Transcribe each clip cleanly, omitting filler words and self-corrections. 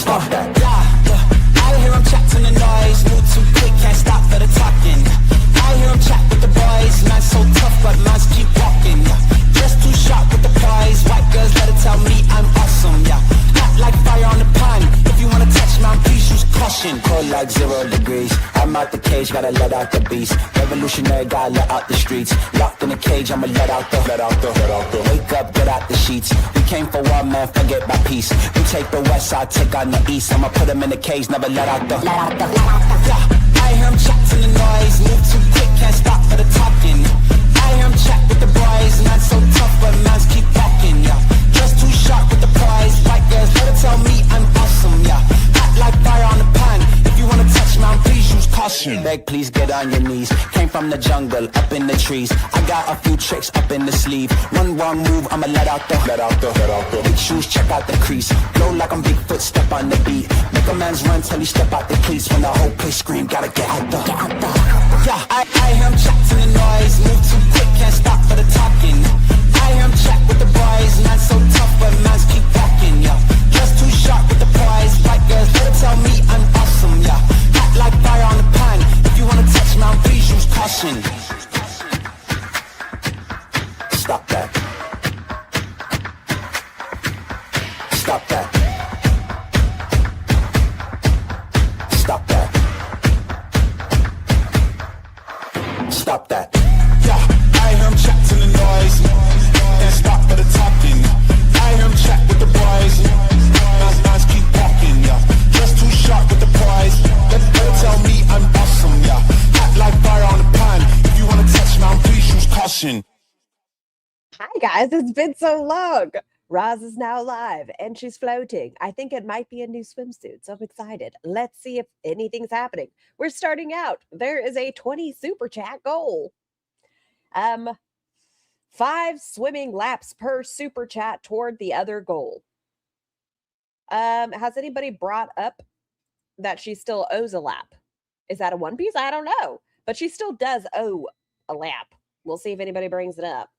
I hear him chat to the noise, move too quick, can't stop for the talking. I hear him chat with the boys, man so tough, but mans keep walking. Just too sharp with the prize, white girls let it tell me I'm awesome. Hot like fire on the pan. If you wanna touch man, please use caution. Cold like 0 degrees. I'm out the cage, gotta let out the beast. Revolutionary, gotta let out the streets. Locked in a cage, I'ma let out the. Wake up, get out the sheets. We came for war, man, forget my peace. We take the west side, take on the east. I'ma put them in the cage, never let out the. I hear him chat to the noise, move too quick, can't stop for the talking. I hear him chat with the boys, man so tough, but mans keep walking. Just too sharp with the prize, white girls let it tell me I'm awesome. Hot like fire on the pan. If you wanna touch man, please use caution. Beg, please get on your knees. Came from the jungle, up in the trees. I got a few tricks up in the sleeve. One wrong move, I'ma let out the. Big shoes, check out the crease. Blow like I'm Bigfoot, step on the beat. Make a man's run till he step out the cleats. When the whole place scream, gotta get out the. I hear him chat to the noise, move too quick, can't stop for the talking. I hear him chat with the boys, man so tough, but mans keep walking. Just too sharp with the prize, white girls let it tell me I'm awesome. Hot like fire on the pan. If you wanna touch man, please use caution. Stop that. Stop that. Stop that. Stop that. I hear him chat to the noise, and stop for the talking. I hear him chat with the boys, mans keep walking. Just too sharp with the prize. Let tell me I'm awesome. Hot like fire on the pan. If you wanna touch man, please use caution. Hi guys, it's been so long. Roz is now live and she's floating. I think it might be a new swimsuit, so I'm excited. Let's see if anything's happening. We're starting out. There is a 20 super chat goal. 5 swimming laps per super chat toward the other goal. Has anybody brought up that she still owes a lap? Is that a One Piece? I don't know, but she still does owe a lap. We'll see if anybody brings it up.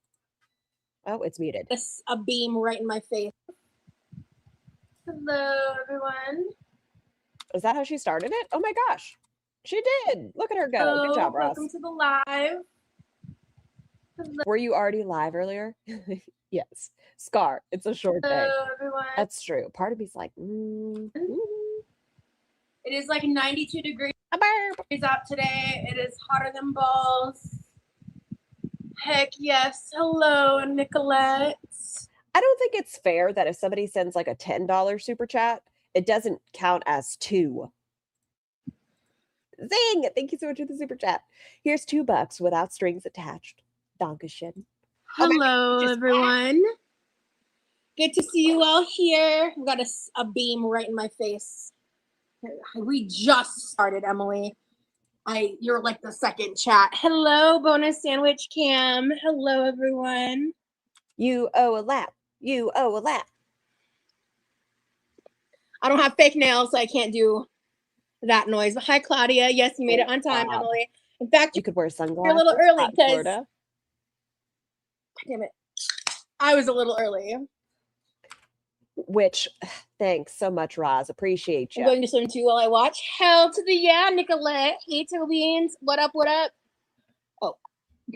Oh, it's muted. It's a beam right in my face. Hello, everyone. Is that how she started it? Oh my gosh. She did. Look at her go. Hello, good job, Ross. welcome to the live. Hello. Were you already live earlier? Yes. Scar, it's a short day. Hello, everyone. That's true. Part of me's like, It is like 92 degrees out today. It is hotter than balls. Heck yes. Hello, Nicolette. I don't think it's fair that if somebody sends like a $10 super chat, it doesn't count as 2. Zing! Thank you so much for the super chat. Here's $2 without strings attached. Dankeschön. Hello, everyone. Good to see you all here. We got a beam right in my face. We just started, Emily. You're like the second chat. Hello, bonus sandwich cam. Hello, everyone. You owe a lap. You owe a lap. I don't have fake nails, so I can't do that noise. But hi, Claudia. Yes, you made it on time, Emily. In fact, You could wear sunglasses. you're a little early hot because Florida. damn it, I was a little early. Which, thanks so much, Roz. Appreciate I'm you. going to swim too while I watch. Hell to the yeah, Nicolette. Hey, Beans. What up? What up? Oh,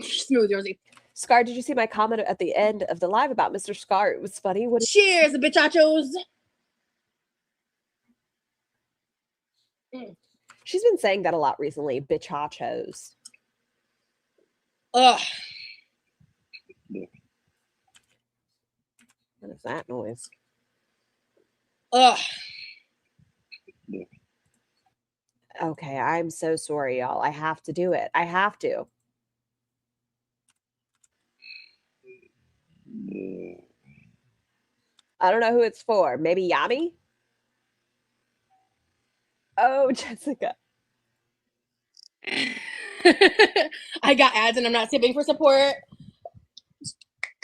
smooth, Rosie. Scar, did you see my comment at the end of the live about Mr. Scar? It was funny. What Cheers, bitchachos. She's been saying that a lot recently. Bitchachos. Ugh. What is that noise? Ugh. Okay, I'm so sorry, y'all. I have to do it. I have to. I don't know who it's for. Maybe Yami? Oh, Jessica. I got ads and I'm not skipping for support.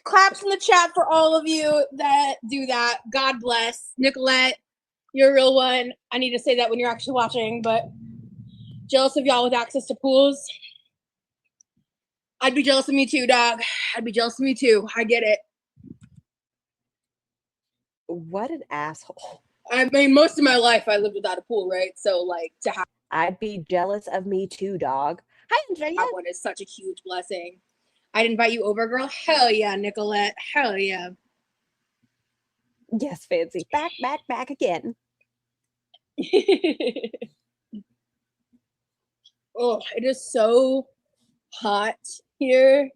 Claps in the chat for all of you that do that. God bless. Nicolette, you're a real one. I need to say that when you're actually watching, but jealous of y'all with access to pools. I'd be jealous of me too, dog. I'd be jealous of me too. I get it. What an asshole. I mean, most of my life I lived without a pool, right? So like to have I'd be jealous of me too, dog. Hi, Andrea. one is such a huge blessing. I'd invite you over, girl. Hell yeah, Nicolette. Hell yeah. Yes, Fancy. Back again. Oh, it is so hot here.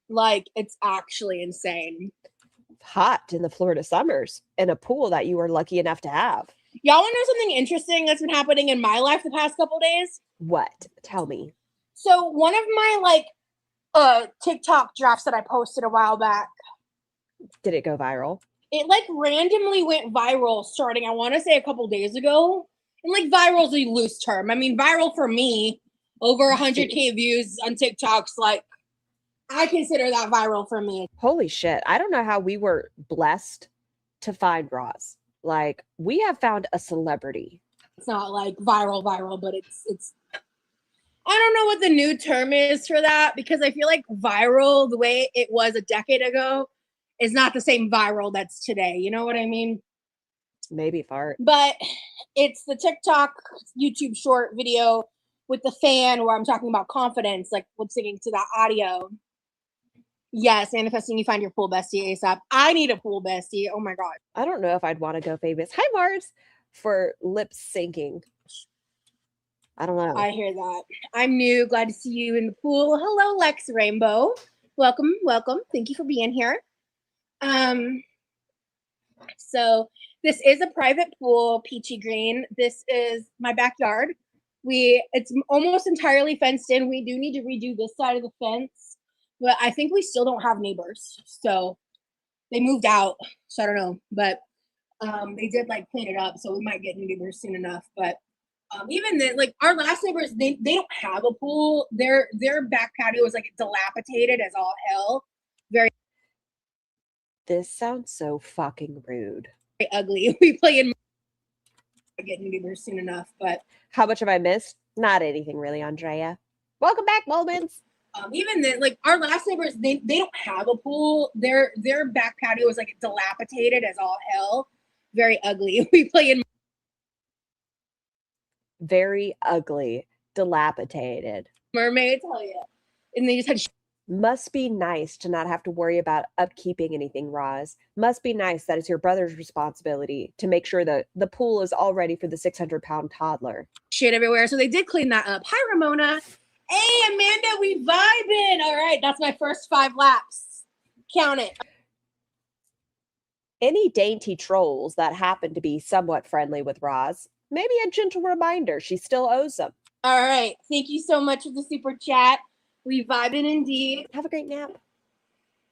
Like, it's actually insane. Hot in the Florida summers in a pool that you were lucky enough to have. Y'all want to know something interesting that's been happening in my life the past couple days? What? Tell me. So one of my TikTok drafts that I posted a while back, Did it go viral? it like randomly went viral starting, I want to say a couple days ago. And like viral is a loose term. I mean, viral for me, over 100K views on TikTok's like, I consider that viral for me. Holy shit. I don't know how we were blessed to find Roz. Like, we have found a celebrity. It's not like viral, but it's I don't know what the new term is for that, because I feel like viral, the way it was a decade ago, is not the same viral that's today. You know what I mean? Maybe fart. But it's the TikTok YouTube short video with the fan where I'm talking about confidence, like lip syncing to that audio. Yes, manifesting you find your pool bestie ASAP. I need a pool bestie. Oh my God. I don't know if I'd want to go famous. Hi, Mars, for lip syncing. I don't know. I hear that. I'm new. Glad to see you in the pool. Hello, Lex Rainbow. Welcome. Thank you for being here. So this is a private pool, peachy green. This is my backyard. It's almost entirely fenced in. We do need to redo this side of the fence, but I think we still don't have neighbors. So they moved out. So I don't know, but they did like clean it up. So we might get new neighbors soon enough. But even then, like our last neighbors, they don't have a pool. Their back patio is like dilapidated as all hell. Very. This sounds so fucking rude. Very ugly. We play in. Get new neighbors soon enough, but how much have I missed? Not anything really, Andrea. Welcome back, Moments. Even then, like our last neighbors, they don't have a pool. Their back patio is like dilapidated as all hell. Very ugly. We play in. Very ugly, dilapidated. Mermaids, hell yeah. And they just had. Must be nice to not have to worry about upkeeping anything, Roz. Must be nice that it's your brother's responsibility to make sure that the pool is all ready for the 600-pound toddler. Shit everywhere. So they did clean that up. Hi, Ramona. Hey, Amanda, we vibing. All right, that's my first 5 laps. Count it. Any dainty trolls that happen to be somewhat friendly with Roz, maybe a gentle reminder she still owes them. All right. Thank you so much for the super chat. We vibing indeed. Have a great nap.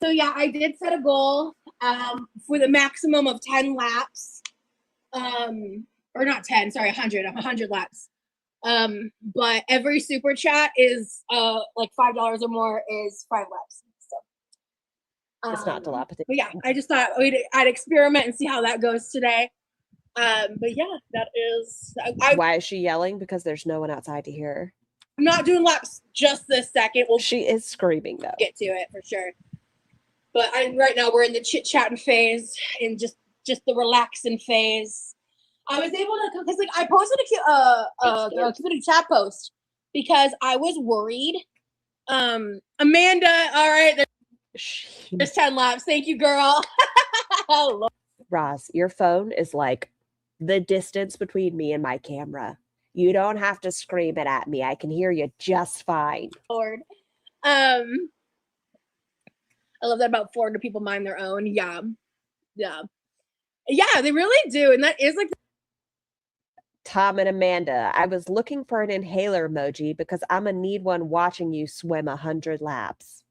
So yeah, I did set a goal for the maximum of 10 laps. Or not 10, sorry, 100. I'm 100 laps. But every super chat is like $5 or more is 5 laps. So it's not dilapidated. But yeah, I just thought I'd experiment and see how that goes today. But yeah, that is why is she yelling? Because there's no one outside to hear her. I'm not doing laps just this second. She is screaming though. Get to it for sure. But right now we're in the chit-chatting phase and just the relaxing phase. I was able to, because like I posted a community chat post because I was worried. Amanda, all right, there's 10 laps. Thank you, girl. Roz, your phone is like the distance between me and my camera. You don't have to scream it at me. I can hear you just fine. Lord. I love that about 400 people mind their own. Yeah. Yeah, they really do. And that is like Tom and Amanda, I was looking for an inhaler emoji because I'm gonna need one watching you swim 100 laps.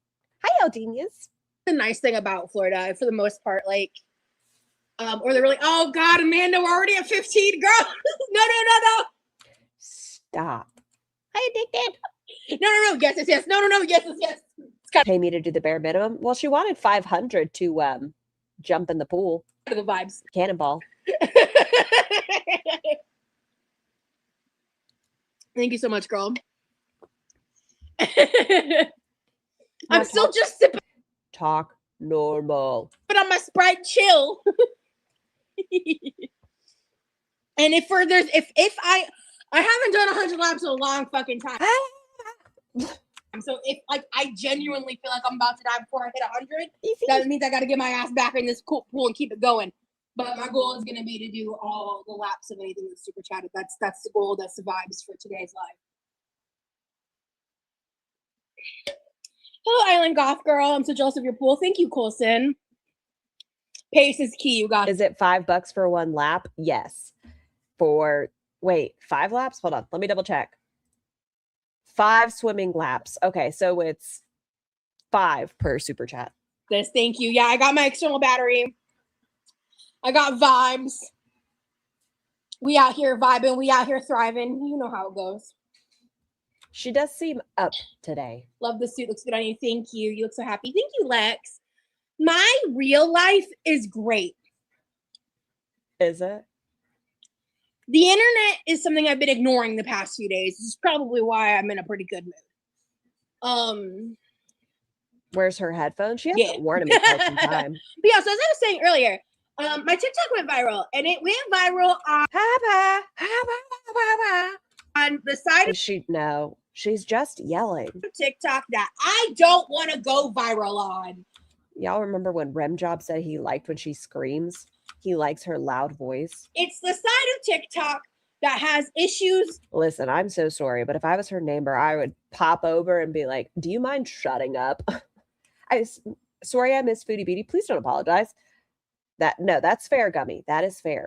Hi, Eldenius. The nice thing about Florida, for the most part, like, or they're like, oh God, Amanda, we're already at 15, girl. No. Stop. Hi, addicted. No. Yes. No. Yes. Pay me to do the bare minimum. Well, she wanted 500 to jump in the pool. The vibes. Cannonball. Thank you so much, girl. I'm still just sipping. Talk normal. But on my Sprite chill. And if I haven't done 100 laps in a long fucking time. So if like I genuinely feel like I'm about to die before I hit 100, that means I got to get my ass back in this pool and keep it going. But my goal is going to be to do all the laps of anything that's super chatted. That's the goal that survives for today's live. Hello, Island Goth Girl. I'm so jealous of your pool. Thank you, Colson. Pace is key, you guys. Is it $5 for one lap? Yes. Wait, 5 laps? Hold on. Let me double check. 5 swimming laps. Okay, so it's 5 per super chat. Yes, thank you. Yeah, I got my external battery. I got vibes. We out here vibing. We out here thriving. You know how it goes. She does seem up today. Love the suit. Looks good on you. Thank you. You look so happy. Thank you, Lex. My real life is great. Is it? The internet is something I've been ignoring the past few days. This is probably why I'm in a pretty good mood. Where's her headphones? She hasn't worn them in quite some time. But yeah, so as I was saying earlier, my TikTok went viral, and it went viral on the side of she's just yelling. TikTok that I don't want to go viral on. Y'all remember when Remjob said he liked when she screams? He likes her loud voice. It's the side of TikTok that has issues. Listen, I'm so sorry, but if I was her neighbor, I would pop over and be like, do you mind shutting up? Sorry, I miss Foodie Beauty. Please don't apologize. That's fair, Gummy. That is fair.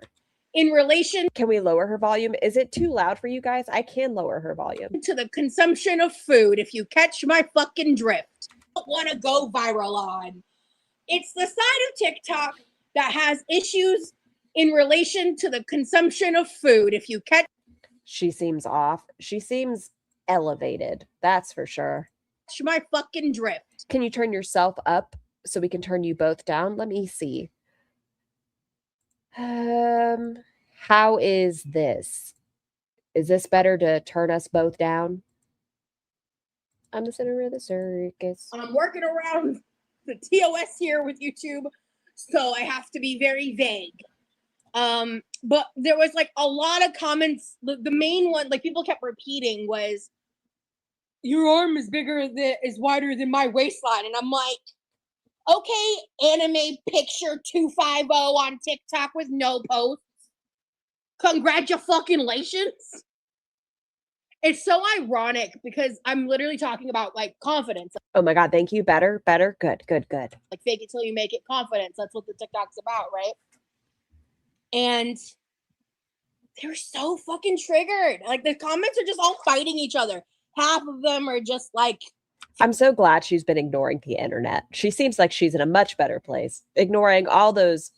In relation, can we lower her volume? Is it too loud for you guys? I can lower her volume. To the consumption of food, if you catch my fucking drift. I don't want to go viral on. It's the side of TikTok that has issues in relation to the consumption of food. If you catch... She seems off. She seems elevated. That's for sure. Catch my fucking drift. Can you turn yourself up so we can turn you both down? Let me see. How is this? Is this better to turn us both down? I'm the center of the circus. I'm working around the TOS here with YouTube, so I have to be very vague. But there was like a lot of comments. The main one, like people kept repeating, was your arm is wider than my waistline, and I'm like, okay, anime picture 250 on TikTok with no posts. Congratulations. It's so ironic because I'm literally talking about like confidence. Oh my God, thank you. Better. Good. Like fake it till you make it confidence. That's what the TikTok's about, right? And they're so fucking triggered. Like the comments are just all fighting each other. Half of them are just like... I'm so glad she's been ignoring the internet. She seems like she's in a much better place. Ignoring all those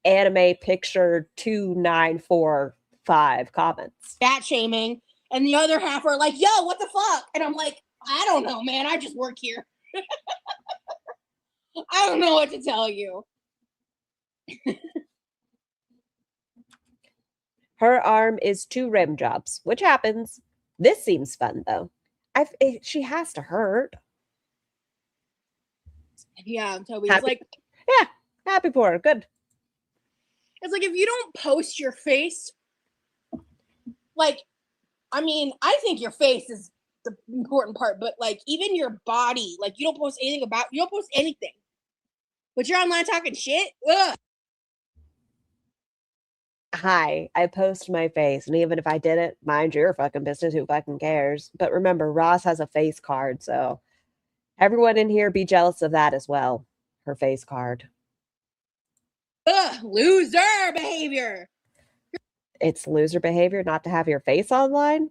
anime picture 2945 comments. Fat shaming. And the other half are like, yo, what the fuck? And I'm like, I don't know, man. I just work here. I don't know what to tell you. Her arm is 2 rim jobs, which happens. This seems fun, though. She has to hurt. Yeah, Toby's like... Yeah, happy for her. Good. It's like, if you don't post your face, like... I mean, I think your face is the important part, but like even your body, like you don't post anything but you're online talking shit. Ugh. Hi, I post my face, and even if I didn't, mind your fucking business, who fucking cares? But remember, Ross has a face card, so everyone in here be jealous of that as well. Her face card. Ugh, loser behavior. It's loser behavior not to have your face online?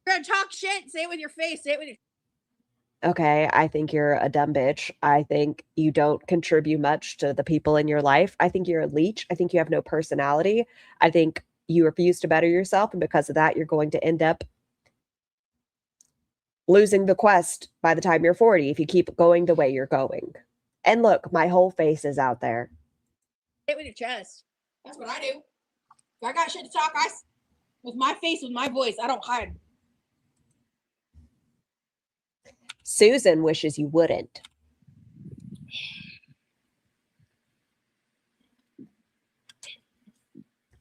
You're gonna talk shit, say it with your face, say it with your... Okay, I think you're a dumb bitch. I think you don't contribute much to the people in your life. I think you're a leech. I think you have no personality. I think you refuse to better yourself, and because of that, you're going to end up losing the quest by the time you're 40 if you keep going the way you're going. And look, my whole face is out there. Say it with your chest. That's what I do. If I got shit to talk, with my face, with my voice, I don't hide. Susan wishes you wouldn't.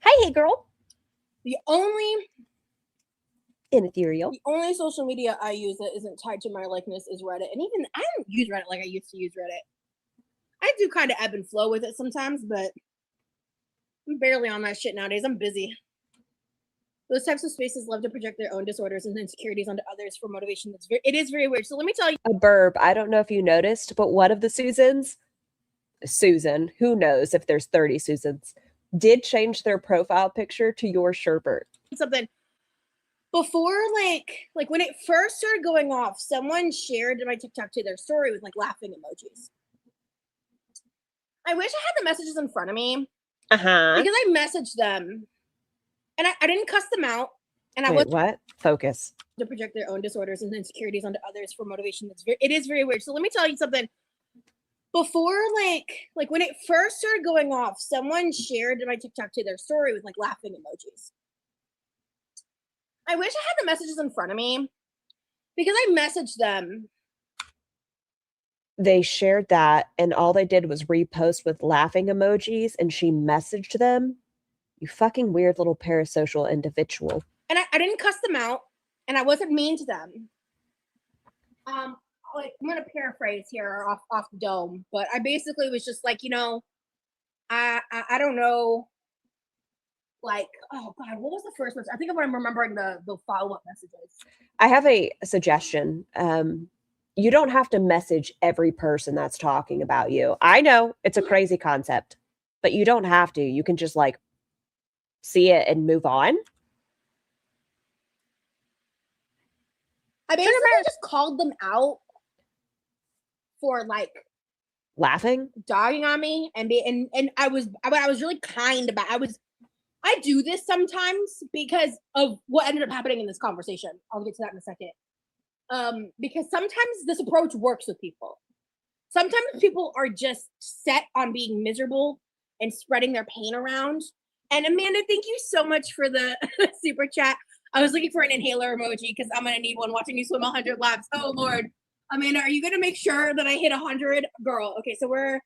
Hi, hey girl. The only Ethereal. The only social media I use that isn't tied to my likeness is Reddit. And even I don't use Reddit like I used to use Reddit. I do kind of ebb and flow with it sometimes, but I'm barely on that shit nowadays. I'm busy. Those types of spaces love to project their own disorders and insecurities onto others for motivation. It is very weird. So let me tell you. A burb. I don't know if you noticed, but one of the Susan, who knows if there's 30 Susans, did change their profile picture to your sherbert. Something. Before, like when it first started going off, someone shared my TikTok to their story with like laughing emojis. I wish I had the messages in front of me. Because I messaged them and I didn't cuss them out. And I what? Focus. To project their own disorders and insecurities onto others for motivation. It is very weird. So let me tell you something. Before, like when it first started going off, someone shared my TikTok to their story with like laughing emojis. I wish I had the messages in front of me because I messaged them. They shared that and all they did was repost with laughing emojis and she messaged them. You fucking weird little parasocial individual. And I didn't cuss them out and I wasn't mean to them. Like I'm gonna paraphrase here off the dome, but I basically was just like, I don't know. Like, oh God, what was the first one? I think I'm remembering the follow-up messages. I have a suggestion. You don't have to message every person that's talking about you. I know it's a crazy concept, but you don't have to. You can just like see it and move on. I basically just called them out for like laughing, dogging on me, and I was really kind about. I do this sometimes because of what ended up happening in this conversation. I'll get to that in a second. Because sometimes this approach works with people. Sometimes people are just set on being miserable and spreading their pain around. And Amanda, thank you so much for the super chat. I was looking for an inhaler emoji because I'm going to need one watching you swim 100 laps. Oh, Lord. Amanda, are you going to make sure that I hit 100? Girl, okay, so we're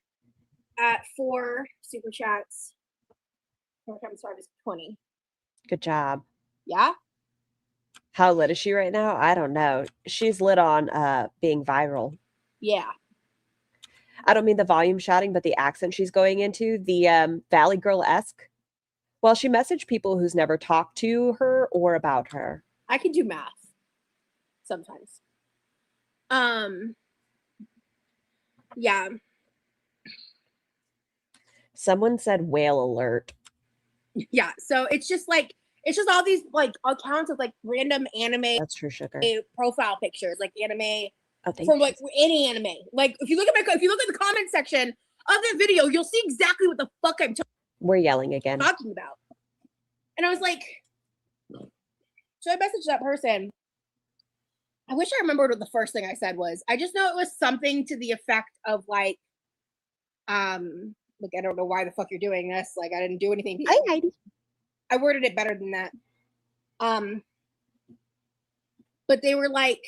at 4 super chats. 4 times 5 is 20. Good job. Yeah? How lit is she right now? I don't know. She's lit on being viral. Yeah. I don't mean the volume shouting, but the accent she's going into, the Valley Girl-esque. Well, she messaged people who's never talked to her or about her. I can do math sometimes. Yeah. Someone said whale alert. Yeah, so it's just all these like accounts of like random anime. That's true, sugar. Profile pictures, like anime from like any anime. Like if you look at the comment section of the video, you'll see exactly what the fuck I'm We're yelling again. Talking about. And I was like, so I messaged that person. I wish I remembered what the first thing I said was. I just know it was something to the effect of like, look, I don't know why the fuck you're doing this. Like, I didn't do anything. Hi, Heidi. I worded it better than that. But they were like,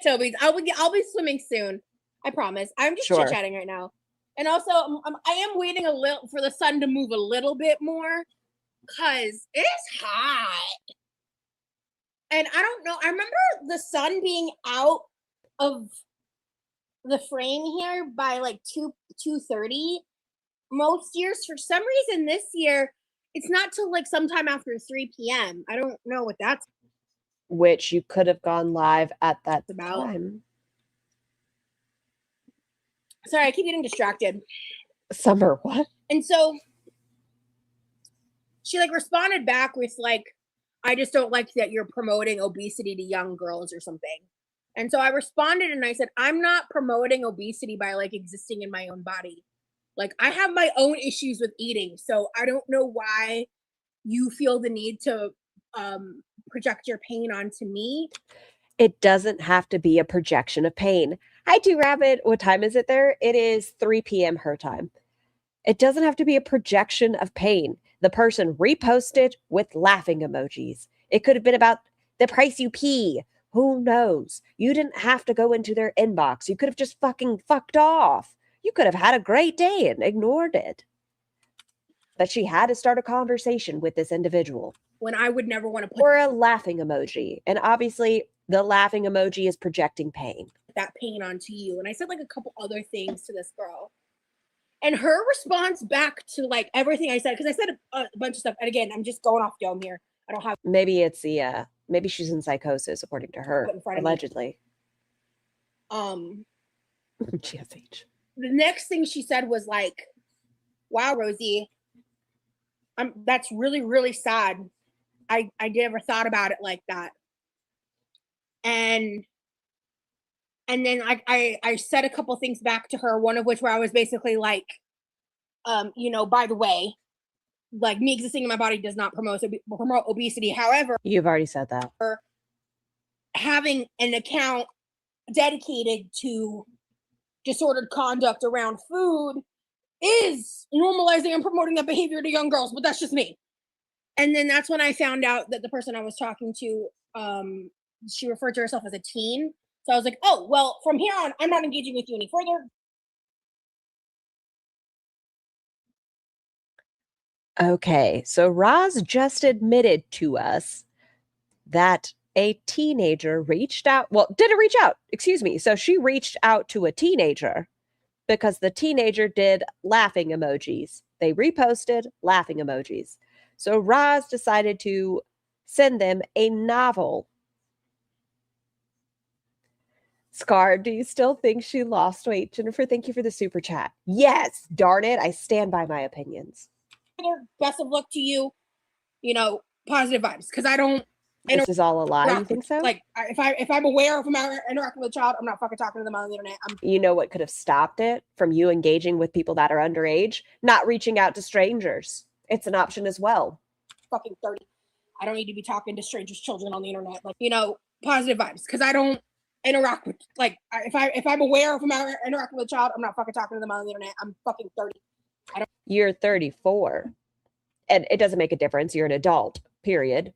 Toby's, I'll be swimming soon. I promise. I'm just chit-chatting right now. And also, I am waiting a little for the sun to move a little bit more because it's hot. And I don't know. I remember the sun being out of the frame here by like 2:30 most years. For some reason this year, it's not till like sometime after 3 p.m. I don't know what that's. Which you could have gone live at that time. Sorry, I keep getting distracted. Summer, what? And so she like responded back with like, I just don't like that you're promoting obesity to young girls or something. And so I responded and I said, I'm not promoting obesity by like existing in my own body. Like I have my own issues with eating. So I don't know why you feel the need to project your pain onto me. It doesn't have to be a projection of pain. Hi, Two Rabbit. What time is it there? It is 3 p.m. her time. It doesn't have to be a projection of pain. The person reposted with laughing emojis. It could have been about the price you pee. Who knows? You didn't have to go into their inbox. You could have just fucking fucked off. You could have had a great day and ignored it. But she had to start a conversation with this individual. When I would never want to put Or a laughing emoji. And obviously, the laughing emoji is projecting pain. that pain onto you. And I said like a couple other things to this girl. And her response back to like everything I said, because I said a bunch of stuff. And again, I'm just going off dome here. I don't have Maybe it's the maybe she's in psychosis, according to her, in front of me. allegedly. GSH. The next thing she said was like, wow, Rosie, that's really, really sad. I never thought about it like that. And then I said a couple things back to her, one of which where I was basically like, you know, by the way, like me existing in my body does not promote obesity. However, You've already said that. having an account dedicated to disordered conduct around food is normalizing and promoting that behavior to young girls, but that's just me. And then that's when I found out that the person I was talking to, she referred to herself as a teen. So I was like, oh, well, from here on, I'm not engaging with you any further. Okay, so Roz just admitted to us that a teenager reached out. Well, didn't reach out. Excuse me. So she reached out to a teenager because the teenager did laughing emojis. They reposted laughing emojis. So Roz decided to send them a novel. Scar, do you still think she lost weight? Jennifer, thank you for the super chat. Yes, darn it. I stand by my opinions. Best of luck to you. You know, positive vibes. Because I don't. This is all a lie. You think so? Like, if I'm aware of interacting with a child, I'm not fucking talking to them on the internet. You know what could have stopped it from you engaging with people that are underage? Not reaching out to strangers. It's an option as well. Fucking 30. I don't need to be talking to strangers' children on the internet. Like, you know, positive vibes. Because I don't interact with, like, if I'm aware of interacting with a child, I'm not fucking talking to them on the internet. I'm fucking 30. You're 34. And it doesn't make a difference. You're an adult, period.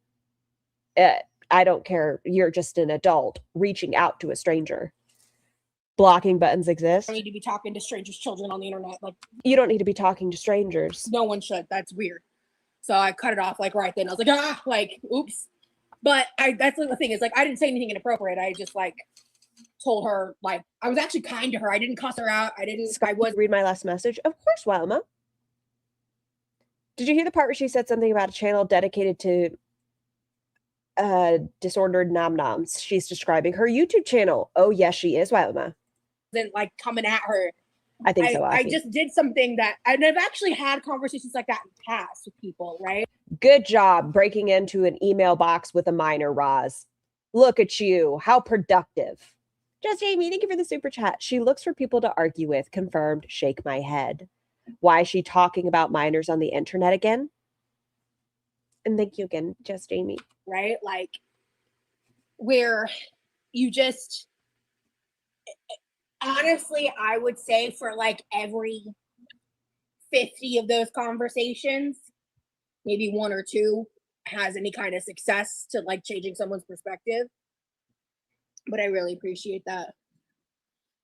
I don't care. You're just an adult reaching out to a stranger. Blocking buttons exist. I don't need to be talking to strangers' children on the internet. Like, you don't need to be talking to strangers. No one should. That's weird. So I cut it off like right then. I was like, like, oops. But that's the thing is like, I didn't say anything inappropriate. I just like told her, like, I was actually kind to her. I didn't cuss her out. I was read my last message. Of course, Wilma. Did you hear the part where she said something about a channel dedicated to disordered nom-noms? She's describing her YouTube channel. Oh, yes, she is, Wilma. Then like coming at her. I think so. I just did something that, and I've actually had conversations like that in the past with people, right? Good job breaking into an email box with a minor, Roz. Look at you. How productive. Just Amy, thank you for the super chat. She looks for people to argue with. Confirmed. Shake my head. Why is she talking about minors on the internet again? And thank you again, Just Amy. Right? Like, where you just, honestly, I would say for like every 50 of those conversations, maybe one or two has any kind of success to like changing someone's perspective. But I really appreciate that.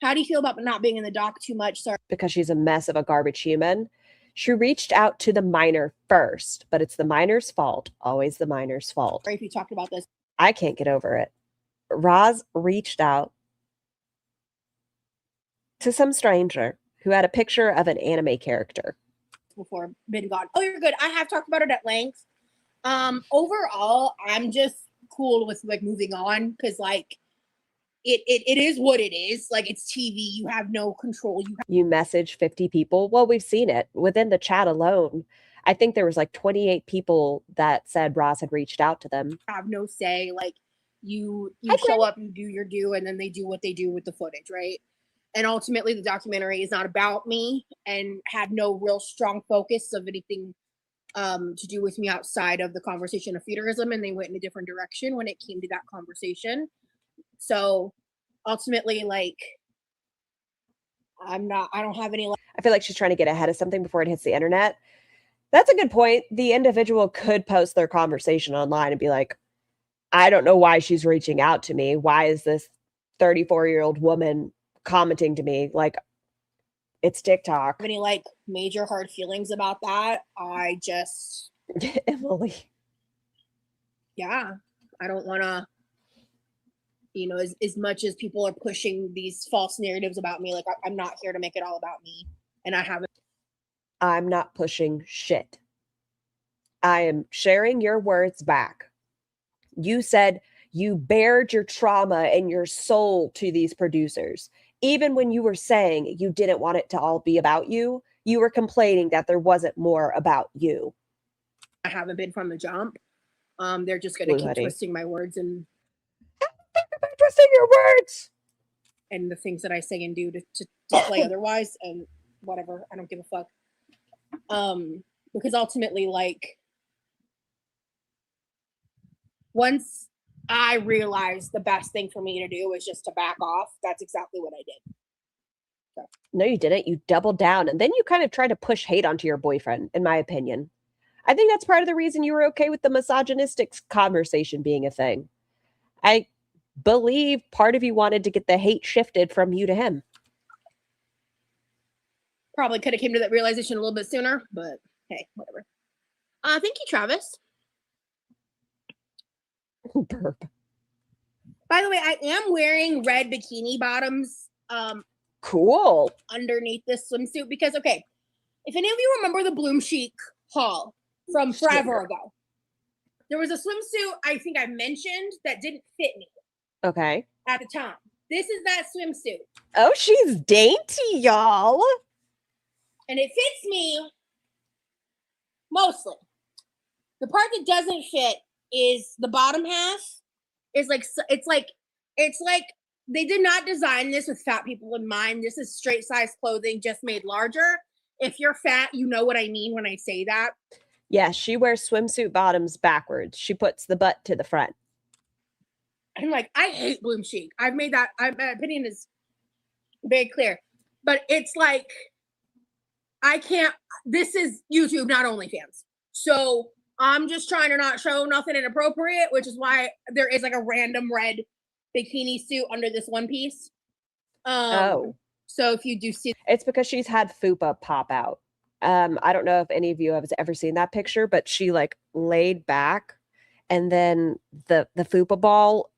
How do you feel about not being in the doc too much? Sorry. Because she's a mess of a garbage human. She reached out to the minor first, but it's the minor's fault. Always the minor's fault. Sorry if you talked about this. I can't get over it. Roz reached out to some stranger who had a picture of an anime character. Before been gone. Oh, you're good. I have talked about it at length. Overall, I'm just cool with like moving on because like it is what it is. Like it's TV. You have no control. You message 50 people. Well, we've seen it within the chat alone. I think there was like 28 people that said Roz had reached out to them. Have no say. Like you show up, you do your due, and then they do what they do with the footage, right? And ultimately, the documentary is not about me and had no real strong focus of anything to do with me outside of the conversation of feederism, and they went in a different direction when it came to that conversation. So ultimately, like, I don't have any. I feel like she's trying to get ahead of something before it hits the internet. That's a good point. The individual could post their conversation online and be like, I don't know why she's reaching out to me. Why is this 34-year-old woman commenting to me? Like, it's TikTok. Any like major hard feelings about that. I just Emily. Yeah, I don't want to, you know, as much as people are pushing these false narratives about me, like I'm not here to make it all about me. And I haven't. I'm not pushing shit. I am sharing your words back. You said you bared your trauma and your soul to these producers. Even when you were saying you didn't want it to all be about you, you were complaining that there wasn't more about you. I haven't been from the jump. They're just going to keep twisting my words and twisting your words and the things that I say and do to display otherwise, and whatever. I don't give a fuck. Because ultimately, like, once I realized the best thing for me to do was just to back off, that's exactly what I did. So. No, you didn't. You doubled down, and then you kind of tried to push hate onto your boyfriend, in my opinion. I think that's part of the reason you were okay with the misogynistic conversation being a thing. I believe part of you wanted to get the hate shifted from you to him. Probably could have came to that realization a little bit sooner, but hey, whatever. Thank you, Travis. Burp. By the way, I am wearing red bikini bottoms. Cool. Underneath this swimsuit because, okay, if any of you remember the Bloom Chic haul from forever ago, there was a swimsuit I think I mentioned that didn't fit me. Okay. At the time. This is that swimsuit. Oh, she's dainty, y'all. And it fits me mostly. The part that doesn't fit is the bottom half. It's like they did not design this with fat people in mind. This is straight size clothing, just made larger. If you're fat, you know what I mean when I say that. Yeah, she wears swimsuit bottoms backwards. She puts the butt to the front. I'm like, I hate Bloom Chic. I've made that. My opinion is very clear. But it's like, I can't. This is YouTube, not OnlyFans. So I'm just trying to not show nothing inappropriate, which is why there is like a random red bikini suit under this one piece. So if you do see, it's because she's had fupa pop out. I don't know if any of you have ever seen that picture, but she like laid back and then the fupa ball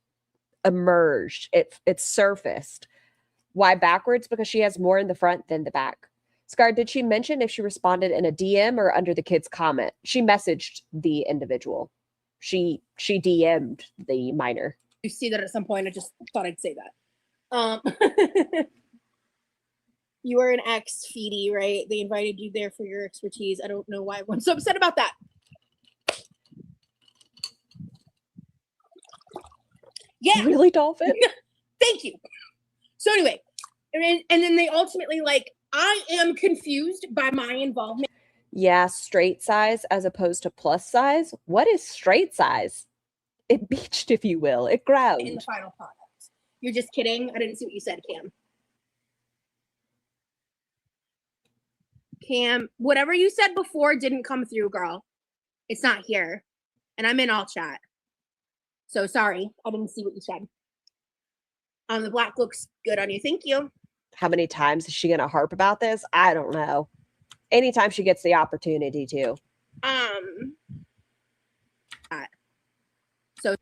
emerged. It surfaced. Why backwards? Because she has more in the front than the back. Scar, did she mention if she responded in a DM or under the kid's comment? She messaged the individual. She DM'd the minor. You see that at some point. I just thought I'd say that. You were an ex-feedie, right? They invited you there for your expertise. I don't know why everyone's so upset about that. Yeah. Really, Dolphin? Thank you. So anyway, and then they ultimately, like, I am confused by my involvement. Yeah, straight size as opposed to plus size. What is straight size? It beached, if you will. It ground. In the final product. You're just kidding? I didn't see what you said, Cam. Cam, whatever you said before didn't come through, girl. It's not here. And I'm in all chat. So sorry. I didn't see what you said. The black looks good on you. Thank you. How many times is she going to harp about this? I don't know. Anytime she gets the opportunity to. So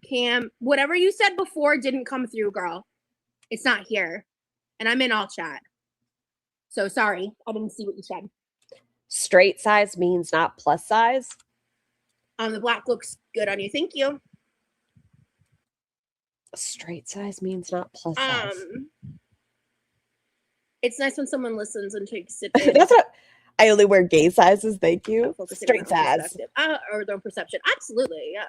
Cam, whatever you said before didn't come through, girl. It's not here. And I'm in all chat. So sorry. I didn't see what you said. Straight size means not plus size? The black looks good on you. Thank you. Straight size means not plus size. It's nice when someone listens and takes it. That's what I only wear gay sizes. Thank you. Straight size. Or their perception. Absolutely. Yeah.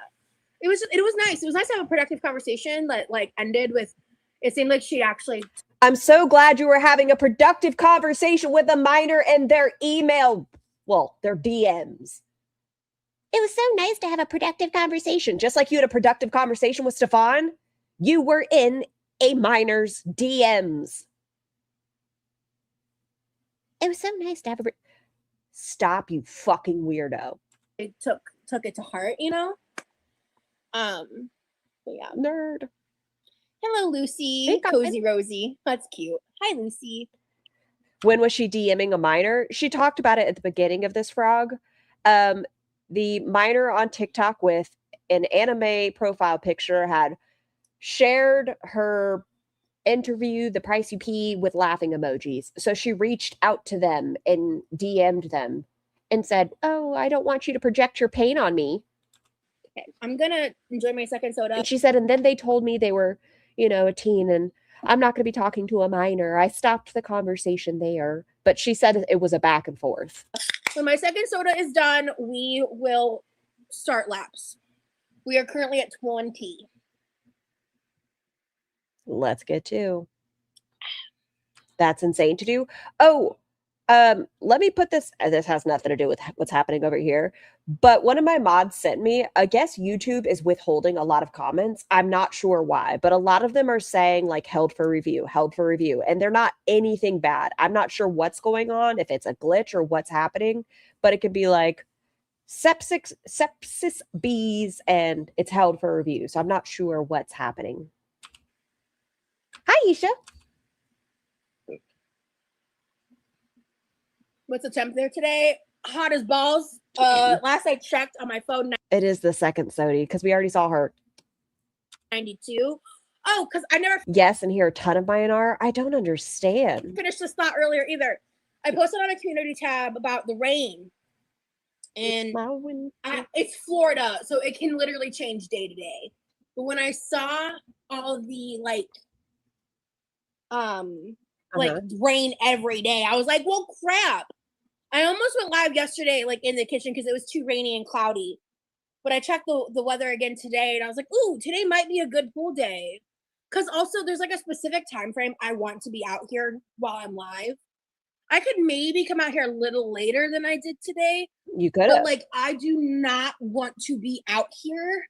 It was nice. It was nice to have a productive conversation that like ended with, it seemed like she actually. I'm so glad you were having a productive conversation with a minor and their email, well, their DMs. It was so nice to have a productive conversation. Just like you had a productive conversation with Stefan, you were in a minor's DMs. It was so nice to have a... Stop, you fucking weirdo. It took took it to heart, you know. But yeah. Nerd. Hello, Lucy. Hey, Cozy Rosie. That's cute. Hi, Lucy. When was she DMing a minor? She talked about it at the beginning of this frog. The minor on TikTok with an anime profile picture had shared her interview, the price you pee, with laughing emojis. So she reached out to them and DM'd them and said, "Oh, I don't want you to project your pain on me." Okay, I'm gonna enjoy my second soda. And she said, and then they told me they were, a teen, and I'm not going to be talking to a minor. I stopped the conversation there. But she said it was a back and forth. When my second soda is done, we will start laps. We are currently at 20. Let's get to. That's insane to do. Oh, let me put this. This has nothing to do with what's happening over here. But one of my mods sent me, I guess YouTube is withholding a lot of comments. I'm not sure why, but a lot of them are saying like held for review. And they're not anything bad. I'm not sure what's going on, if it's a glitch or what's happening, but it could be like sepsis bees and it's held for review. So I'm not sure what's happening. Hi, Isha. What's the temp there today? Hot as balls. Last I checked on my phone, It is the second Sodi because we already saw her. 92. Oh, because I never Yes, and here a ton of mine are. I don't understand. finished this thought earlier either. I posted on a community tab about the rain. And it's Florida, so it can literally change day to day. But when I saw all the rain every day, I was like, well, crap. I almost went live yesterday, like in the kitchen, because it was too rainy and cloudy. But I checked the weather again today, and I was like, ooh, today might be a good pool day. Because also there's like a specific time frame I want to be out here while I'm live. I could maybe come out here a little later than I did today. You could, but like I do not want to be out here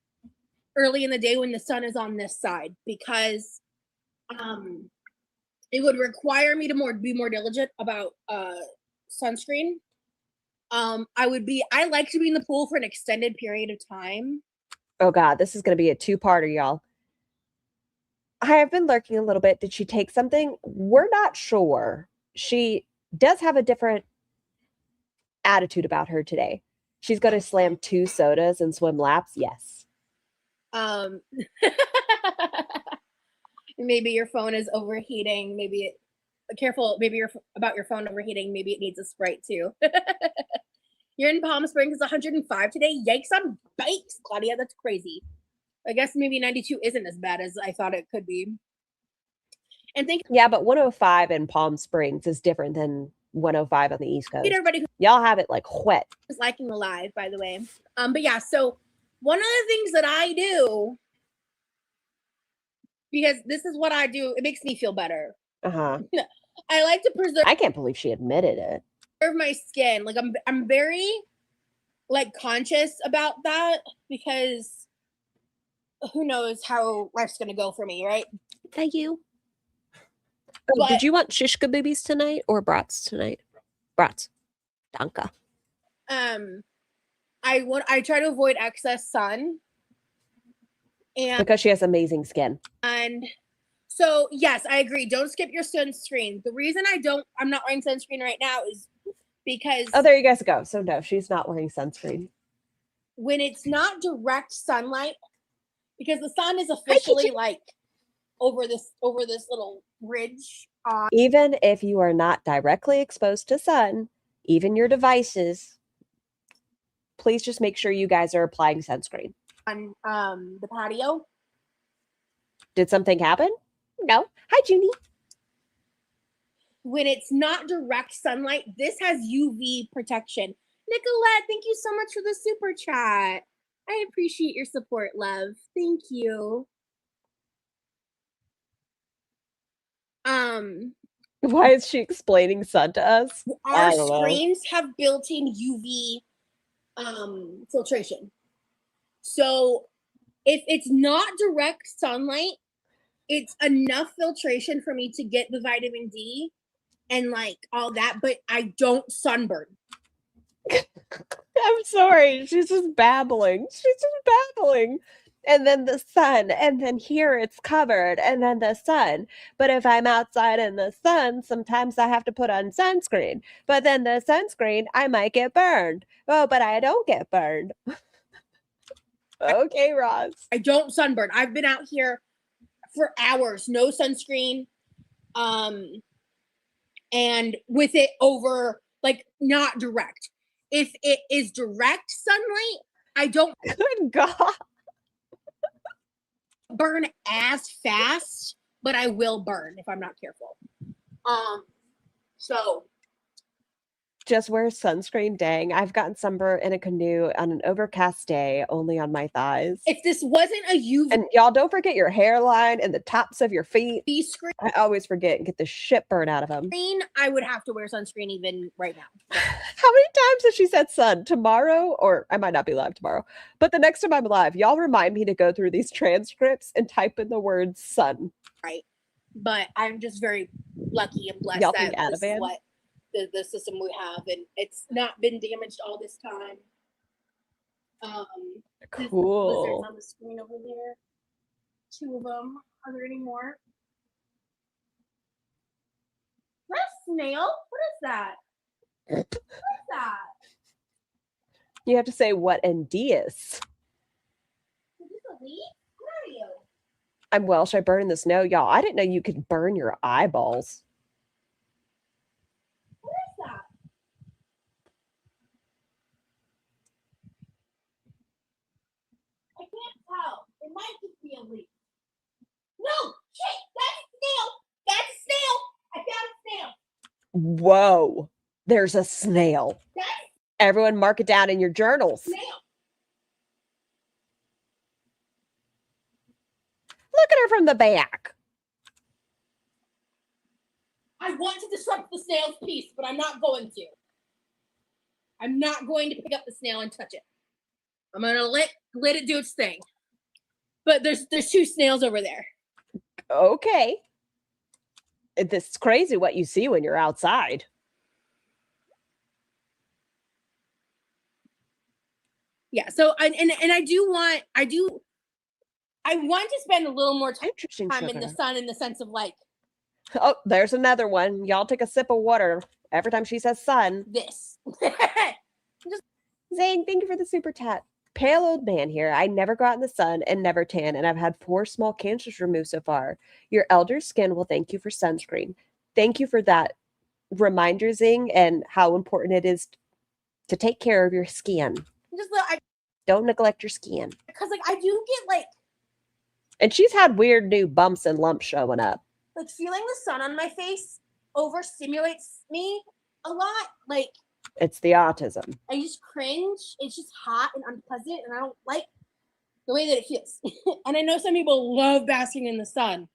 early in the day when the sun is on this side, because it would require me to be more diligent about sunscreen. I like to be in the pool for an extended period of time. Oh God, this is going to be a two-parter, y'all. I have been lurking a little bit. Did she take something? We're not sure. She does have a different attitude about her today. She's going to slam 2 sodas and swim laps. Yes. Maybe your phone is overheating. Maybe careful. Maybe you're about your phone overheating. Maybe it needs a Sprite too. You're in Palm Springs. It's 105 today. Yikes on bikes, Claudia. That's crazy. I guess maybe 92 isn't as bad as I thought it could be. And yeah, but 105 in Palm Springs is different than 105 on the East Coast. Everybody, y'all have it like wet. Is liking the live, by the way. But yeah, so one of the things that I do, because this is what I do, it makes me feel better. I like to preserve. I can't believe she admitted it. Preserve my skin. Like I'm very like conscious about that, because who knows how life's gonna go for me, right? Thank you. Oh, did you want shishka boobies tonight or brats tonight? Brats. Danke. I try to avoid excess sun. And because she has amazing skin. And so yes, I agree. Don't skip your sunscreen. The reason I'm not wearing sunscreen right now is because there you guys go. So no, she's not wearing sunscreen. When it's not direct sunlight, because the sun is officially like over this little ridge. Even if you are not directly exposed to sun, even your devices, please just make sure you guys are applying sunscreen. On the patio. Did something happen? No. Hi, Junie. When it's not direct sunlight, this has UV protection. Nicolette, thank you so much for the super chat. I appreciate your support, love. Thank you. Why is she explaining sun to us? Our screens have built-in UV filtration. So if it's not direct sunlight, it's enough filtration for me to get the vitamin D and like all that, but I don't sunburn. I'm sorry. She's just babbling. She's just babbling. And then the sun, and then here it's covered, and then the sun. But if I'm outside in the sun, sometimes I have to put on sunscreen. But then the sunscreen, I might get burned. Oh, but I don't get burned. Okay, Roz. I don't sunburn. I've been out here for hours, no sunscreen. And with it over, like, not direct. If it is direct sunlight, I don't Good God. burn as fast, but I will burn if I'm not careful. So Just wear sunscreen. Dang, I've gotten sunburn in a canoe on an overcast day, only on my thighs. if this wasn't a UV And y'all don't forget your hairline and the tops of your feet. screen, I always forget and get the shit burned out of them. I would have to wear sunscreen even right now. How many times has she said sun? Tomorrow, or I might not be live tomorrow, but the next time I'm live, y'all remind me to go through these transcripts and type in the word sun. Right. But I'm just very lucky and blessed Y'all that think this is Ativan? what the system we have, and it's not been damaged all this time. There's Cool. lizards on the screen over there. 2 of them. Are there any more? What a snail? What is that? What is that? You have to say what and dias. Is this a leaf? What are you? I'm Welsh. I burn in the snow. Y'all, I didn't know you could burn your eyeballs. What is that? I can't tell. It might just be a leaf. No! Shit! That's a snail! That's a snail! I found a snail! Whoa, there's a snail. That's Everyone mark it down in your journals. a snail! Look at her from the back. I want to disrupt the snail's peace, but I'm not going to. I'm not going to pick up the snail and touch it. I'm gonna let it do its thing. But there's 2 snails over there. Okay. This is crazy what you see when you're outside. Yeah, so I want to spend a little more time Interesting. in Sugar. the sun, in the sense of like Oh, there's another one. Y'all take a sip of water every time she says sun. this. Zane, thank you for the super chat. Pale old man here. I never go out in the sun and never tan, and I've had 4 small cancers removed so far. Your elder skin will thank you for sunscreen. Thank you for that reminder, Zing, and how important it is to take care of your skin. Don't neglect your skin. Because like I do get like And she's had weird new bumps and lumps showing up. feeling the sun on my face overstimulates me a lot. Like It's the autism. I just cringe. It's just hot and unpleasant, and I don't like the way that it feels. And I know some people love basking in the sun.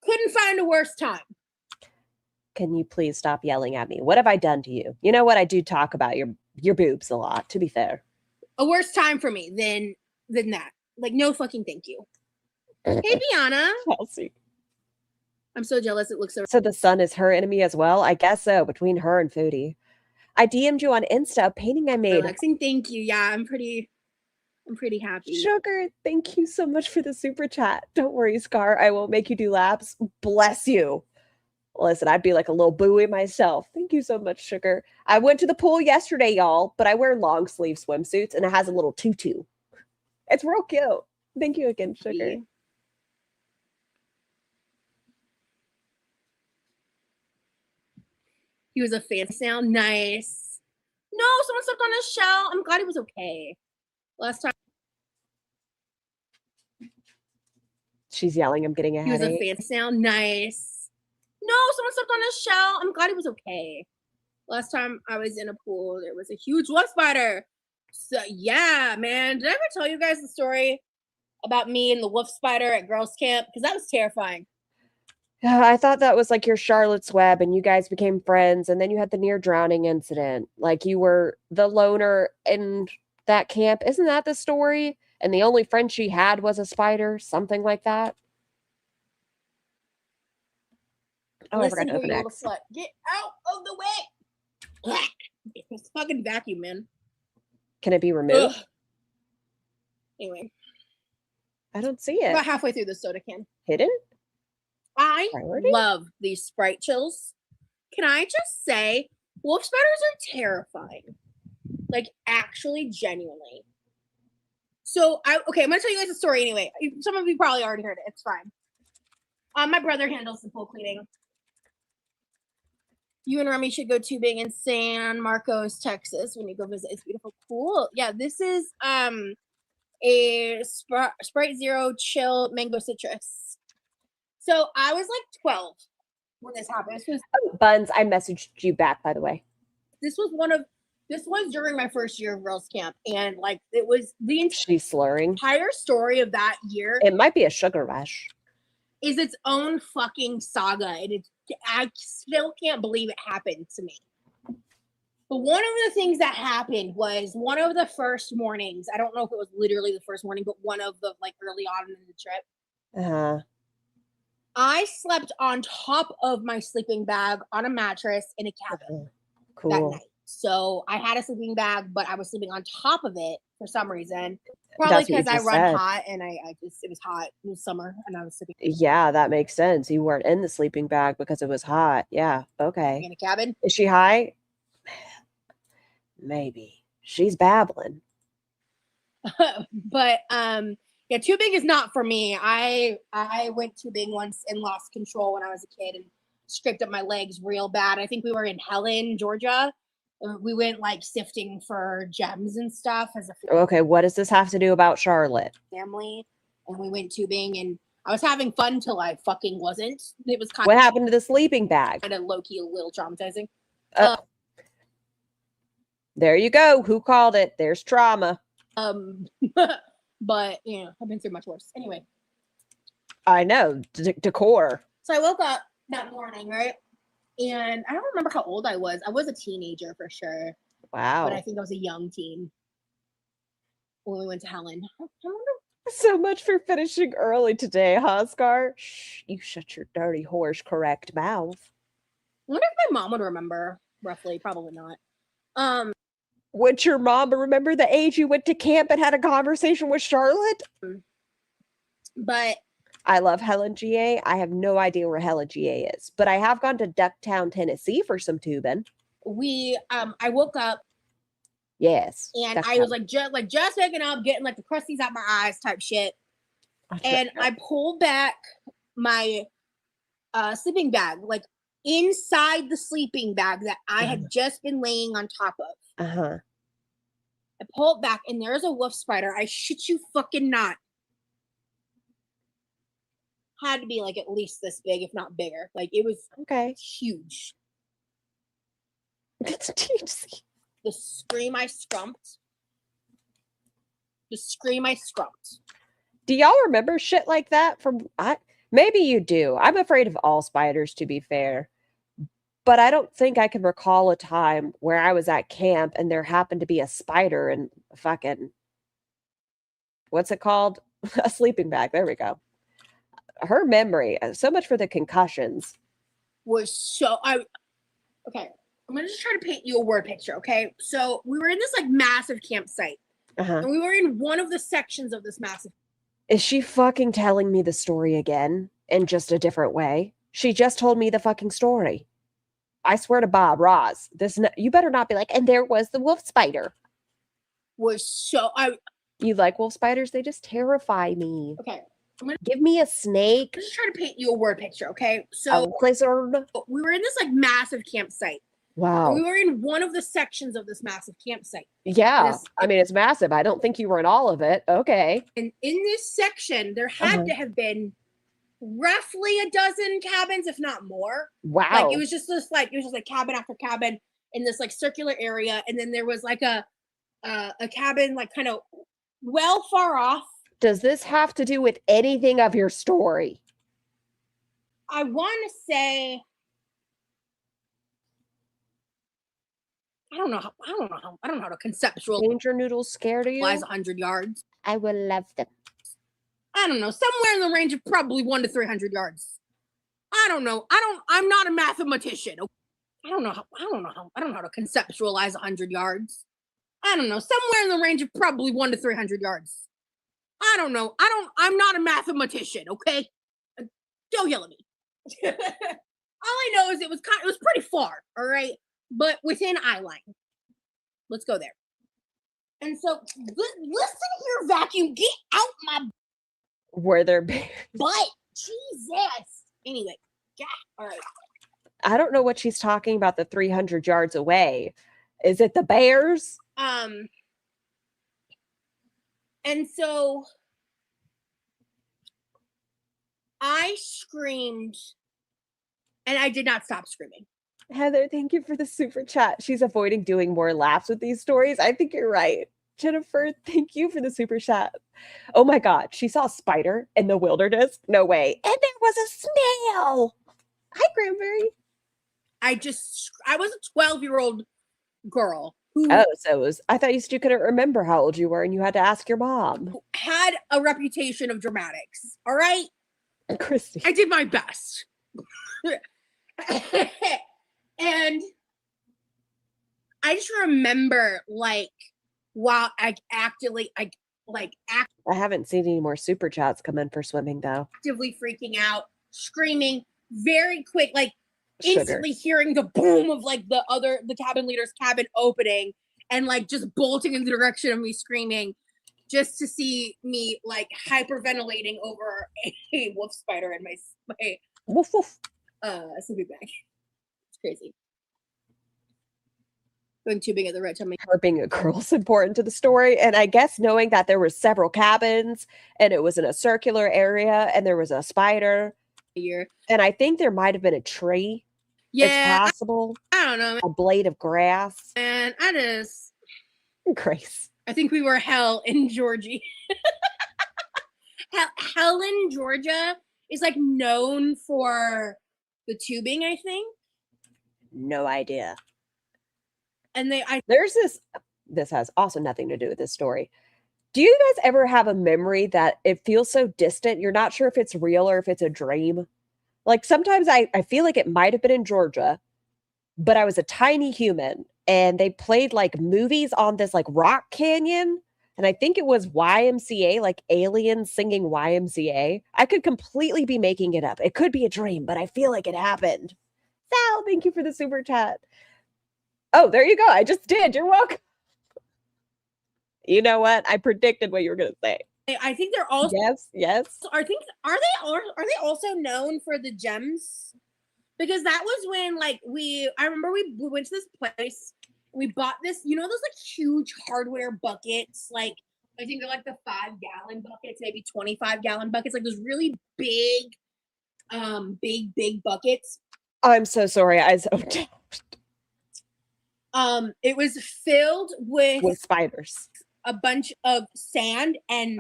Couldn't find a worse time. Can you please stop yelling at me? What have I done to you? You know what? I do talk about your boobs a lot, to be fair. A worse time for me than that. Like, no fucking thank you. Hey, Bianna. Chelsea. I'm so jealous. It looks so. So the sun is her enemy as well? I guess so, between her and Foodie. I DM'd you on Insta a painting I made. Relaxing. Thank you. Yeah, I'm pretty happy. Sugar, thank you so much for the super chat. Don't worry, Scar. I won't make you do laps. Bless you. Listen, I'd be like a little buoy myself. Thank you so much, Sugar. I went to the pool yesterday, y'all, but I wear long sleeve swimsuits and it has a little tutu. It's real cute. Thank you again, Sugar. He was a fan sound. Nice. No, someone stepped on his shell. I'm glad he was okay. Last time She's yelling, I'm getting a he was headache. a fan sound. Nice. No, someone stepped on his shell. I'm glad he was okay. Last time I was in a pool, there was a huge wolf spider. So yeah, man. Did I ever tell you guys the story about me and the wolf spider at girls' camp? Because that was terrifying. I thought that was like your Charlotte's Web and you guys became friends and then you had the near drowning incident. Like you were the loner in that camp. Isn't that the story? And the only friend she had was a spider, something like that. Oh, Listen I forgot to here, open you X. little slut. Get out of the way. It's fucking vacuum, man. Can it be removed? Ugh. Anyway, I don't see about it. halfway through the soda can. Hidden? I Priority? love these Sprite chills. Can I just say, wolf spiders are terrifying. Like, actually, genuinely. So, I'm gonna tell you guys a story anyway. Some of you probably already heard it. It's fine. My brother handles the pool cleaning. You and Remy should go tubing in San Marcos, Texas when you go visit. It's beautiful. Cool. Yeah, this is a Sprite Zero chill mango citrus. So I was like 12 when this happened. Buns, I messaged you back, by the way. This was during my first year of Rose Camp, and like it was the She's slurring. entire story of that year. It might be a sugar rush. Is its own fucking saga, and I still can't believe it happened to me. But one of the things that happened was one of the first mornings. I don't know if it was literally the first morning, but one of the like early on in the trip. I slept on top of my sleeping bag on a mattress in a cabin that night. So I had a sleeping bag, but I was sleeping on top of it for some reason. Probably because I run hot and it was hot. It was summer and I was sleeping. Yeah, that makes sense. You weren't in the sleeping bag because it was hot. Yeah, okay. In a cabin. Is she high? Maybe. She's babbling. But yeah, tubing is not for me. I went tubing once and lost control when I was a kid and scraped up my legs real bad. I think we were in Helen, Georgia. We went like sifting for gems and stuff as a Okay, what does this have to do about Charlotte? Family, and we went tubing and I was having fun till I fucking wasn't. It was What happened to the sleeping bag? Kind of low-key a little traumatizing. There you go. Who called it? There's trauma. But you know, I've been through much worse. Anyway. I know. Decor. So I woke up that morning, right? And I don't remember how old I was. I was a teenager for sure. Wow. But I think I was a young teen when we went to Helen. So much for finishing early today, huh, Scar? Shh, you shut your dirty horse correct mouth. I wonder if my mom would remember roughly. Probably not. Would your mom remember the age you went to camp and had a conversation with Charlotte? But I love Helen, GA. I have no idea where Helen, GA is, but I have gone to Ducktown, Tennessee for some tubing. I woke up. Yes. And I was like just waking up, getting like the crusties out my eyes type shit. And I pulled back my sleeping bag, like inside the sleeping bag that I had just been laying on top of. I pull it back and there's a wolf spider. I shit you fucking not. Had to be like at least this big, if not bigger. Like it was huge. It's THC. The scream I scrumped. Do y'all remember shit like that from maybe you do. I'm afraid of all spiders, to be fair. But I don't think I can recall a time where I was at camp and there happened to be a spider in fucking what's it called? A sleeping bag. There we go. Her memory, so much for the concussions. Was so okay. I'm gonna just try to paint you a word picture, okay? So we were in this like massive campsite, and we were in one of the sections of this massive. Is she fucking telling me the story again in just a different way? She just told me the fucking story. I swear to Bob Ross, you better not be like, and there was the wolf spider. You like wolf spiders? They just terrify me. Okay. Give me a snake. I'm just trying to paint you a word picture, okay? So a lizard. We were in this like massive campsite. Wow. We were in one of the sections of this massive campsite. Yeah. I mean, it's massive. I don't think you were in all of it. Okay. And in this section, there had to have been roughly a dozen cabins, if not more. Wow. Like it was just like cabin after cabin in this like circular area. And then there was like a cabin like kind of well far off. Does this have to do with anything of your story? I want to say I don't know how to conceptualize. Danger noodles scared of you? 100 yards. I will love them. I don't know, somewhere in the range of probably 100 to 300 yards. I don't know. I'm not a mathematician. I don't know how to conceptualize 100 yards. I don't know, somewhere in the range of probably 100 to 300 yards. I don't know. I'm not a mathematician, okay? Don't yell at me. All I know is it was pretty far, all right? But within eye line. Let's go there. And so, listen here, vacuum, get out my Were there bears? butt. Jesus. Anyway, yeah, all right. I don't know what she's talking about the 300 yards away. Is it the bears? And so I screamed and I did not stop screaming. Heather, thank you for the super chat. She's avoiding doing more laughs with these stories. I think you're right. Jennifer, thank you for the super chat. Oh my God, she saw a spider in the wilderness. No way. And there was a snail. Hi, Cranberry. I was a 12-year-old girl who I thought you said you couldn't remember how old you were and you had to ask your mom. had a reputation of dramatics. All right? Christy. I did my best. And I just remember I haven't seen any more super chats come in for swimming though. actively freaking out, screaming, very quick, Sugar. instantly hearing the boom of the cabin leader's cabin opening and just bolting in the direction of me screaming, just to see me hyperventilating over a wolf spider in my Woof woof. sleeping bag. It's crazy. Going tubing at the right time. Her being a girl is important to the story. And I guess knowing that there were several cabins and it was in a circular area and there was a spider. And I think there might have been a tree. Yeah. It's possible. I don't know. A blade of grass. And Grace. I think we were hell in Georgia. Helen, Georgia is known for the tubing, I think. No idea. And there's this has also nothing to do with this story. Do you guys ever have a memory that it feels so distant, you're not sure if it's real or if it's a dream? Sometimes I feel like it might have been in Georgia, but I was a tiny human and they played movies on this rock canyon. And I think it was YMCA, aliens singing YMCA. I could completely be making it up. It could be a dream, but I feel like it happened. Sal, thank you for the super chat. Oh, there you go. I just did. You're welcome. You know what? I predicted what you were going to say. I think they're also yes. Are they also known for the gems? Because that was when I remember we went to this place. We bought this, those huge hardware buckets. I think they're the 5-gallon buckets, maybe 25-gallon buckets. Those really big, big buckets. I'm so sorry. I zoned out. It was filled with spiders, a bunch of sand and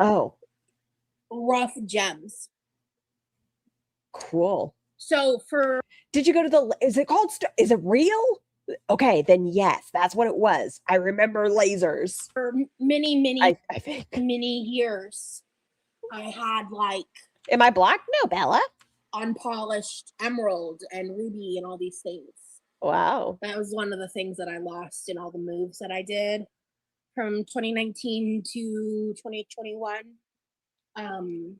rough gems. Cool. So did you go to is it real? Okay, then yes, that's what it was. I remember lasers. For many, I think many years, I had Am I black? No, Bella. Unpolished emerald and ruby and all these things. Wow. That was one of the things that I lost in all the moves that I did from 2019 to 2021. And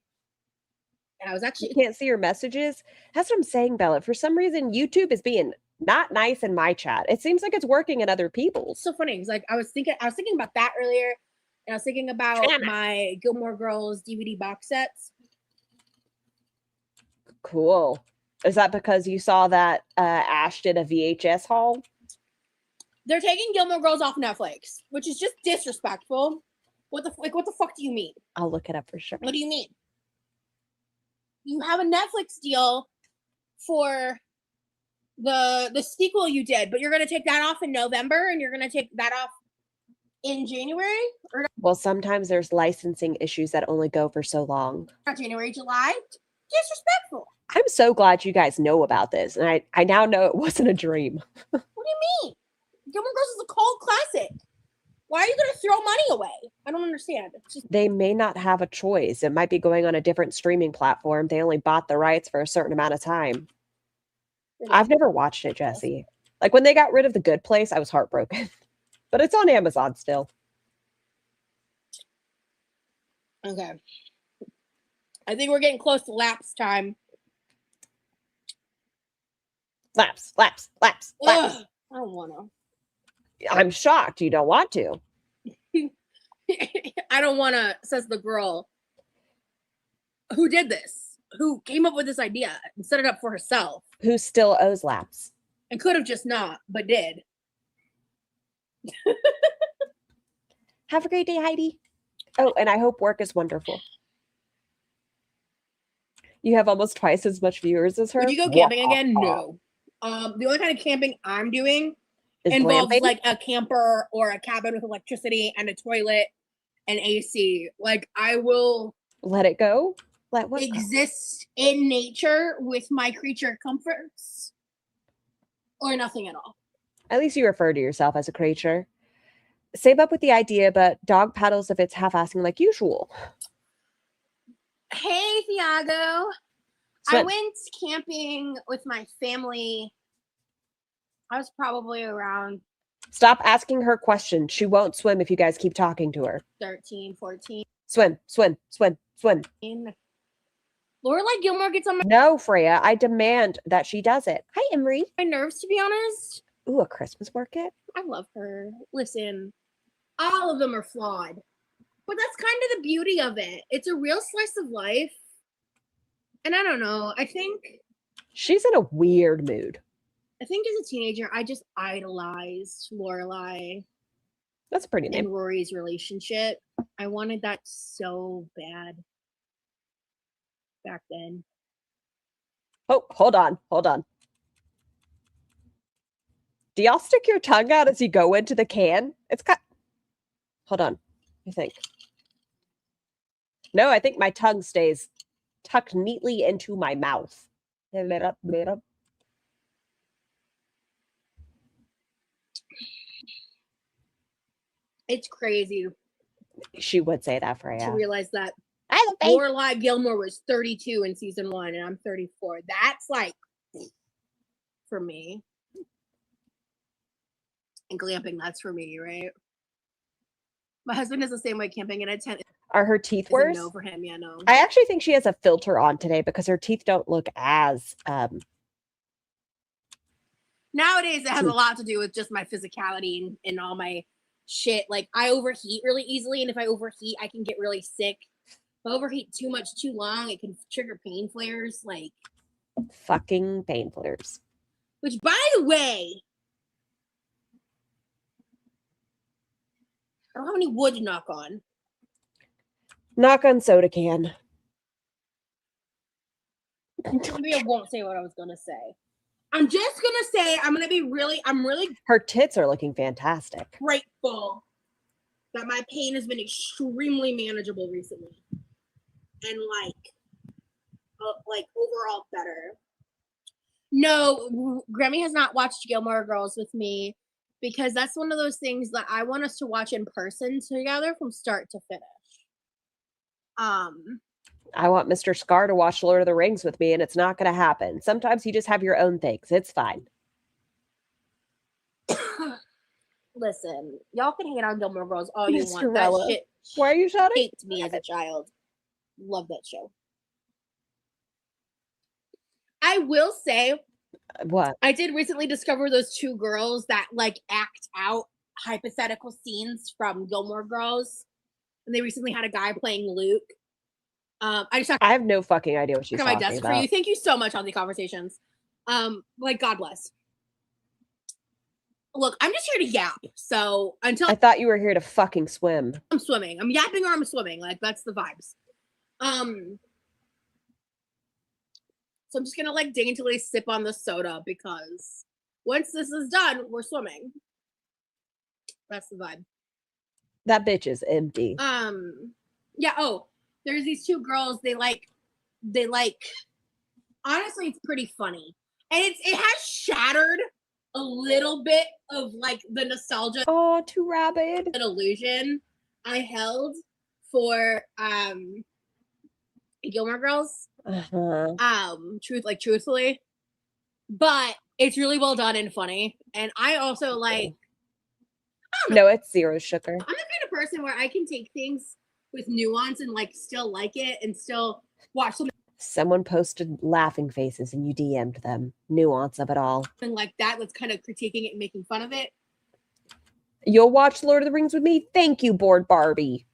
I was actually... You can't see your messages? That's what I'm saying, Bella. For some reason, YouTube is being not nice in my chat. It seems like it's working in other people's. It's so funny. It's I was thinking about that earlier. And I was thinking about my Gilmore Girls DVD box sets. Cool. Is that because you saw that Ash did a VHS haul? They're taking Gilmore Girls off Netflix, which is just disrespectful. What the fuck do you mean? I'll look it up for sure. What do you mean? You have a Netflix deal for the sequel you did, but you're going to take that off in November and you're going to take that off in January? Well, sometimes there's licensing issues that only go for so long. Not January, July? Disrespectful. I'm so glad you guys know about this. And I now know it wasn't a dream. What do you mean? Gilmore Girls is a cult classic. Why are you going to throw money away? I don't understand. They may not have a choice. It might be going on a different streaming platform. They only bought the rights for a certain amount of time. I've never watched it, Jesse. Like when they got rid of The Good Place, I was heartbroken. But it's on Amazon still. Okay. I think we're getting close to lapse time. Laps. Ugh, I don't want to. I'm shocked you don't want to. I don't want to, says the girl who did this, who came up with this idea and set it up for herself. Who still owes laps? And could have just not, but did. Have a great day, Heidi. Oh, and I hope work is wonderful. You have almost twice as much viewers as her. Would you go camping again? No. The only kind of camping I'm doing involves like a camper or a cabin with electricity and a toilet and AC. Like I will let it go. Let what exist in nature with my creature comforts or nothing at all. At least you refer to yourself as a creature. Save up with the idea, but dog paddles if it's half-assing like usual. Hey, Thiago. So I went camping with my family. I was probably around... Stop asking her questions. She won't swim if you guys keep talking to her. 13, 14. Swim. Lorelai Gilmore gets on my... No, Freya. I demand that she does it. Hi, Emery. My nerves, to be honest. Ooh, a Christmas market? I love her. Listen, all of them are flawed. But that's kind of the beauty of it. It's a real slice of life. And I don't know. I think... She's in a weird mood. I think as a teenager, I just idolized Lorelai. That's a pretty name. And Rory's relationship. I wanted that so bad. Back then. Oh, hold on. Do y'all stick your tongue out as you go into the can? It's got... Hold on. I think. No, I think my tongue stays tucked neatly into my mouth. It's crazy. She would say that, Freya. To realize that Lorelai Gilmore was 32 in season 1 and I'm 34. That's like, for me. And glamping, that's for me, right? My husband is the same way, camping, and a tent. Are her teeth worse? No for him, yeah, no. I actually think she has a filter on today because her teeth don't look as... Nowadays, it has a lot to do with just my physicality and all my shit. Like, I overheat really easily, and if I overheat, I can get really sick. If I overheat too much too long, it can trigger pain flares. Like... Fucking pain flares. Which, by the way... I don't have any wood to knock on. Knock on soda can. Maybe I won't say what I was gonna say. I'm just gonna say I'm really her tits are looking fantastic. Grateful that my pain has been extremely manageable recently. And like overall better. No, Grammy has not watched Gilmore Girls with me. Because that's one of those things that I want us to watch in person together from start to finish. I want Mr. Scar to watch Lord of the Rings with me, and it's not going to happen. Sometimes you just have your own things. It's fine. Listen, y'all can hate on Gilmore Girls all you want. That shit. Why are you shouting? Shaped me as a child. Love that show. I will say... What? I did recently discover those two girls that like act out hypothetical scenes from Gilmore Girls. And they recently had a guy playing Luke. I have no fucking idea what she's talking about. My desk for you. Thank you so much on the conversations. Like God bless. Look, I'm just here to yap. So until I thought you were here to fucking swim. I'm swimming. I'm yapping or I'm swimming. Like that's the vibes. So I'm just gonna like daintily sip on the soda because once this is done, we're swimming. That's the vibe. That bitch is empty. Yeah. Oh, there's these two girls. They like. Honestly, it's pretty funny, and it has shattered a little bit of like the nostalgia. Oh, too rabid. An illusion I held for Gilmore Girls. Uh-huh. Truthfully, but It's really well done and funny. And I also like, No, it's zero sugar. I'm the kind of person where I can take things with nuance and like still like it and still watch something Someone posted laughing faces and you DM'd them. Nuance of it all. like that that's kind of critiquing it and making fun of it. You'll watch Lord of the Rings with me? Thank you, Bored Barbie.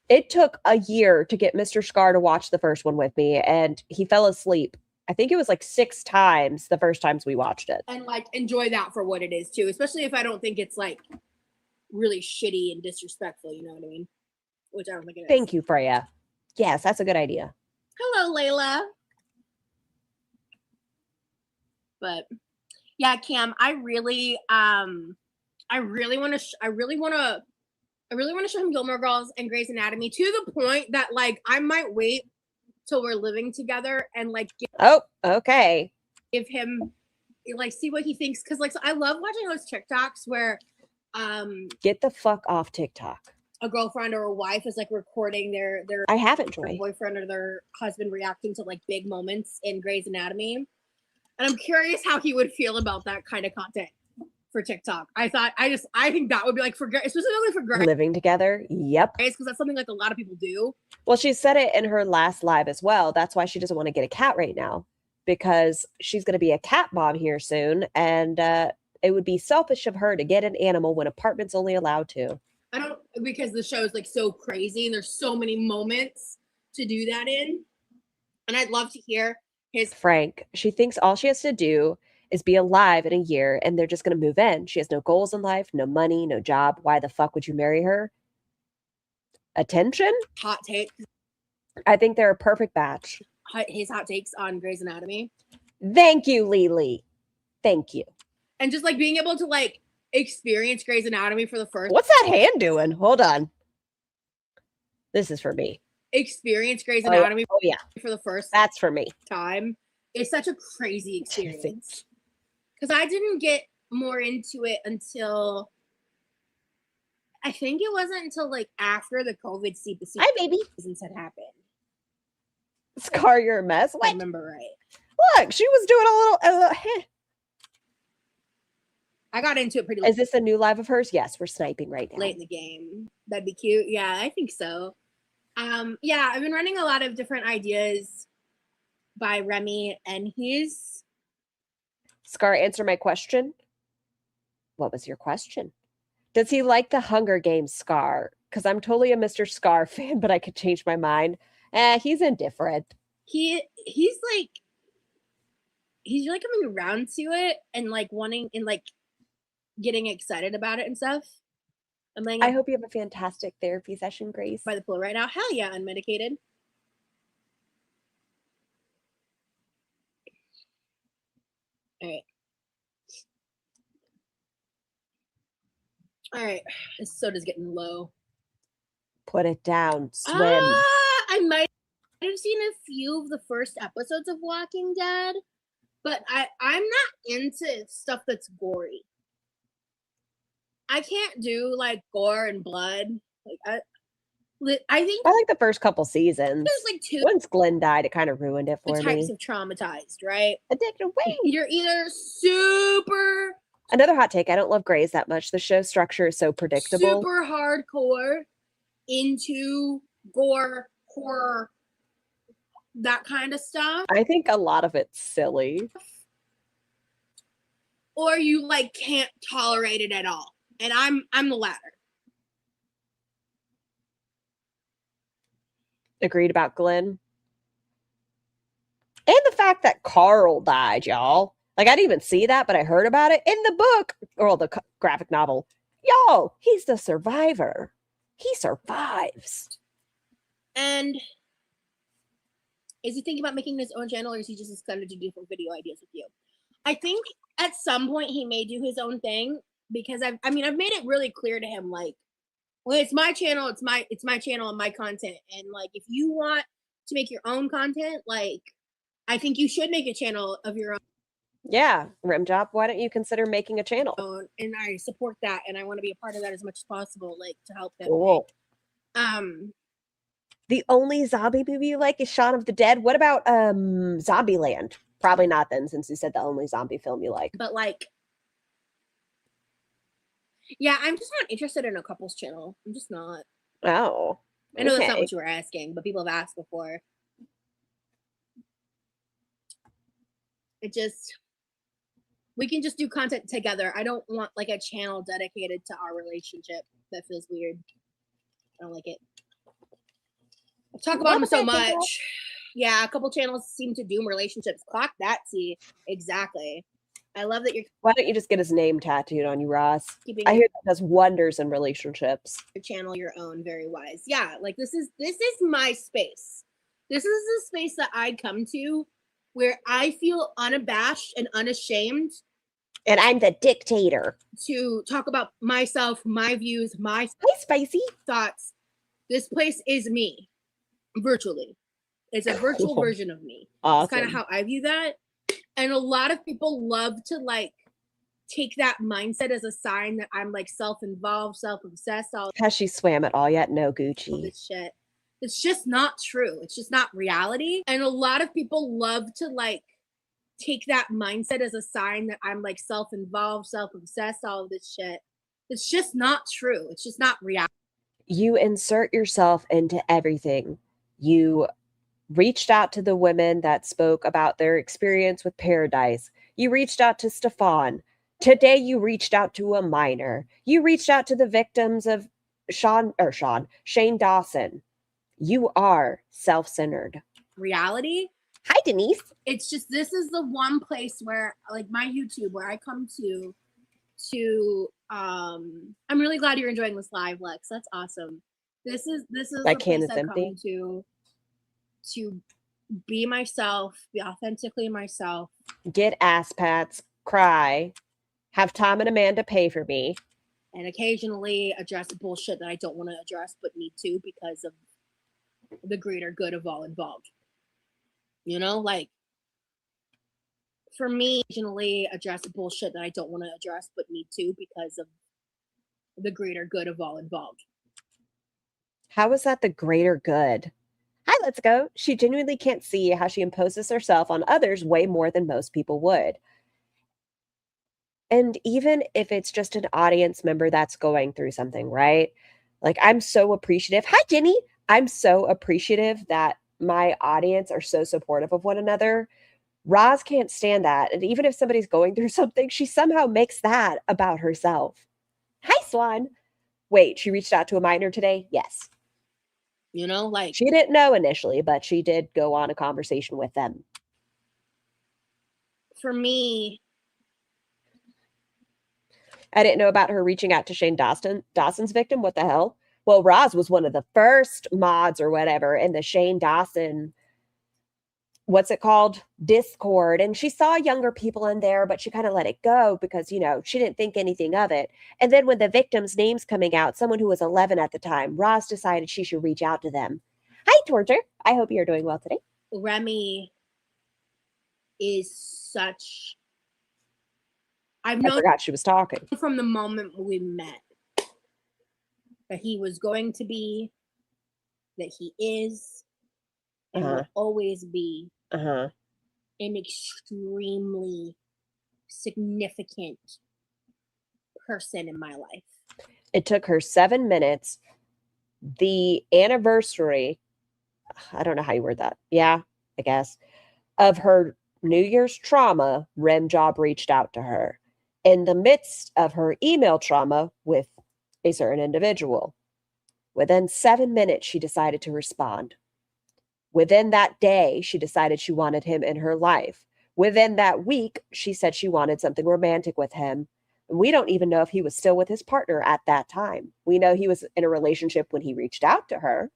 It took a year to get Mr. Scar to watch the first one with me, and he fell asleep. I think it was like 6 times the first times we watched it. And like enjoy that for what it is too, especially if I don't think it's like really shitty and disrespectful, you know what I mean? Which I don't think it is. Thank you, Freya. Yes, that's a good idea. Hello, Layla. But yeah, Cam, I really want to show him Gilmore Girls and Grey's Anatomy to the point that like I might wait till we're living together and like give him like see what he thinks, because like so I love watching those TikToks where get the fuck off TikTok. A girlfriend or a wife is like recording their I haven't, Joy. boyfriend or their husband reacting to like big moments in Grey's Anatomy, and I'm curious how he would feel about that kind of content for TikTok. I think that would be like for specifically for Grace Living together. Yep. because that's something like a lot of people do. Well, she said it in her last live as well. That's why she doesn't want to get a cat right now, because she's going to be a cat mom here soon, and it would be selfish of her to get an animal when apartment's only allowed 2. Because the show is like so crazy and there's so many moments to do that in. And I'd love to hear his Frank. She thinks all she has to do is be alive in a year and they're just going to move in. She has no goals in life, no money, no job. Why the fuck would you marry her? Attention? hot take. I think they're a perfect batch. His hot takes on Grey's Anatomy. Thank you, Lily. Thank you. And just like being able to like experience Grey's Anatomy for the first What's that hand doing? Hold on. This is for me. experience Grey's Anatomy Oh yeah. for the first That's for me. time is such a crazy experience. Because I didn't get more into it until I think it wasn't until like after the COVID Hi, baby. seasons had happened. Scar, you're a mess. If I What? remember right. Look, she was doing a little I got into it pretty Is this a new live of hers? Yes, we're sniping right now. late in the game. That'd be cute. Yeah, I think so. Yeah, I've been running a lot of different ideas by Remy, and he's Scar, answer my question. What was your question? Does he like the Hunger Games, Scar? Because I'm totally a Mr. Scar fan, but I could change my mind. He's indifferent. he's like coming around to it and like wanting and like getting excited about it and stuff. I'm laying I hope you have a fantastic therapy session, Grace. by the pool right now. Hell yeah, unmedicated. All right. This soda's getting low. Put it down. Swim. I might have seen a few of the first episodes of Walking Dead, but I'm not into stuff that's gory. I can't do like gore and blood. Like I think I like the first couple seasons. there's like 2 Once Glenn died, it kind of ruined it for types me. of traumatized, right? Addicted away. You're either super Another hot take. I don't love Grays that much. The show structure is so predictable. super hardcore into gore, horror, that kind of stuff, I think a lot of it's silly. or you like can't tolerate it at all. And I'm the latter. Agreed about Glenn. And the fact that Carl died, y'all. Like, I didn't even see that, but I heard about it in the book, or the graphic novel. Y'all, he's the survivor. He survives. And is he thinking about making his own channel, or is he just going to do different video ideas with you? I think at some point he may do his own thing, because I've made it really clear to him, like, well, it's my channel, it's my channel and my content. And like, if you want to make your own content, like, I think you should make a channel of your own. Yeah, Rimjob, why don't you consider making a channel? And I support that, and I want to be a part of that as much as possible, like, to help them. Cool. The only zombie movie you like is Shaun of the Dead. What about Zombieland? Probably not then, since you said the only zombie film you like. But like, yeah, I'm just not interested in a couples channel. I'm just not. Oh. I know that's not okay. what you were asking, but people have asked before. It just, we can just do content together. I don't want like a channel dedicated to our relationship. That feels weird. I don't like it. I talk about them so much. Yeah, a couple channels seem to doom relationships. Clock that, see. Exactly. I love that you're Why don't you just get his name tattooed on you, Ross? keeping I hear that does wonders in relationships. your channel your own. Very wise. Yeah, like this is my space. This is the space that I come to where I feel unabashed and unashamed And I'm the dictator. to talk about myself, my views, my Hi, Spicy. thoughts. This place is me, virtually. It's a virtual Cool. version of me. Awesome. It's kind of how I view that. And a lot of people love to like take that mindset as a sign that I'm like self-involved, self-obsessed, all Has she swam at all yet? No, Gucci. this shit. It's just not true. It's just not reality. And a lot of people love to like take that mindset as a sign that I'm like self-involved, self-obsessed, all of this shit. It's just not true. It's just not reality. You insert yourself into everything. You reached out to the women that spoke about their experience with Paradise. You reached out to Stefan. Today you reached out to a minor. You reached out to the victims of Shane Dawson. You are self-centered. Reality. Hi, Denise. It's just, this is the one place where like my YouTube where I come to I'm really glad you're enjoying this live, Lex. That's awesome. This is That the can place is I empty. come to be myself, be authentically myself. Get ass pats, cry, have Tom and Amanda pay for me. And occasionally address bullshit that I don't want to address but need to because of the greater good of all involved. You know, like for me, occasionally address bullshit that I don't want to address but need to because of the greater good of all involved. How is that the greater good? Hi, let's go. She genuinely can't see how she imposes herself on others way more than most people would. And even if it's just an audience member that's going through something, right? Like, I'm so appreciative. Hi, Jenny. I'm so appreciative that my audience are so supportive of one another. Roz can't stand that. And even if somebody's going through something, she somehow makes that about herself. Hi, Swan. Wait, she reached out to a minor today? Yes. You know, like She didn't know initially, but she did go on a conversation with them. for me, I didn't know about her reaching out to Shane Dawson's victim. What the hell? Well, Roz was one of the first mods or whatever in the Shane Dawson, what's it called? Discord. And she saw younger people in there, but she kind of let it go because, you know, she didn't think anything of it. And then when the victim's name's coming out, someone who was 11 at the time, Roz decided she should reach out to them. Hi, Torture. I hope you're doing well today. Remy is such. I've I known forgot she was talking. from the moment we met that he was going to be, that he is, and will always be an extremely significant person in my life. It took her 7 minutes. The anniversary, I don't know how you word that. Yeah, I guess, of her New Year's trauma, Rim Job reached out to her in the midst of her email trauma with a certain individual. Within 7 minutes, she decided to respond. Within that day, she decided she wanted him in her life. Within that week, she said she wanted something romantic with him. We don't even know if he was still with his partner at that time. We know he was in a relationship when he reached out to her.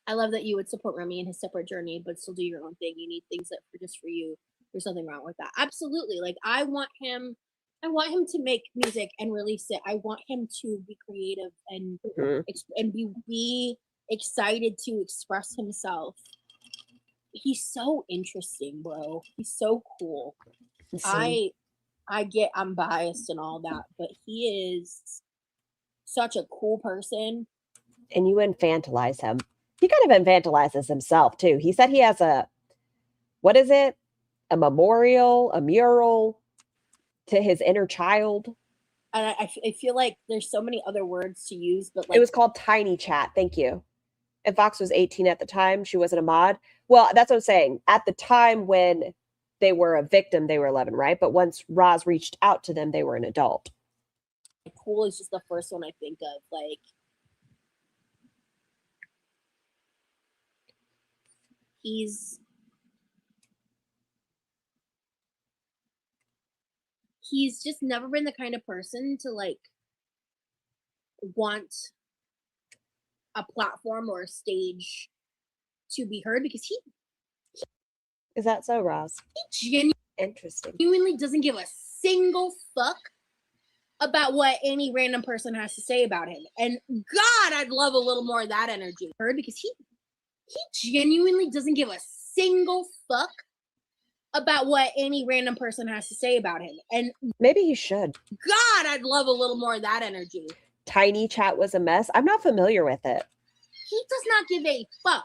I love that you would support Remy in his separate journey, but still do your own thing. You need things that are just for you. There's nothing wrong with that. Absolutely. Like I want him to make music and release it. I want him to be creative and be excited to express himself. He's so interesting, bro. He's so cool. I'm biased and all that, but he is such a cool person. And you infantilize him. He kind of infantilizes himself too. He said he has what is it? A memorial, a mural to his inner child. And I feel like there's so many other words to use, but like it was called Tiny Chat. Thank you. And Fox was 18 at the time. She wasn't a mod. Well, that's what I'm saying. At the time when they were a victim, they were 11, right? But once Roz reached out to them, they were an adult. cool is just the first one I think of. Like, he's just never been the kind of person to like want a platform or a stage to be heard, because he Is that so, Roz? Interesting. Genuinely doesn't give a single fuck about what any random person has to say about him. And God, I'd love a little more of that energy heard, because he genuinely doesn't give a single fuck about what any random person has to say about him. And maybe he should. God, I'd love a little more of that energy. Tiny Chat was a mess. I'm not familiar with it. He does not give a fuck.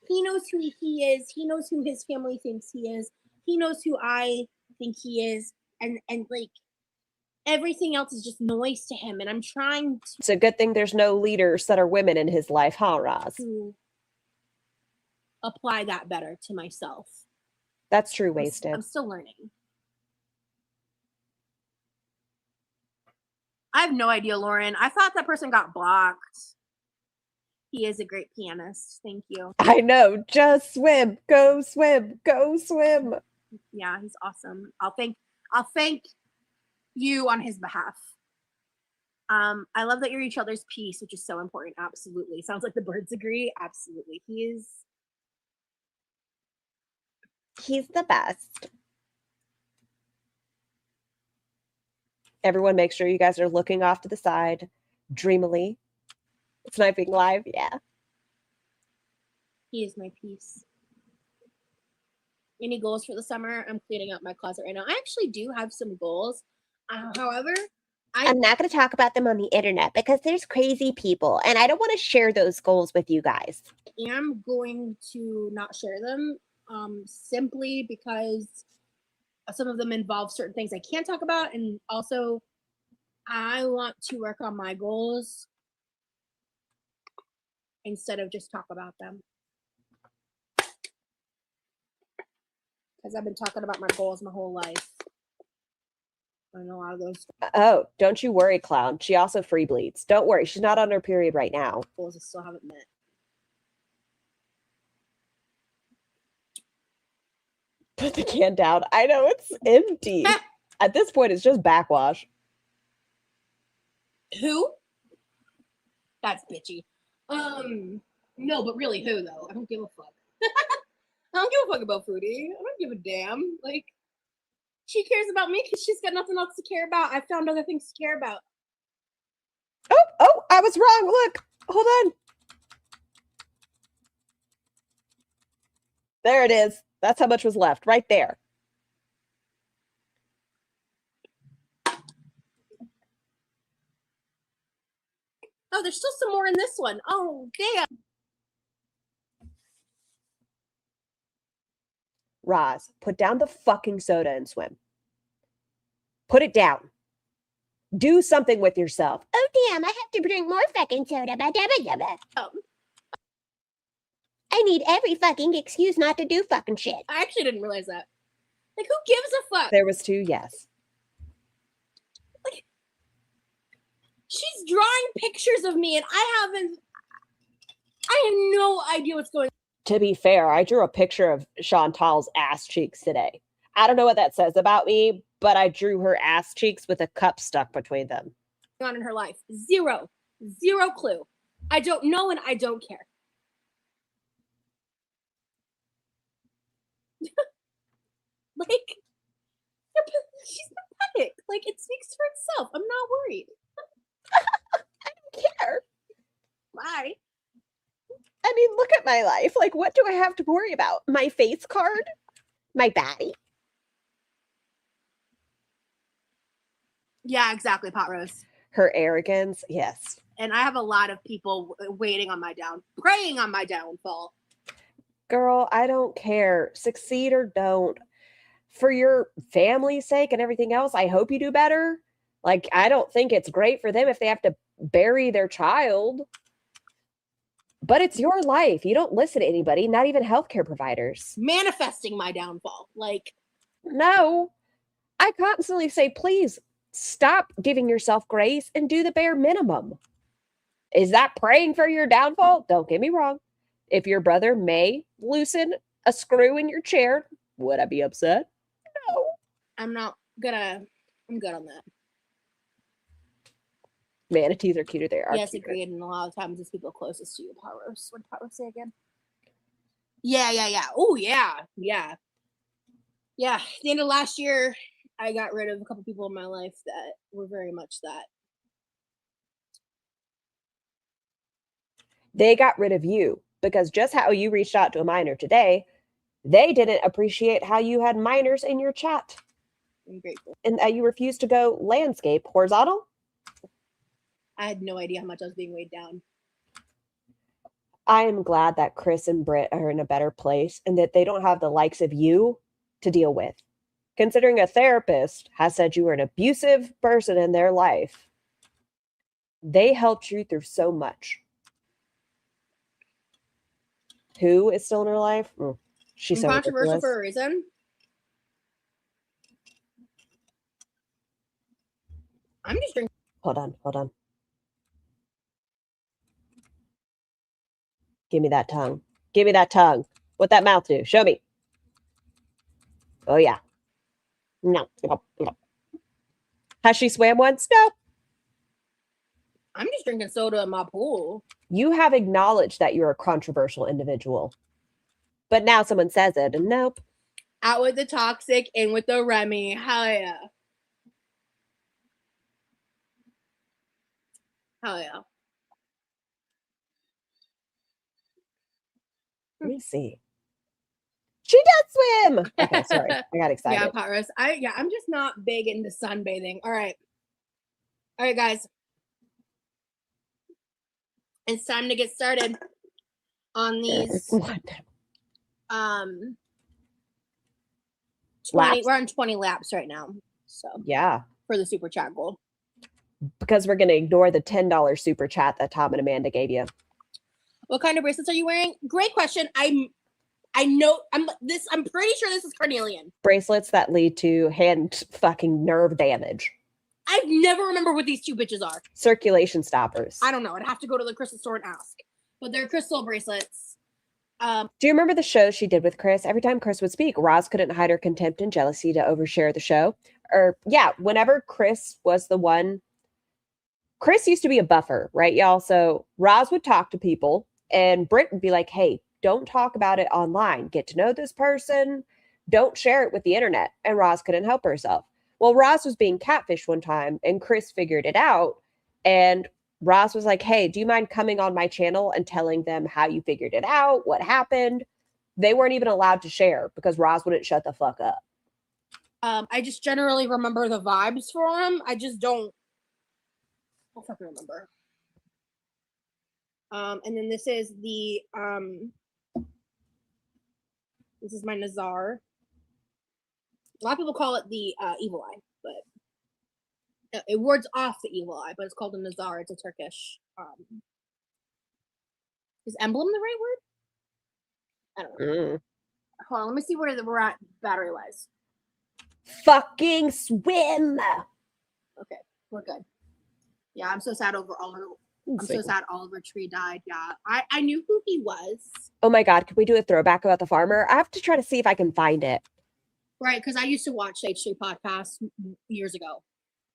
He knows who he is. He knows who his family thinks he is. He knows who I think he is. And like, everything else is just noise to him. And I'm trying to... It's a good thing there's no leaders that are women in his life, huh, Roz? To apply that better to myself. That's true, Wasted. I'm still learning. I have no idea, Lauren. I thought that person got blocked. He is a great pianist. Thank you. I know. Just swim. Go swim. Go swim. Yeah, he's awesome. I'll thank you on his behalf. I love that you're each other's piece, which is so important. Absolutely. Sounds like the birds agree. Absolutely. He's the best. Everyone make sure you guys are looking off to the side dreamily. Sniping live, yeah. He is my piece. Any goals for the summer? I'm cleaning up my closet right now. I actually do have some goals. However, I'm not going to talk about them on the internet because there's crazy people and I don't want to share those goals with you guys. I am going to not share them simply because some of them involve certain things I can't talk about, and also I want to work on my goals instead of just talk about them. Because I've been talking about my goals my whole life. I know a lot of those. Oh, don't you worry, clown. She also free bleeds. Don't worry, she's not on her period right now. Goals I still haven't met. Put the can down. I know it's empty. At this point, it's just backwash. Who? That's bitchy. No, but really, who though? I don't give a fuck. I don't give a fuck about Foodie. I don't give a damn. Like, she cares about me because she's got nothing else to care about. I found other things to care about. Oh, I was wrong. Look, hold on. There it is. That's how much was left, right there. Oh, there's still some more in this one. Oh, damn. Roz, put down the fucking soda and swim. Put it down. Do something with yourself. Oh, damn, I have to drink more fucking soda. I need every fucking excuse not to do fucking shit. I actually didn't realize that. Like, who gives a fuck? There was 2, yes. Like, she's drawing pictures of me and I have no idea what's going on. To be fair, I drew a picture of Chantal's ass cheeks today. I don't know what that says about me, but I drew her ass cheeks with a cup stuck between them. On in her life. Zero clue. I don't know and I don't care. Like, she's pathetic. Like, it speaks for itself. I'm not worried. I don't care. Bye. I mean, look at my life. Like, what do I have to worry about? My face card? My baddie? Yeah, exactly, Pot Rose. Her arrogance? Yes. and I have a lot of people praying on my downfall. Girl, I don't care. Succeed or don't. For your family's sake and everything else, I hope you do better. Like, I don't think it's great for them if they have to bury their child. But it's your life. You don't listen to anybody, not even healthcare providers. Manifesting my downfall. Like, no. I constantly say, please stop giving yourself grace and do the bare minimum. Is that praying for your downfall? Don't get me wrong. If your brother may loosen a screw in your chair, would I be upset? No. I'm good on that. Manatees are cuter. They are. Yes, cuter. agreed. And a lot of times it's people closest to you. Powers. What did Powers say again? Yeah. Oh, yeah. Yeah. At the end of last year, I got rid of a couple people in my life that were very much that. They got rid of you because just how you reached out to a minor today, they didn't appreciate how you had minors in your chat. I'm grateful. And that you refused to go landscape horizontal. I had no idea how much I was being weighed down. I am glad that Chris and Britt are in a better place and that they don't have the likes of you to deal with. Considering a therapist has said you were an abusive person in their life, they helped you through so much. Who is still in her life? She's so controversial ridiculous. for a reason. I'm just drinking. Hold on. Give me that tongue. What that mouth do? Show me. Oh, yeah. No. Has she swam once? No. I'm just drinking soda in my pool. You have acknowledged that you're a controversial individual. But now someone says it, and nope. Out with the toxic, in with the Remy. Hell yeah. Let me see. She does swim. Okay, sorry. I got excited. Yeah, Paris. I'm just not big into sunbathing. All right, guys. It's time to get started on these. What? 20. We're on 20 laps right now. So yeah, for the super chat goal. Because we're gonna ignore the $10 super chat that Tom and Amanda gave you. What kind of bracelets are you wearing? Great question. I know I'm pretty sure this is carnelian. Bracelets that lead to hand fucking nerve damage. I never remember what these two bitches are. Circulation stoppers. I don't know. I'd have to go to the crystal store and ask. But they're crystal bracelets. Do you remember the show she did with Chris? Every time Chris would speak, Roz couldn't hide her contempt and jealousy to overshare the show. Or yeah, whenever Chris was the one. Chris used to be a buffer, right, y'all? So Roz would talk to people and Britt would be like, hey, don't talk about it online. Get to know this person. Don't share it with the internet. And Roz couldn't help herself. Well, Roz was being catfished one time and Chris figured it out. And Roz was like, hey, do you mind coming on my channel and telling them how you figured it out? What happened? They weren't even allowed to share because Roz wouldn't shut the fuck up. I just generally remember the vibes for him. I just don't fucking remember. And then this is the this is my Nazar. A lot of people call it the evil eye, but it wards off the evil eye, but it's called a Nazar. It's a Turkish. Is emblem the right word? I don't know. Hold on, let me see where we're at battery wise. Fucking swim. Okay, we're good. Yeah, I'm so sad over Oliver. I'm so sad Oliver Tree died. Yeah, I knew who he was. Oh my God, could we do a throwback about the farmer? I have to try to see if I can find it. Right, because I used to watch H3 podcasts years ago.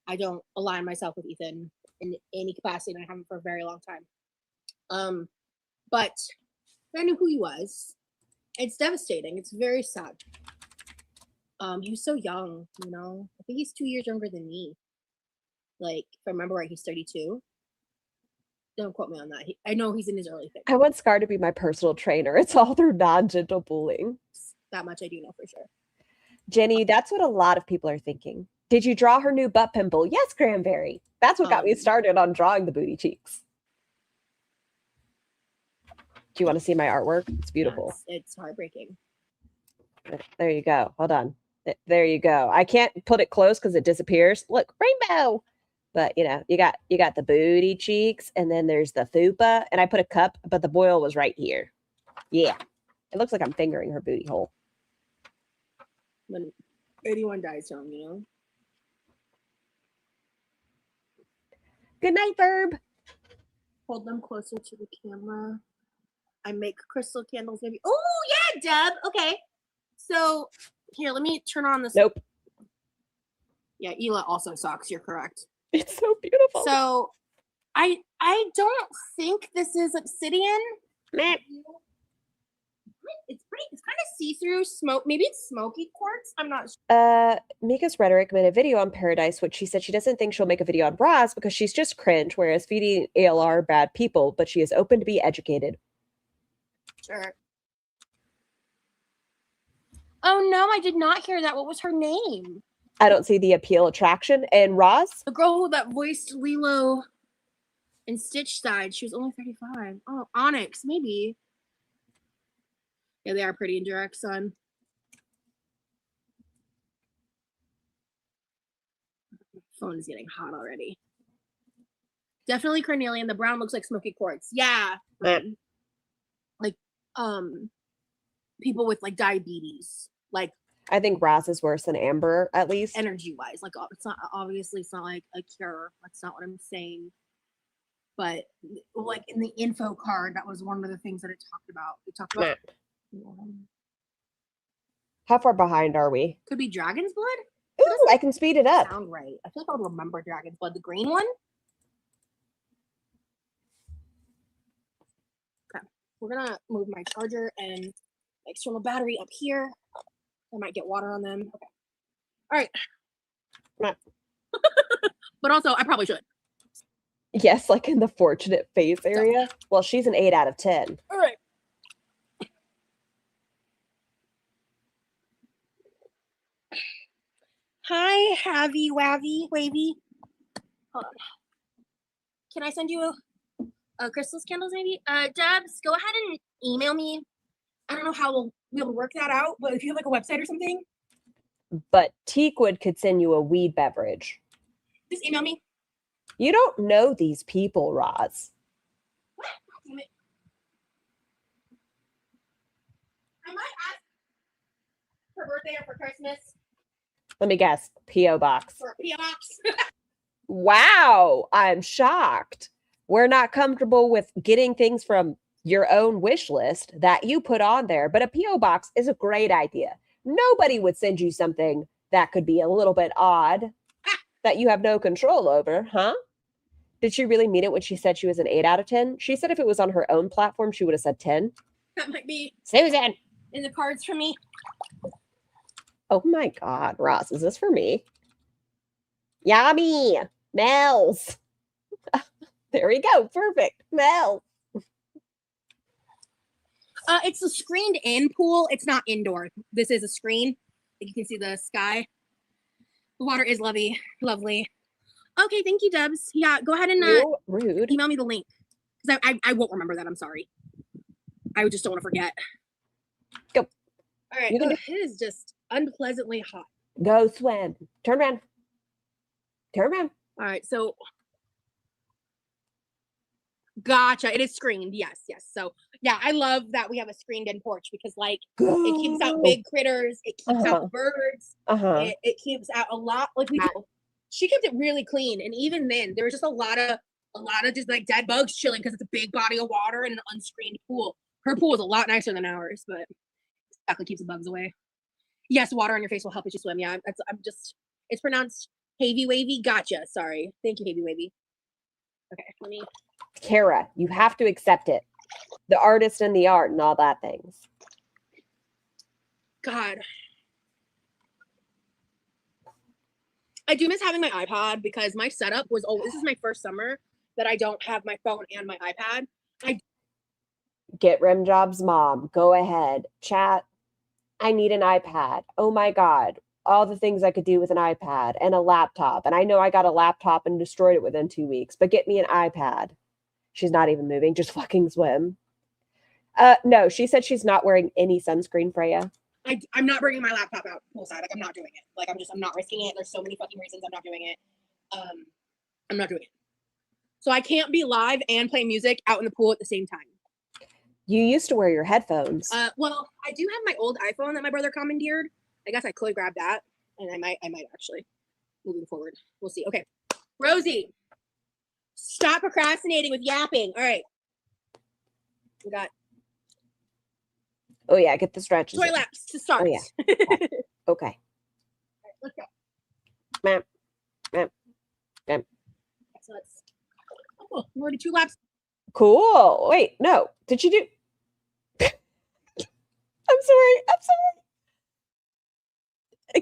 I don't align myself with Ethan in any capacity, and I haven't for a very long time. But I knew who he was. It's devastating. It's very sad. He was so young, you know. I think he's 2 years younger than me. Like, if I remember right, he's 32. Don't quote me on that. I know he's in his early 50s. I want Scar to be my personal trainer. It's all through non-gentle bullying. That much I do know for sure. Jenny, that's what a lot of people are thinking. Did you draw her new butt pimple? Yes, Cranberry. That's what got me started on drawing the booty cheeks. Do you want to see my artwork? It's beautiful. It's heartbreaking. There you go. Hold on. There you go. I can't put it close because it disappears. Look, rainbow. But you know, you got the booty cheeks, and then there's the fupa, and I put a cup, but the boil was right here. Yeah, it looks like I'm fingering her booty hole. When anyone dies young, you know. Good night, Verb. Hold them closer to the camera. I make crystal candles, maybe. Oh yeah, Deb. Okay. So here, let me turn on this. Nope. Yeah, Ela also sucks. You're correct. It's so beautiful. So I don't think this is obsidian. Meh. It's kind of see-through smoke. Maybe it's smoky quartz. I'm not sure. Mika's Rhetoric made a video on Paradise, which she said she doesn't think she'll make a video on Roz because she's just cringe, whereas feeding ALR are bad people, but she is open to be educated. Sure. Oh no, I did not hear that. What was her name? I don't see the appeal attraction. And Roz? The girl that voiced Lilo in Stitch Side. She was only 35. Oh, Onyx, maybe. Yeah, they are pretty in direct sun. Phone is getting hot already. Definitely carnelian. The brown looks like smoky quartz. Yeah. Like people with like diabetes. Like I think Roz is worse than Amber, at least. Energy wise. Like it's not obviously it's not like a cure. That's not what I'm saying. But like in the info card, that was one of the things that it talked about. It talked about How far behind are we? could be dragon's blood. Ooh, I can speed it up. Sound right. I feel like I would remember dragon's blood, the green one. Okay, we're gonna move my charger and external battery up here. I might get water on them. Okay. All right. Right. But also, I probably should. Yes, like in the fortunate face area. Well, she's an 8 out of 10. All right. Hi, Havy Wavy. Hold on. Can I send you a crystals candles maybe? Debs, go ahead and email me. I don't know how we'll be able to work that out, but if you have like a website or something. But Teakwood could send you a weed beverage. Just email me. You don't know these people, Roz. What? Damn it. I might ask for birthday or for Christmas. Let me guess. P.O. Box. For a P.O. box. Wow. I'm shocked. We're not comfortable with getting things from your own wish list that you put on there, but a P.O. box is a great idea. Nobody would send you something that could be a little bit odd that you have no control over, huh? Did she really mean it when she said she was an 8 out of 10? She said if it was on her own platform, she would have said 10. That might be Susan. in the cards for me. Oh my God, Ross, is this for me? Yummy. Mel's. There we go. Perfect. Mel. It's a screened in pool. It's not indoor. This is a screen. You can see the sky. The water is lovely. Okay, thank you, Debs. Yeah, go ahead and rude. email me the link. Because I won't remember that. I'm sorry. I just don't want to forget. Go. All right. It is just unpleasantly hot. Go swim. Turn around. Turn around. All right, so gotcha. It is screened. Yes. So yeah, I love that we have a screened in porch because like it keeps out big critters, it keeps out birds, it keeps out a lot. Like she kept it really clean, and even then there was just a lot of just like dead bugs chilling because it's a big body of water and an unscreened pool. Her pool is a lot nicer than ours, but exactly keeps the bugs away. Yes, water on your face will help as you swim. Yeah, it's pronounced Havy Wavy. Gotcha. Sorry. Thank you, Havy Wavy. Okay, let me. Kara, you have to accept it. The artist and the art and all that things. God. I do miss having my iPod because my setup was this is my first summer that I don't have my phone and my iPad. Get Rim Job's mom. Go ahead. Chat. I need an iPad. Oh my God. All the things I could do with an iPad and a laptop. And I know I got a laptop and destroyed it within 2 weeks, but get me an iPad. She's not even moving. Just fucking swim. No, she said she's not wearing any sunscreen, Freya. I'm not bringing my laptop out poolside. Like, I'm not doing it. Like, I'm not risking it. There's so many fucking reasons I'm not doing it. I'm not doing it. So I can't be live and play music out in the pool at the same time. You used to wear your headphones. Well, I do have my old iPhone that my brother commandeered. I guess I could grab that, and I might actually. Moving forward, we'll see. Okay, Rosie, stop procrastinating with yapping. All right, we got. Oh yeah, get the stretches. Toy laps to start. Oh yeah. Okay. All right, let's go. Ma'am. Ma'am. Ma'am. So let's. Oh, we're already 2 laps. Cool. Wait, no. Did you do? I'm sorry.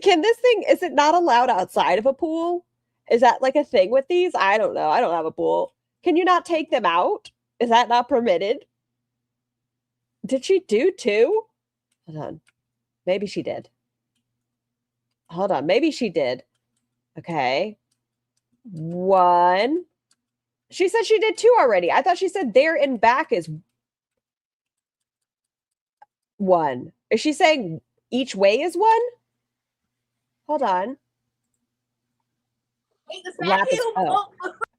Can this thing, is it not allowed outside of a pool? Is that like a thing with these? I don't know. I don't have a pool. Can you not take them out? Is that not permitted? Did she do 2? Hold on. Maybe she did. Hold on. Maybe she did. Okay. 1. She said she did 2 already. I thought she said there and back is 1. Is she saying each way is 1? Hold on. Wait, Lap is, oh.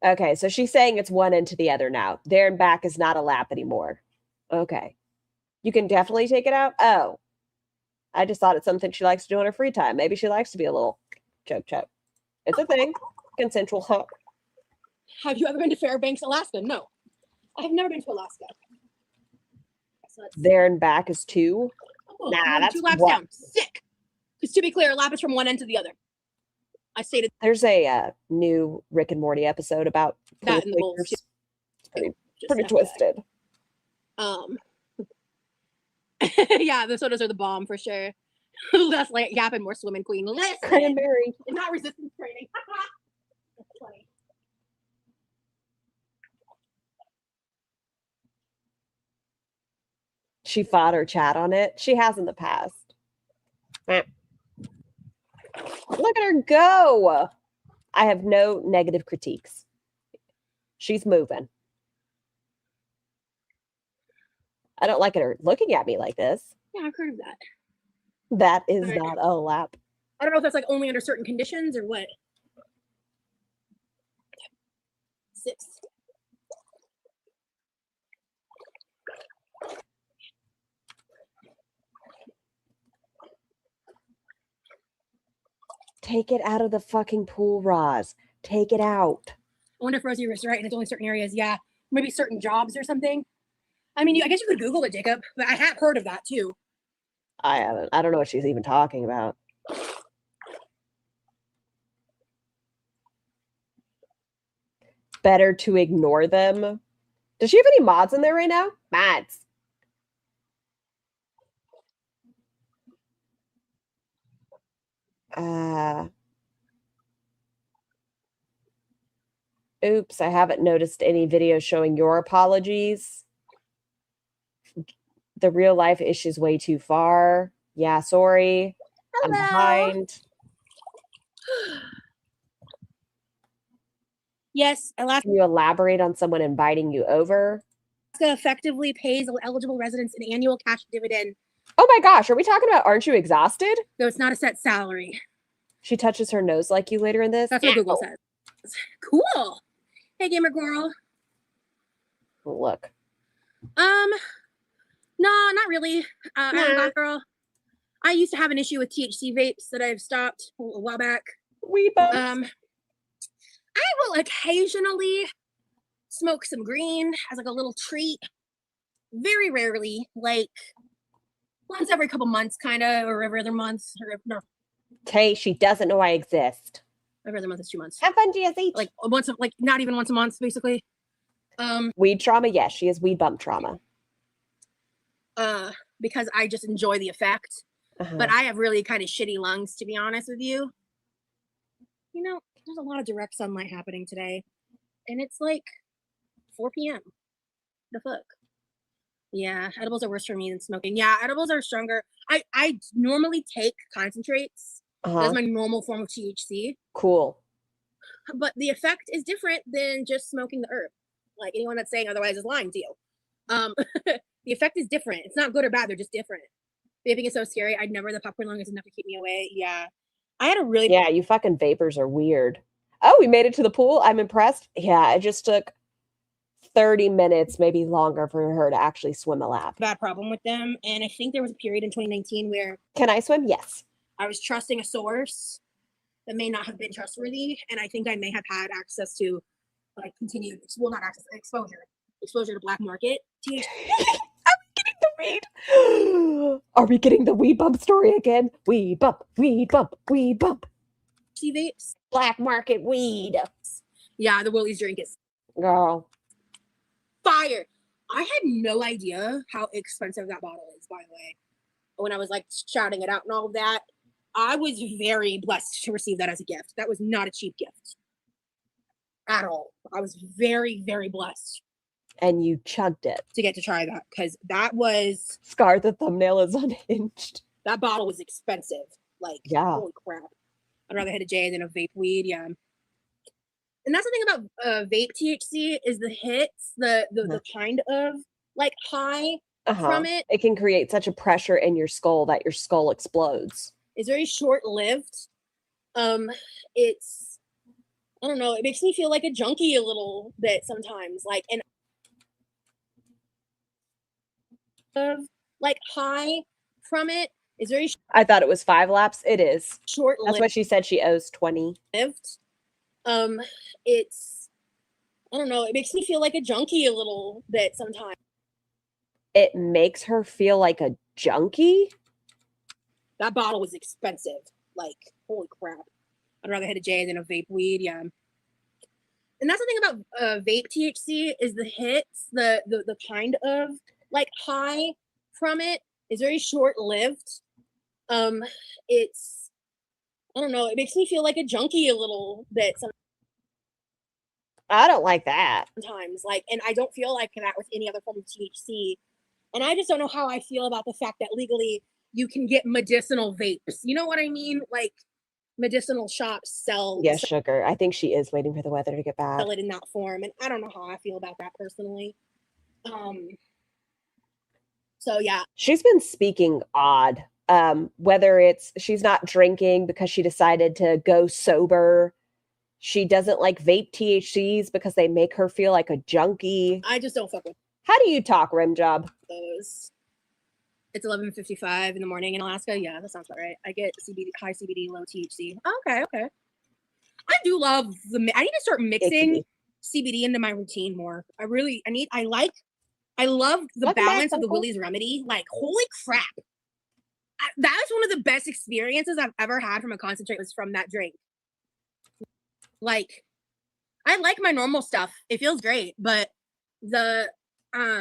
Okay, so she's saying it's one end to the other now. There and back is not a lap anymore. Okay. You can definitely take it out? Oh. I just thought it's something she likes to do in her free time. Maybe she likes to be a little choke. It's a thing. Consensual hook. Have you ever been to Fairbanks, Alaska? No. I have never been to Alaska. So there and back is 2? Oh, nah, that's 2 laps one. down. Sick. Because to be clear, a lap is from one end to the other. I stated there's a new Rick and Morty episode about that in the whole. It's pretty twisted. Yeah, the sodas are the bomb for sure. Less like yapping, more swimming queen. Listen, Cranberry. It's not resistance training. That's funny. She fought her chat on it. She has in the past. Look at her go. I have no negative critiques. She's moving. I don't like her looking at me like this. Yeah, I've heard of that. That is not a lap. I don't know if that's like only under certain conditions or what. 6. Take it out of the fucking pool, Roz. Take it out. I wonder if Rosie was right and it's only certain areas. Yeah, maybe certain jobs or something. I mean, I guess you could Google it, Jacob, but I have heard of that too. I haven't. I don't know what she's even talking about. Better to ignore them. Does she have any mods in there right now? Mods. Oops, I haven't noticed any videos showing your apologies. The real life issue's way too far. Yeah, sorry. Hello. I'm behind. Yes, Alaska. Can you elaborate on someone inviting you over? Effectively pays eligible residents an annual cash dividend. Oh my gosh, are we talking about Aren't You Exhausted? No, it's not a set salary. She touches her nose like you later in this? That's what Google says. Cool. Hey, gamer girl. Look. No, not really. I'm a black girl. I used to have an issue with THC vapes that I've stopped a while back. We both. I will occasionally smoke some green as like a little treat. Very rarely, like once every couple months, kind of, or every other month. Or no. Tay, she doesn't know I exist. Every other month is 2 months. Have fun, GSH. Like once, like not even once a month, basically. Weed trauma, yes, she has weed bump trauma. Because I just enjoy the effect. But I have really kind of shitty lungs, to be honest with you. You know, there's a lot of direct sunlight happening today. And it's like 4 p.m. The fuck? Yeah, edibles are worse for me than smoking. Yeah, edibles are stronger. I normally take concentrates. That's my normal form of THC. Cool. But the effect is different than just smoking the herb. Like anyone that's saying otherwise is lying to you. The effect is different. It's not good or bad. They're just different. Vaping is so scary. I'd never. The popcorn lung is enough to keep me away. Yeah. I had a really. Yeah, you fucking vapors are weird. Oh, we made it to the pool. I'm impressed. Yeah, it just took 30 minutes, maybe longer, for her to actually swim a lap. Bad problem with them. And I think there was a period in 2019 where Can I swim? Yes. I was trusting a source that may not have been trustworthy. And I think I may have had access to like continued, well, not access, exposure to black market THC. Weed. Are we getting the weed bump story again? Weed bump, weed bump, weed bump. Vapes. Black market weed. Yeah, the Willie's drink is Girl. fire. I had no idea how expensive that bottle is, by the way. When I was like shouting it out and all of that, I was very blessed to receive that as a gift. That was not a cheap gift at all. I was very, very blessed. And you chugged it. To get to try that, because that was... Scar, the thumbnail is unhinged. That bottle was expensive. Like, yeah. Holy crap. I'd rather hit a J than a vape weed, yeah. And that's the thing about vape THC is the hits, the kind of like high from it. It can create such a pressure in your skull that your skull explodes. It's very short-lived. It's, I don't know, it makes me feel like a junkie a little bit sometimes. Like, and like high from it is very I thought it was 5 laps. It is. Short-lived. That's what she said. She owes 20. It's, I don't know, it makes me feel like a junkie a little bit sometimes. It makes her feel like a junkie? That bottle was expensive. Like, holy crap. I'd rather hit a J than a vape weed, yeah. And that's the thing about vape THC is the hits, the kind of like high from it is very short-lived. It's, I don't know, it makes me feel like a junkie a little bit sometimes. I don't like that. Sometimes, like, and I don't feel like that with any other form of THC. And I just don't know how I feel about the fact that legally you can get medicinal vapes. You know what I mean? Like, medicinal shops sell. Yes, sugar. I think she is waiting for the weather to get bad. Sell it in that form, and I don't know how I feel about that personally. So yeah, she's been speaking odd. Whether it's she's not drinking because she decided to go sober. She doesn't like vape THCs because they make her feel like a junkie. I just don't fuck with. How do you talk, rim job? Those. It's 11:55 in the morning in Alaska. Yeah, that sounds about right. I get CBD, high CBD, low THC. Oh, okay. I do love I need to start mixing CBD into my routine more. I love the balance of the Willie's Remedy. Like, holy crap. That was one of the best experiences I've ever had from a concentrate was from that drink. Like, I like my normal stuff. It feels great, but you're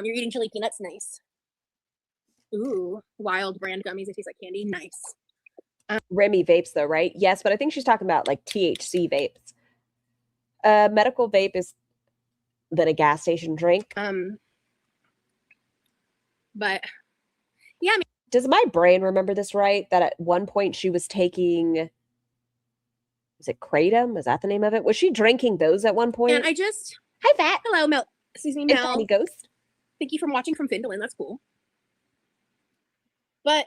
eating chili peanuts, nice. Ooh, wild brand gummies that taste like candy, nice. Remy vapes though, right? Yes, but I think she's talking about like THC vapes. Medical vape is than a gas station drink. But yeah, I mean, does my brain remember this right? That at one point she was taking, was it Kratom? Is that the name of it? Was she drinking those at one point? And hi, Fat. Hello, Mel. Excuse me, Mel. Funny Ghost. Thank you for watching from Findolin. That's cool. But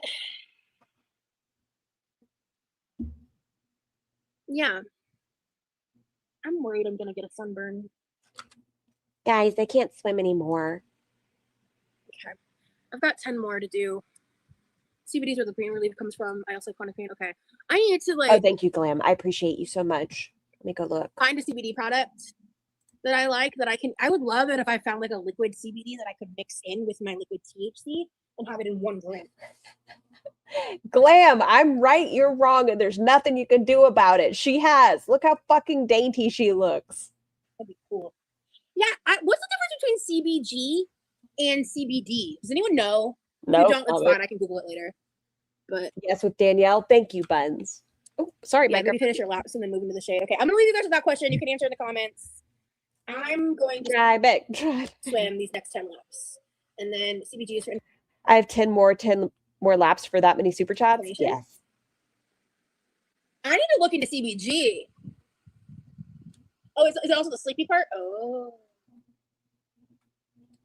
yeah, I'm worried I'm gonna get a sunburn. Guys, they can't swim anymore. Okay, I've got 10 more to do. CBD is where the pain relief comes from. I also chronic pain. Okay, I need to like. Oh, thank you, Glam. I appreciate you so much. Let me go look. Find a CBD product that I like that I would love it if I found like a liquid CBD that I could mix in with my liquid THC and have it in one drink. Glam, I'm right, you're wrong, and there's nothing you can do about it. She has. Look how fucking dainty she looks. That'd be cool. Yeah, what's the difference between CBG and CBD? Does anyone know? No, if you don't, that's fine. I can Google it later. But yes, with Danielle. Thank you, Buns. Oh, sorry, yeah, maybe finish your laps and then move into the shade. Okay, I'm gonna leave you guys with that question. You can answer in the comments. I'm going to swim these next 10 laps, and then CBG is for. I have 10 more laps for that many super chats. Yes. I need to look into CBG. Oh, is it also the sleepy part? Oh.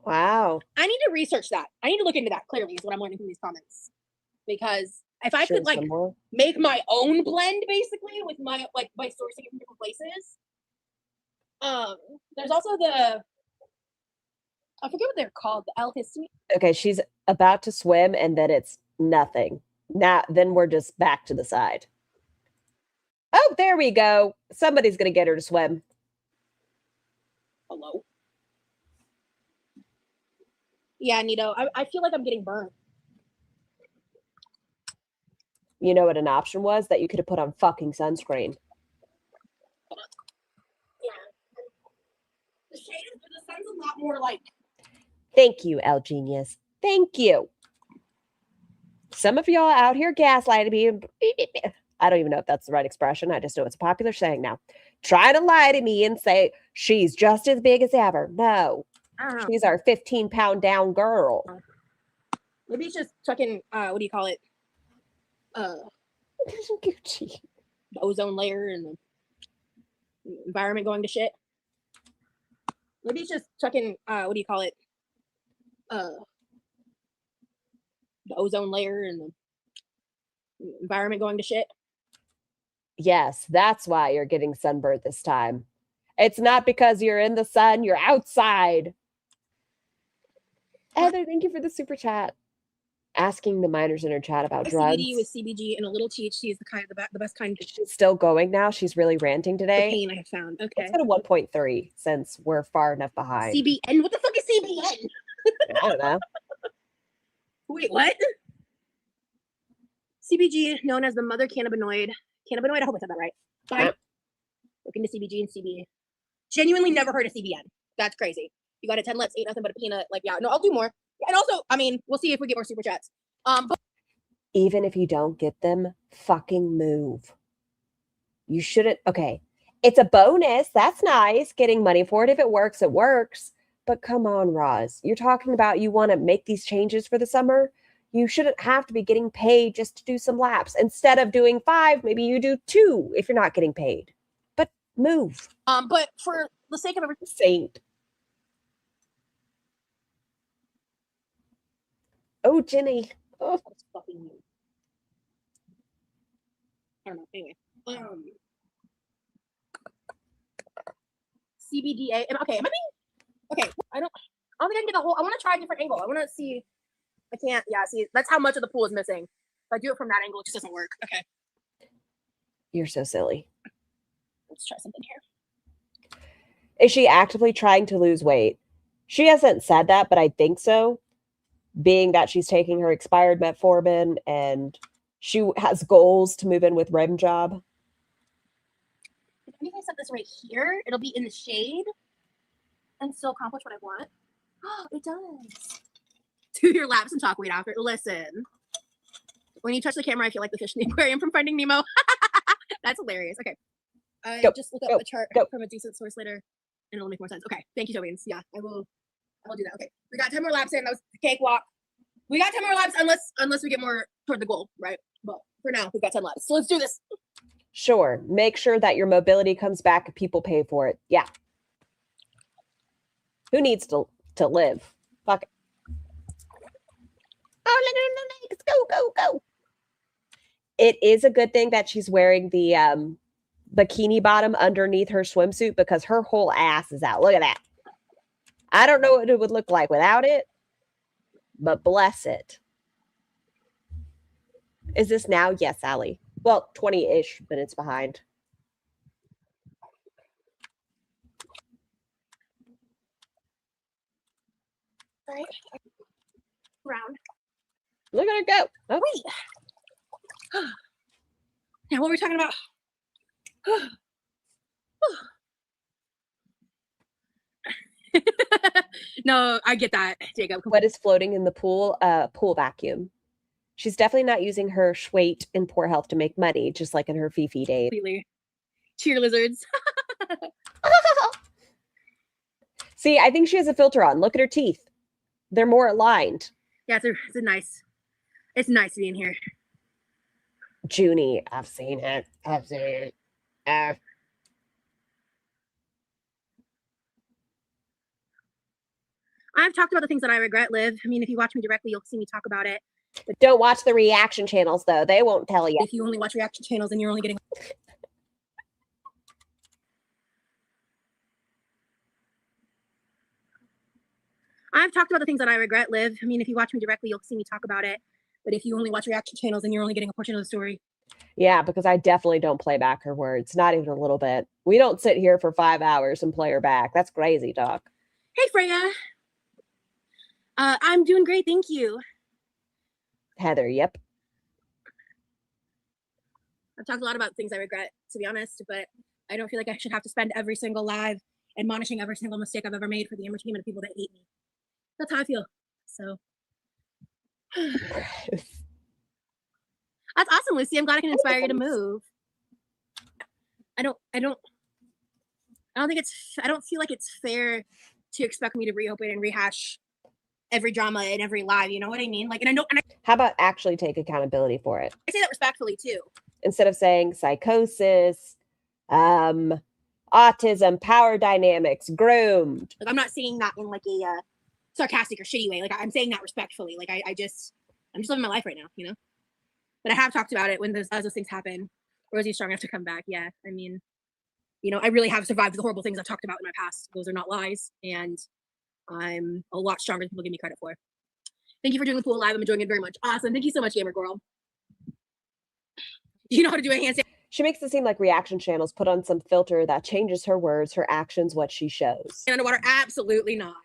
Wow. I need to research that. I need to look into that. Clearly, is what I'm learning from these comments. Because if I Sure, could like some more. make my own blend, basically with my by sourcing from different places. There's also the I forget what they're called. The L-histamine. Okay, she's about to swim, and then it's nothing. Now, then we're just back to the side. Oh, there we go. Somebody's gonna get her to swim. Hello. Yeah, Nito. I feel like I'm getting burnt. You know what an option was? That you could have put on fucking sunscreen. Yeah. The shade of the sun's a lot more like. Thank you, L Genius. Thank you. Some of y'all out here gaslighting me. I don't even know if that's the right expression. I just know it's a popular saying now. Trying to lie to me and say she's just as big as ever. No, I don't know. she's our 15-pound down girl. Maybe it's just fucking what do you call it? Gucci. The ozone layer and the environment going to shit. Maybe it's just fucking what do you call it? The ozone layer and the environment going to shit. Yes, that's why you're getting sunburned this time. It's not because you're in the sun, you're outside. Heather, thank you for the super chat. Asking the minors in her chat about drugs. CBD with CBG and a little THC is the best kind. She's still going now. She's really ranting today. The pain I have found. Okay. Let's go to 1.3 since we're far enough behind. CBN. What the fuck is CBN? I don't know. Wait, what? CBG, known as the mother cannabinoid. Cannabinoid, I hope I said that right. Fine. Look into CBG and CBD. Genuinely never heard of CBN. That's crazy. You got a 10 lets, ain't nothing but a peanut. Like, yeah, no, I'll do more. And also, I mean, we'll see if we get more super chats. But even if you don't get them, fucking move. You shouldn't. Okay. It's a bonus. That's nice. Getting money for it. If it works, it works. But come on, Roz. You're talking about you want to make these changes for the summer. You shouldn't have to be getting paid just to do some laps. Instead of doing 5, maybe you do 2 if you're not getting paid. But move. But for the sake of everything. Saint. Oh, Jenny. Oh. That's fucking weird. I don't know. Anyway. CBDA. Okay, am I being okay? I don't think I can get the whole. I want to try a different angle. I want to see. I can't. Yeah, see, that's how much of the pool is missing. If I do it from that angle, it just doesn't work. Okay. You're so silly. Let's try something here. Is she actively trying to lose weight? She hasn't said that, but I think so. Being that she's taking her expired metformin and she has goals to move in with Rim Job. If anything, set this right here, it'll be in the shade and still accomplish what I want. Oh, it does. Do your laps and talk weight after. Listen. When you touch the camera, I feel like the fish in the aquarium from Finding Nemo. That's hilarious. Okay. Just look up a chart from a decent source later and it'll make more sense. Okay. Thank you, Tobians. Yeah, I will do that. Okay. We got 10 more laps in. That was the cakewalk. We got 10 more laps unless we get more toward the goal, right? But for now, we've got 10 laps. So let's do this. Sure. Make sure that your mobility comes back if people pay for it. Yeah. Who needs to live? Fuck it. Oh, look at the legs. Go. It is a good thing that she's wearing the bikini bottom underneath her swimsuit because her whole ass is out. Look at that. I don't know what it would look like without it, but bless it. Is this now? Yes, Allie. Well, 20-ish minutes behind. All right. Round. Look at her go. Oh. Wait. Now, what were we talking about? No, I get that, Jacob. What is floating in the pool? Pool vacuum. She's definitely not using her weight in poor health to make money, just like in her Fifi days. Completely. Cheer lizards. See, I think she has a filter on. Look at her teeth. They're more aligned. Yeah, it's nice to be in here. Junie, I've seen it. I've talked about the things that I regret, Liv. I mean, if you watch me directly, you'll see me talk about it. But don't watch the reaction channels, though. They won't tell you. If you only watch reaction channels, then you're only getting... I've talked about the things that I regret, Liv. I mean, if you watch me directly, you'll see me talk about it. But if you only watch reaction channels, then you're only getting a portion of the story. Yeah, because I definitely don't play back her words. Not even a little bit. We don't sit here for 5 hours and play her back. That's crazy talk. Hey, Freya. I'm doing great, thank you. Heather, yep. I've talked a lot about things I regret, to be honest, but I don't feel like I should have to spend every single live admonishing every single mistake I've ever made for the entertainment of people that hate me. That's how I feel. So that's awesome, Lucy. I'm glad I can inspire you to move. I don't feel like it's fair to expect me to reopen and rehash every drama in every live. You know what I mean? Like, How about actually take accountability for it? I say that respectfully too. Instead of saying psychosis, autism, power dynamics, groomed. Like, I'm not saying that in like a sarcastic or shitty way. Like, I'm saying that respectfully. Like, I'm just living my life right now, you know? But I have talked about it when as those things happen. Rosie's strong enough to come back. Yeah. I mean, you know, I really have survived the horrible things I've talked about in my past. Those are not lies. And I'm a lot stronger than people give me credit for. Thank you for doing the pool live. I'm enjoying it very much. Awesome. Thank you so much, Gamer Girl. Do you know how to do a handstand? She makes it seem like reaction channels put on some filter that changes her words, her actions, what she shows. Underwater? Absolutely not.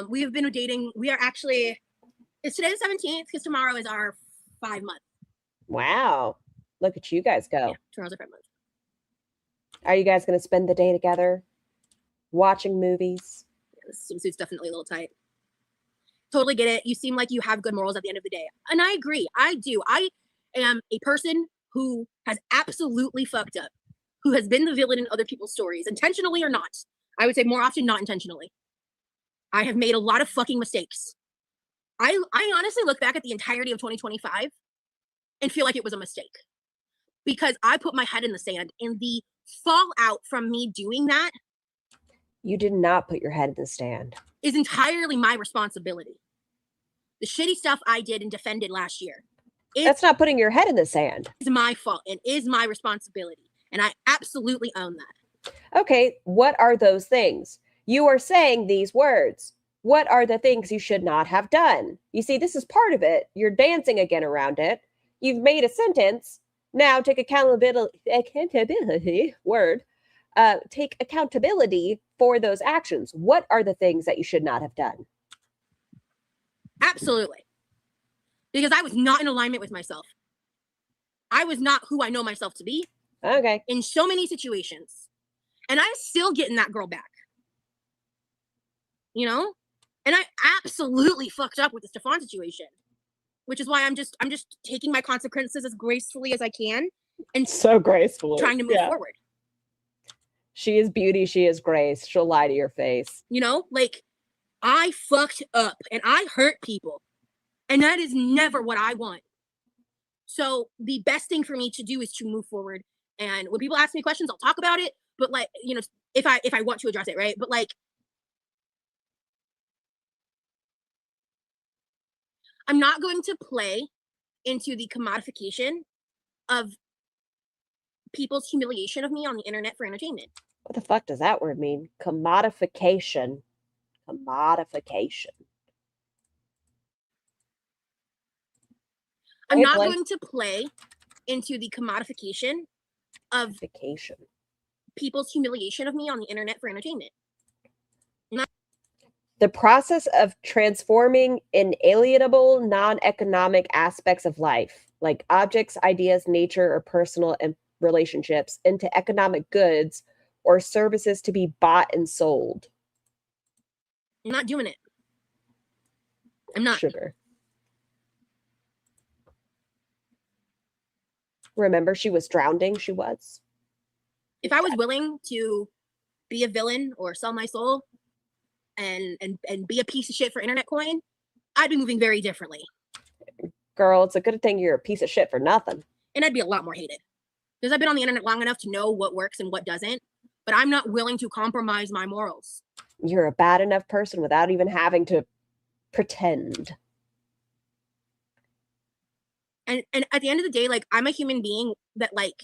We have been dating. We are actually, it's today the 17th because tomorrow is our 5 month. Wow. Look at you guys go. Yeah, tomorrow's our 5 month. Are you guys going to spend the day together watching movies? Yeah, this swimsuit's definitely a little tight. Totally get it. You seem like you have good morals at the end of the day. And I agree. I do. I am a person who has absolutely fucked up, who has been the villain in other people's stories, intentionally or not. I would say more often not intentionally. I have made a lot of fucking mistakes. I honestly look back at the entirety of 2025 and feel like it was a mistake because I put my head in the sand, and the fallout from me doing that. You did not put your head in the sand. Is entirely my responsibility. The shitty stuff I did and defended last year. That's not putting your head in the sand. It's my fault and is my responsibility. And I absolutely own that. Okay, what are those things? You are saying these words. What are the things you should not have done? You see, this is part of it. You're dancing again around it. You've made a sentence. Now take accountability, word. Take accountability for those actions. What are the things that you should not have done? Absolutely. Because I was not in alignment with myself. I was not who I know myself to be. Okay. In so many situations. And I'm still getting that girl back. You know? And I absolutely fucked up with the Stefan situation. Which is why I'm just taking my consequences as gracefully as I can. And so gracefully. Trying to move forward. She is beauty, she is grace. She'll lie to your face. You know, like, I fucked up and I hurt people. And that is never what I want. So the best thing for me to do is to move forward. And when people ask me questions, I'll talk about it. But like, you know, if I want to address it, right? But like, I'm not going to play into the commodification of people's humiliation of me on the internet for entertainment. What the fuck does that word mean? Commodification. Commodification. I'm not going to play into the commodification of people's humiliation of me on the internet for entertainment. The process of transforming inalienable, non-economic aspects of life, like objects, ideas, nature, or personal relationships, into economic goods or services to be bought and sold. I'm not doing it. I'm not. Sugar. Remember, she was drowning. She was. If I was willing to be a villain or sell my soul and be a piece of shit for internet coin, I'd be moving very differently. Girl, it's a good thing you're a piece of shit for nothing. And I'd be a lot more hated. Because I've been on the internet long enough to know what works and what doesn't. But I'm not willing to compromise my morals. You're a bad enough person without even having to pretend. And at the end of the day, like, I'm a human being that, like,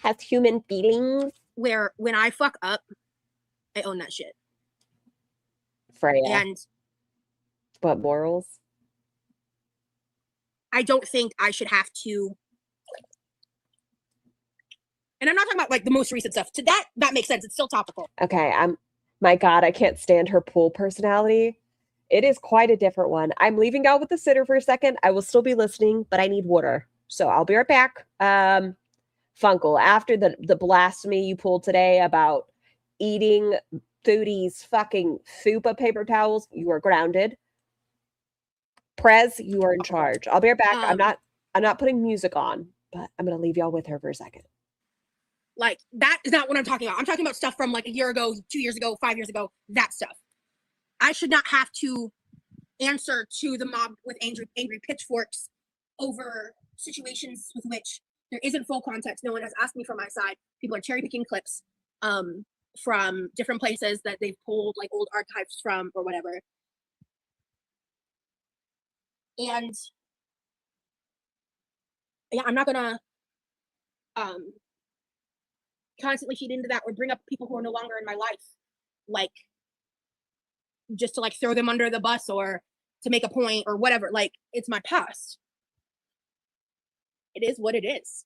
has human feelings. Where when I fuck up, I own that shit. Freya. And what morals? I don't think I should have to. And I'm not talking about like the most recent stuff. To that makes sense. It's still topical. Okay, my God, I can't stand her pool personality. It is quite a different one. I'm leaving out with the sitter for a second. I will still be listening, but I need water. So I'll be right back. Funkle, after the blasphemy you pulled today about eating Foodie's fucking fupa paper towels, you are grounded. Prez, you are in charge. I'll be right back. I'm not putting music on, but I'm gonna leave y'all with her for a second. Like, that is not what I'm talking about. I'm talking about stuff from like a year ago, 2 years ago, 5 years ago, that stuff. I should not have to answer to the mob with angry pitchforks over situations with which there isn't full context. No one has asked me for my side. People are cherry picking clips from different places that they've pulled like old archives from or whatever. And yeah, I'm not gonna constantly feed into that or bring up people who are no longer in my life, like just to like throw them under the bus or to make a point or whatever. Like, it's my past. It is what it is.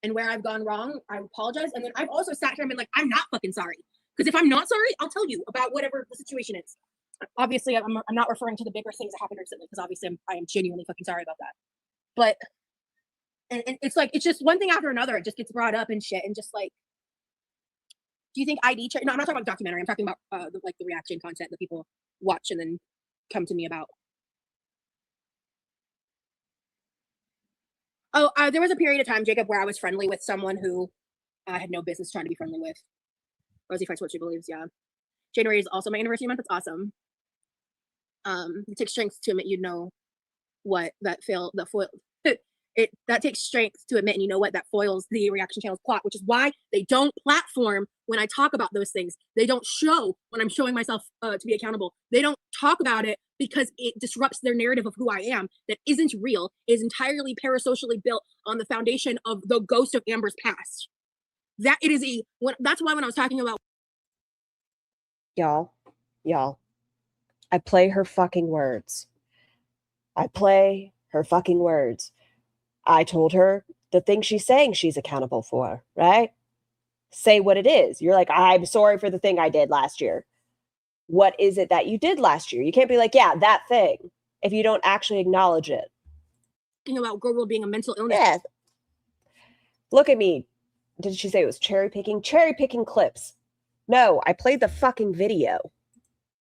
And where I've gone wrong, I apologize. And then I've also sat here and been like, I'm not fucking sorry. Because if I'm not sorry, I'll tell you about whatever the situation is. Obviously, I'm not referring to the bigger things that happened recently, because obviously I am genuinely fucking sorry about that. But and it's like, it's just one thing after another. It just gets brought up and shit. And just like, do you think ID? No, I'm not talking about documentary. I'm talking about the reaction content that people watch and then come to me about. Oh, there was a period of time, Jacob, where I was friendly with someone who I had no business trying to be friendly with. Rosie French, what she believes, yeah. January is also my anniversary month. That's awesome. It takes strength to admit, you know, what that that takes strength to admit, and you know what, that foils the reaction channel's plot, which is why they don't platform when I talk about those things. They don't show when I'm showing myself to be accountable. They don't talk about it because it disrupts their narrative of who I am that isn't real, is entirely parasocially built on the foundation of the ghost of Amber's past. That it is that's why when I was talking about y'all, I play her fucking words. I play her fucking words. I told her the thing she's saying she's accountable for, right? Say what it is. You're like, I'm sorry for the thing I did last year. What is it that you did last year? You can't be like, yeah, that thing, if you don't actually acknowledge it. Talking about Girl World being a mental illness. Yes. Look at me. Did she say it was cherry picking? Cherry picking clips. No, I played the fucking video.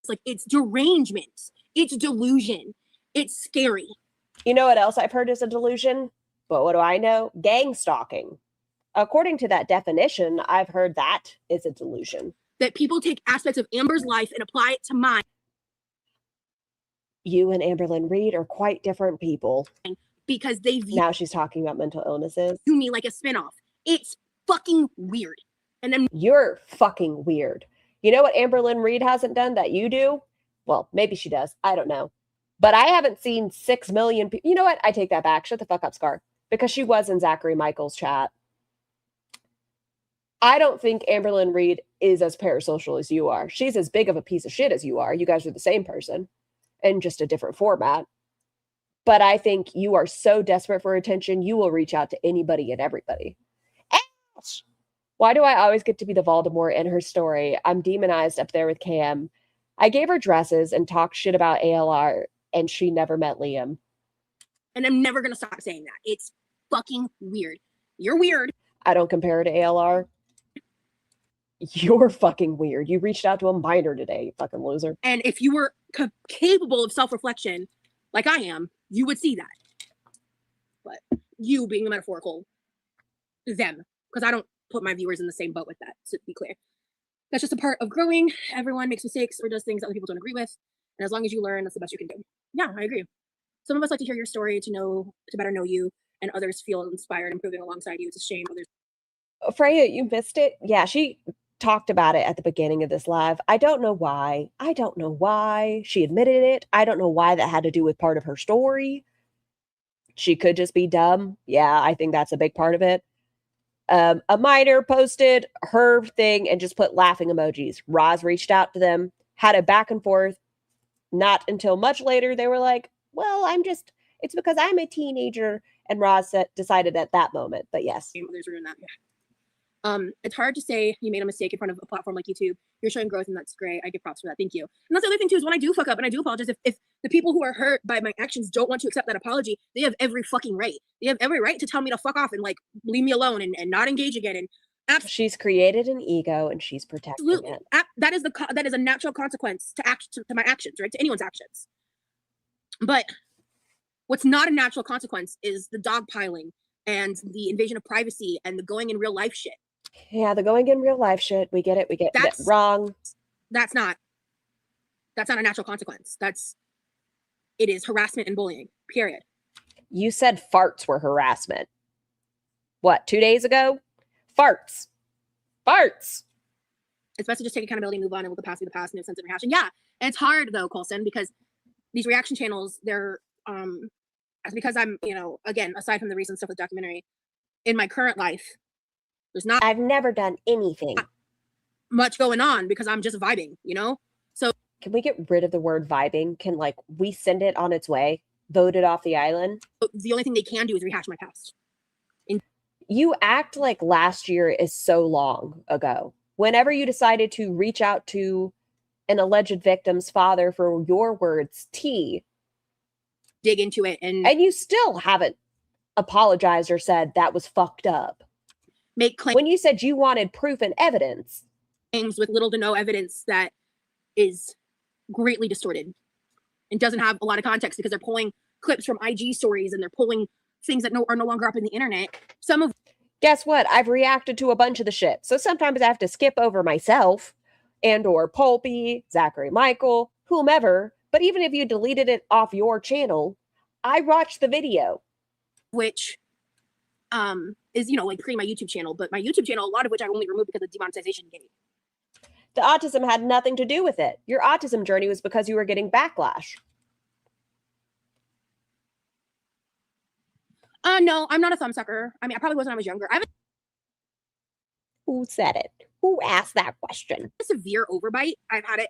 It's like, it's derangement. It's delusion. It's scary. You know what else I've heard is a delusion? But what do I know? Gang stalking. According to that definition, I've heard that is a delusion. That people take aspects of Amber's life and apply it to mine. You and Amberlynn Reed are quite different people. Because they view now she's talking about mental illnesses. To me like a spinoff. It's fucking weird. And then you're fucking weird. You know what Amberlynn Reed hasn't done that you do? Well, maybe she does. I don't know. But I haven't seen 6 million people. You know what? I take that back. Shut the fuck up, Scar. Because she was in Zachary Michael's chat. I don't think Amberlynn Reed is as parasocial as you are. She's as big of a piece of shit as you are. You guys are the same person in just a different format. But I think you are so desperate for attention, you will reach out to anybody and everybody. Ouch! Why do I always get to be the Voldemort in her story? I'm demonized up there with Cam. I gave her dresses and talked shit about ALR, and she never met Liam. And I'm never going to stop saying that. It's fucking weird. You're weird. I don't compare her to ALR. You're fucking weird. You reached out to a minor today, you fucking loser. And if you were capable of self-reflection, like I am, you would see that. But you being the metaphorical them, because I don't put my viewers in the same boat with that, to be clear. That's just a part of growing. Everyone makes mistakes or does things that other people don't agree with. And as long as you learn, that's the best you can do. Yeah, I agree. Some of us like to hear your story to better know you, and others feel inspired improving alongside you. It's a shame. Others. Freya, you missed it. Yeah, she talked about it at the beginning of this live. I don't know why. I don't know why she admitted it. I don't know why that had to do with part of her story. She could just be dumb. Yeah, I think that's a big part of it. A minor posted her thing and just put laughing emojis. Roz reached out to them, had a back and forth. Not until much later, they were like, well, it's because I'm a teenager. And Roz decided at that moment. But yes. Others are in that. It's hard to say you made a mistake in front of a platform like YouTube. You're showing growth, and that's great. I give props for that. Thank you. And that's the other thing too, is when I do fuck up and I do apologize, if the people who are hurt by my actions don't want to accept that apology, they have every fucking right. They have every right to tell me to fuck off and like leave me alone and not engage again. And she's created an ego and she's protecting it. That is a natural consequence to my actions, right? To anyone's actions. But what's not a natural consequence is the dogpiling and the invasion of privacy and the going in real life shit. Yeah, the going in real life shit. We get it. We get it wrong. That's not a natural consequence. It is harassment and bullying, period. You said farts were harassment. What, 2 days ago? Farts. It's best to just take accountability and move on and let the past be the past, no sense in rehashing. Yeah, and it's hard though, Colson, because these reaction channels, they're because I'm, again, aside from the recent stuff with the documentary, in my current life, I've never done anything much going on because I'm just vibing, So can we get rid of the word vibing? Can we send it on its way? Vote it off the island? The only thing they can do is rehash my past. You act like last year is so long ago. Whenever you decided to reach out to an alleged victim's father for your words, dig into it. And you still haven't apologized or said that was fucked up. Make claims. When you said you wanted proof and evidence. Things with little to no evidence that is greatly distorted and doesn't have a lot of context because they're pulling clips from IG stories and they're pulling things that are no longer up in the internet. Guess what? I've reacted to a bunch of the shit. So sometimes I have to skip over myself and or Pulpy, Zachary Michael, whomever. But even if you deleted it off your channel, I watched the video. Which is, creating my YouTube channel. But my YouTube channel, a lot of which I only removed because of demonetization gate. The autism had nothing to do with it. Your autism journey was because you were getting backlash. No, I'm not a thumbsucker. I mean, I probably was when I was younger. Who said it? Who asked that question? A severe overbite. I've had it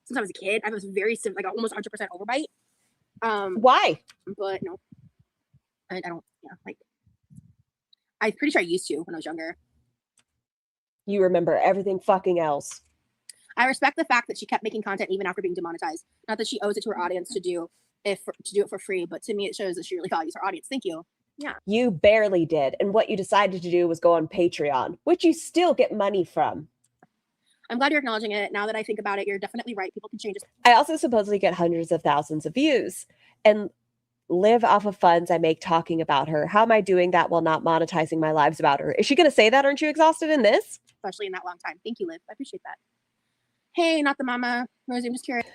since I was a kid. I was very almost 100% overbite. Why? But no, I don't. Yeah, I'm pretty sure I used to when I was younger. You remember everything fucking else. I respect the fact that she kept making content even after being demonetized. Not that she owes it to her audience to do it for free, but to me it shows that she really values her audience. Thank you. Yeah. You barely did, and what you decided to do was go on Patreon, which you still get money from. I'm glad you're acknowledging it. Now that I think about it, you're definitely right. People can change it. I also supposedly get hundreds of thousands of views and live off of funds I make talking about her. How am I doing that while not monetizing my lives about her? Is she going to say that? Aren't you exhausted in this? Especially in that long time. Thank you, Liv. I appreciate that. Hey, not the mama. Rosie, I'm just curious.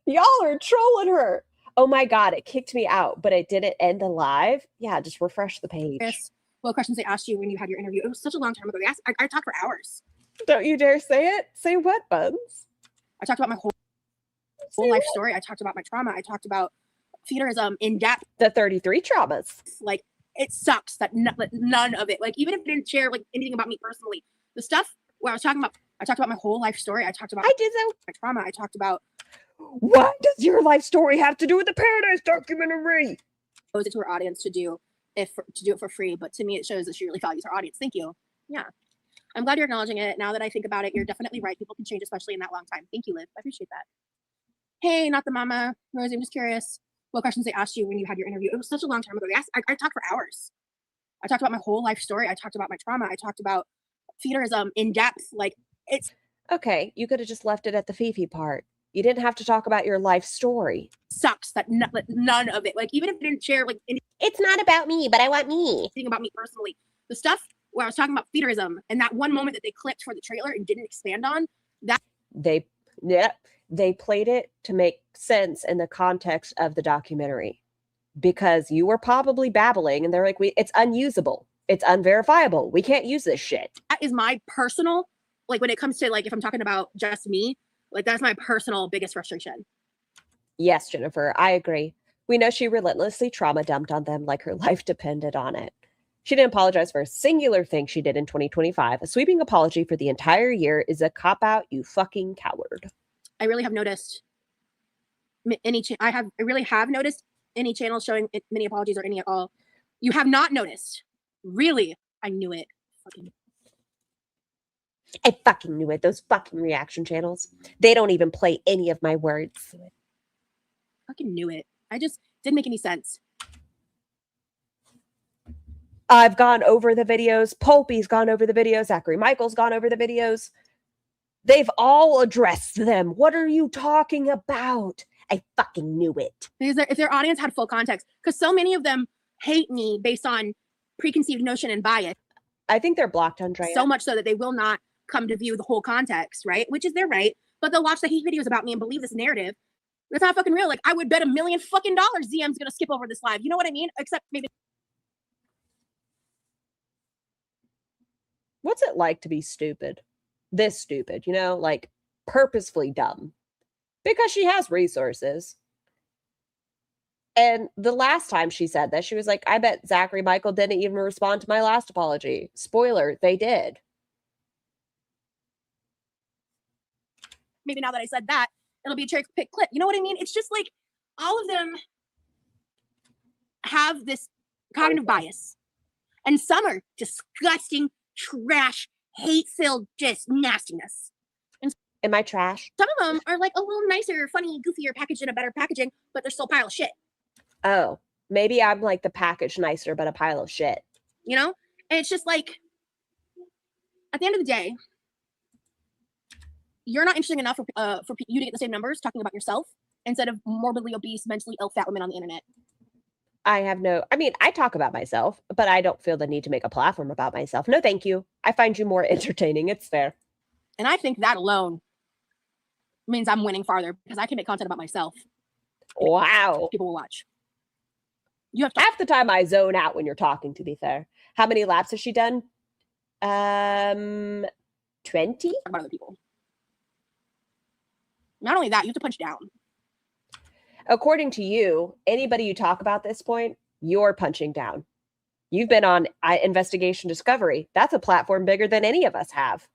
Y'all are trolling her. Oh my God, it kicked me out, but it didn't end the live. Yeah, just refresh the page. What questions they asked you when you had your interview? It was such a long time ago. I talked for hours. Don't you dare say it. Say what, Buns? I talked about my whole life story. I talked about my trauma. I talked about feederism in depth. The 33 traumas. It sucks that none of it, even if I didn't share anything about me personally, the stuff where I talked about my whole life story. I talked about my trauma. I talked about. What does your life story have to do with the Paradise documentary? I owes it to her audience to do it for free, but to me it shows that she really values her audience. Thank you. Yeah. I'm glad you're acknowledging it. Now that I think about it, you're definitely right. People can change, especially in that long time. Thank you, Liv. I appreciate that. Hey, not the mama. Rosie, I'm just curious what questions they asked you when you had your interview. It was such a long time ago. I talked for hours. I talked about my whole life story. I talked about my trauma. I talked about feederism in depth. It's okay. You could have just left it at the Fifi part. You didn't have to talk about your life story. Sucks that none of it. Even if I didn't share it's not about me, but I want me. Anything about me personally. The stuff where I was talking about feederism and that one moment that they clipped for the trailer and didn't expand on, that they played it to make sense in the context of the documentary because you were probably babbling and they're like, it's unusable. It's unverifiable. We can't use this shit. that is my personal, like when it comes to like, if I'm talking about just me, like that's my personal biggest frustration. Yes, Jennifer, I agree. We know she relentlessly trauma dumped on them like her life depended on it. She didn't apologize for a singular thing she did in 2025. A sweeping apology for the entire year is a cop-out, you fucking coward. I really have noticed I really have noticed any channels showing many apologies or any at all. You have not noticed. Really? I knew it. I fucking knew it. Those fucking reaction channels. They don't even play any of my words. Fucking knew it. I just didn't make any sense. I've gone over the videos. Pulpy's gone over the videos. Zachary Michael's gone over the videos. They've all addressed them. What are you talking about? I fucking knew it. Because if their audience had full context, because so many of them hate me based on preconceived notion and bias. I think they're blocked, Andrea. So much so that they will not come to view the whole context, right? Which is their right. But they'll watch the hate videos about me and believe this narrative. That's not fucking real. Like, I would bet $1 million fucking ZM's gonna skip over this live. You know what I mean? Except maybe. What's it like to be stupid? This stupid, you know, like purposefully dumb. Because she has resources. And the last time she said that, she was like, I bet Zachary Michael didn't even respond to my last apology. Spoiler, they did. Maybe now that I said that, it'll be a cherry pick clip. You know what I mean? It's just like all of them have this cognitive bias. And some are disgusting, trash, hate-filled, just nastiness. And am I trash? Some of them are like a little nicer, funny, goofier, packaged in a better packaging, but they're still a pile of shit. Oh, maybe I'm like the package nicer, but a pile of shit. You know? And it's just like, at the end of the day, you're not interesting enough for you to get the same numbers talking about yourself instead of morbidly obese, mentally ill, fat women on the internet. I mean, I talk about myself, but I don't feel the need to make a platform about myself. No, thank you. I find you more entertaining. It's fair. And I think that alone means I'm winning farther because I can make content about myself. Wow. People will watch. You have to half the time I zone out when you're talking, to be fair. How many laps has she done? 20? talk about other people. Not only that, you have to punch down. According to you, anybody you talk about at this point, you're punching down. You've been on Investigation Discovery. That's a platform bigger than any of us have.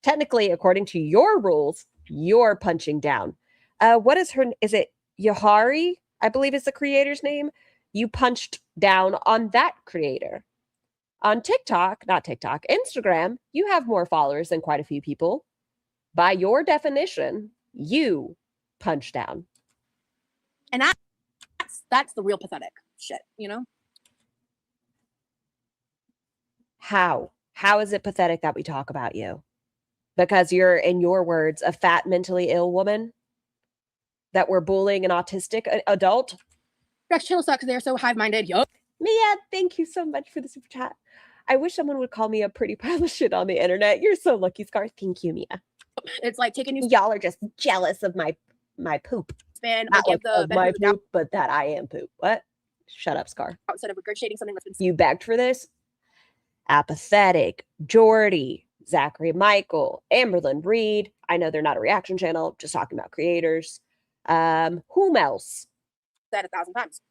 Technically, according to your rules, you're punching down. What is her? Is it Yohari? I believe is the creator's name. You punched down on that creator. On Instagram, you have more followers than quite a few people. By your definition, you punch down. And that's the real pathetic shit, you know? How? How is it pathetic that we talk about you? Because you're, in your words, a fat, mentally ill woman? That we're bullying an autistic adult? Rex Chill sucks. They're so hive-minded. Yup. Mia, thank you so much for the super chat. I wish someone would call me a pretty pile of shit on the internet. You're so lucky, Scar. Thank you, Mia. It's like taking you. Y'all are just jealous of my poop. Spin. Not like of my poop, but that I am poop. What? Shut up, Scar. Instead of regurgitating something that's been. You begged for this? Apathetic, Jordy, Zachary Michael, Amberlyn Reed. I know they're not a reaction channel, just talking about creators. Whom else? Said 1,000 times.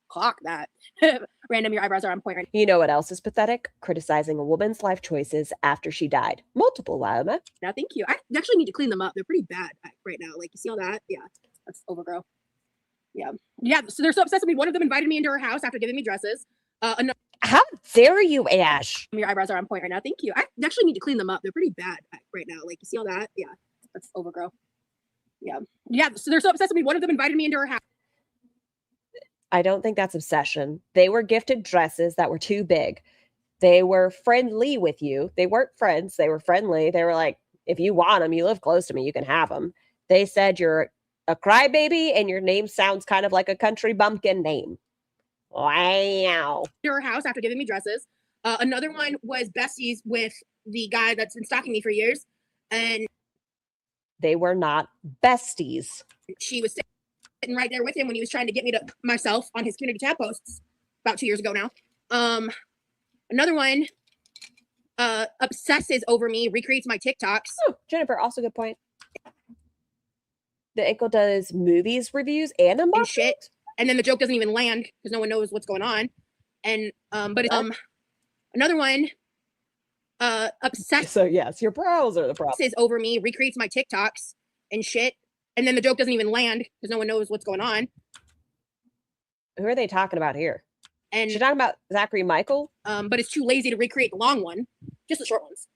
Clock that. Random, your eyebrows are on point right now. You know what else is pathetic? Criticizing a woman's life choices after she died. Multiple, Lama. Now, thank you. I actually need to clean them up. They're pretty bad right now. Like, you see all that? Yeah, that's overgrow. Yeah. So they're so obsessed with me. One of them invited me into her house after giving me dresses. How dare you, Ash? Your eyebrows are on point right now. Thank you. I actually need to clean them up. They're pretty bad right now. Like, you see all that? Yeah, that's overgrow. Yeah. So they're so obsessed with me. One of them invited me into her house. I don't think that's obsession. They were gifted dresses that were too big. They were friendly with you. They weren't friends. They were friendly. They were like, if you want them, you live close to me, you can have them. They said you're a crybaby and your name sounds kind of like a country bumpkin name. Wow. Her house after giving me dresses. Another one was besties with the guy that's been stalking me for years. And they were not besties. She was sitting right there with him when he was trying to get me to myself on his community tab posts about 2 years ago now. Another one obsesses over me, recreates my TikToks. Oh, Jennifer, also good point. The ankle does movies reviews and and shit, and then the joke doesn't even land because no one knows what's going on. And but another one obsesses So yes, your brows are the problem. over me, recreates my TikToks and shit, and then the joke doesn't even land because no one knows what's going on. Who are they talking about here? And she's talking about Zachary Michael. But it's too lazy to recreate the long one, just the short ones.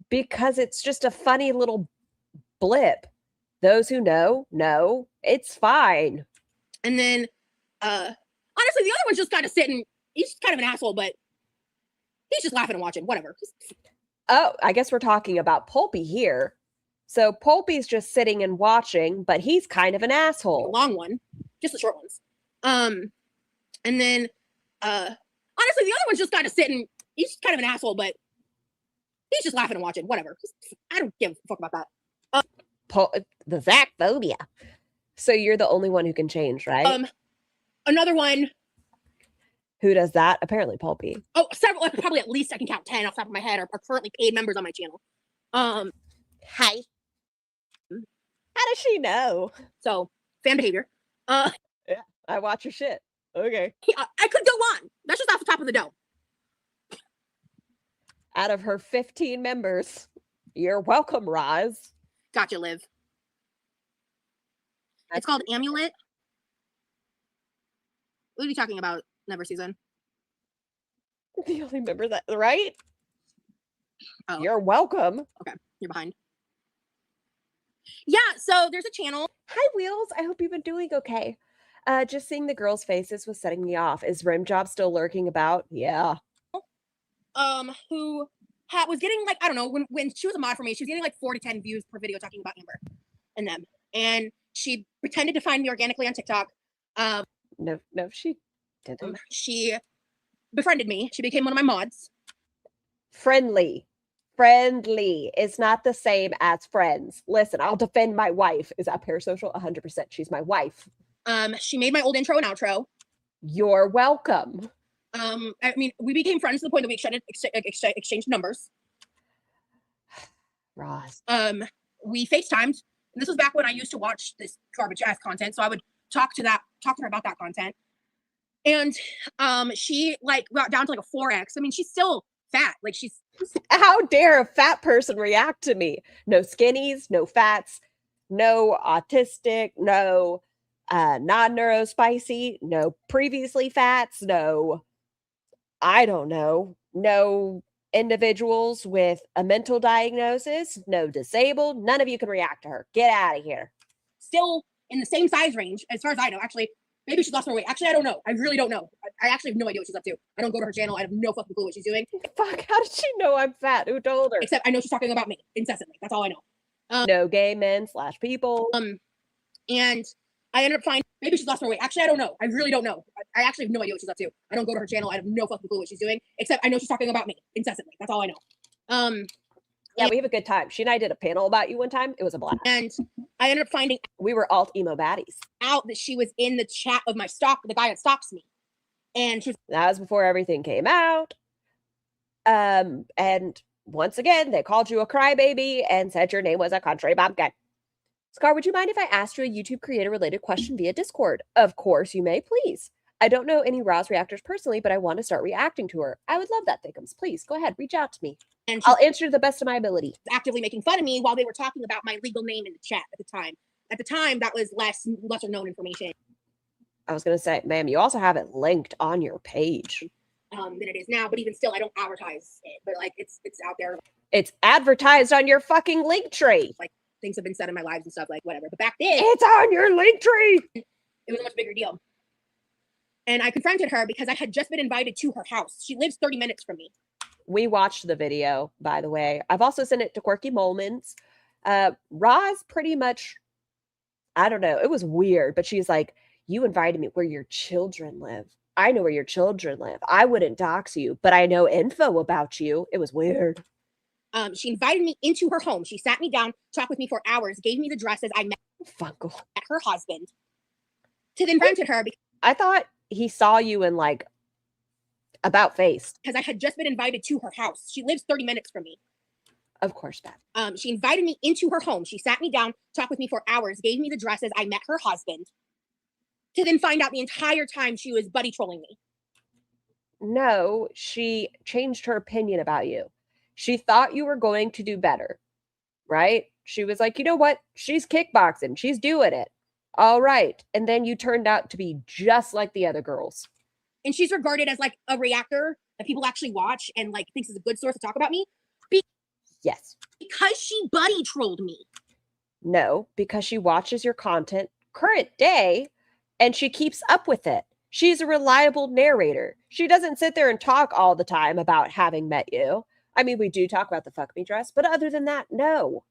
Because it's just a funny little blip. Those who know, it's fine. And then honestly, the other one's just kind of sitting. He's kind of an asshole, but he's just laughing and watching. Whatever. Oh, I guess we're talking about Pulpy here. So Pulpy's just sitting and watching, but he's kind of an asshole. The long one, just the short ones. And then honestly, the other one's just kind of sitting. He's kind of an asshole, but he's just laughing and watching. Whatever. I don't give a fuck about that. The Zach phobia. So you're the only one who can change, right? Another one. Who does that? Apparently Pulpy. Oh, several. Like, probably at least I can count 10 off the top of my head are currently paid members on my channel. Hi. How does she know? So fan behavior. Yeah, I watch your shit. Okay. I could go on. That's just off the top of the dome. Out of her 15 members, you're welcome, Roz. Gotcha, Liv. It's called Amulet. What are you talking about? Never season. The only member that, right? Oh. You're welcome. Okay, you're behind. Yeah, so there's a channel. Hi, Wheels. I hope you've been doing okay. Just seeing the girls' faces was setting me off. Is Rimjob still lurking about? Yeah. Who was getting like, I don't know, when she was a mod for me, she was getting like 4 to 10 views per video talking about Amber and them. And she pretended to find me organically on TikTok. No, she didn't. She befriended me. She became one of my mods. Friendly is not the same as friends. Listen, I'll defend my wife. Is that parasocial? 100%. She's my wife. She made my old intro and outro. You're welcome. I mean, we became friends to the point that we exchanged numbers. Roz. We FaceTimed. And this was back when I used to watch this garbage ass content. So I would talk to her about that content. And she like got down to like a 4X. I mean, she's still fat. Like she's how dare a fat person react to me? No skinnies, no fats, no autistic, no non-neurospicy, no previously fats, no, I don't know, no individuals with a mental diagnosis, no disabled. None of you can react to her. Get out of here. Still in the same size range as far as I know. Actually, maybe she's lost her weight. Actually, I don't know. I really don't know. I actually have no idea what she's up to. I don't go to her channel. I have no fucking clue what she's doing. Fuck, how did she know I'm fat? Who told her? Except I know she's talking about me incessantly. That's all I know. No gay men / people. And I ended up finding, maybe she's lost her weight. Actually, I don't know. I really don't know. I actually have no idea what she's up to. I don't go to her channel. I have no fucking clue what she's doing. Except I know she's talking about me incessantly. That's all I know. Yeah, we have a good time. She and I did a panel about you one time. It was a blast. And I ended up finding we were alt emo baddies. Out that she was in the chat of my stock, the guy that stalks me. And she was, that was before everything came out. And once again, they called you a crybaby and said your name was a country bumpkin. Scar, would you mind if I asked you a YouTube creator related question via Discord? Of course you may, please. I don't know any Roz reactors personally, but I want to start reacting to her. I would love that, Thickums. Please go ahead, reach out to me. And I'll answer to the best of my ability. Actively making fun of me while they were talking about my legal name in the chat at the time. At the time, that was lesser known information. I was going to say, ma'am, you also have it linked on your page. Than it is now, but even still, I don't advertise it. But like, it's out there. It's advertised on your fucking link tree. Like, things have been said in my lives and stuff, like whatever. But back then, it's on your link tree. It was a much bigger deal. And I confronted her because I had just been invited to her house. She lives 30 minutes from me. We watched the video, by the way. I've also sent it to Quirky Moments. Roz pretty much, I don't know, it was weird, but she's like, you invited me where your children live. I know where your children live. I wouldn't dox you, but I know info about you. It was weird. She invited me into her home. She sat me down, talked with me for hours, gave me the dresses. I met her husband. To then confronted her. I thought he saw you in like About face. Because I had just been invited to her house. She lives 30 minutes from me. Of course, Beth. She invited me into her home. She sat me down, talked with me for hours, gave me the dresses. I met her husband. To then find out the entire time she was buddy trolling me. No, she changed her opinion about you. She thought you were going to do better, right? She was like, you know what? She's kickboxing. She's doing it. All right. And then you turned out to be just like the other girls. And she's regarded as like a reactor that people actually watch and like thinks is a good source to talk about me. Yes. Because she buddy trolled me. No, because she watches your content current day and she keeps up with it. She's a reliable narrator. She doesn't sit there and talk all the time about having met you. I mean, we do talk about the fuck me dress, but other than that, no.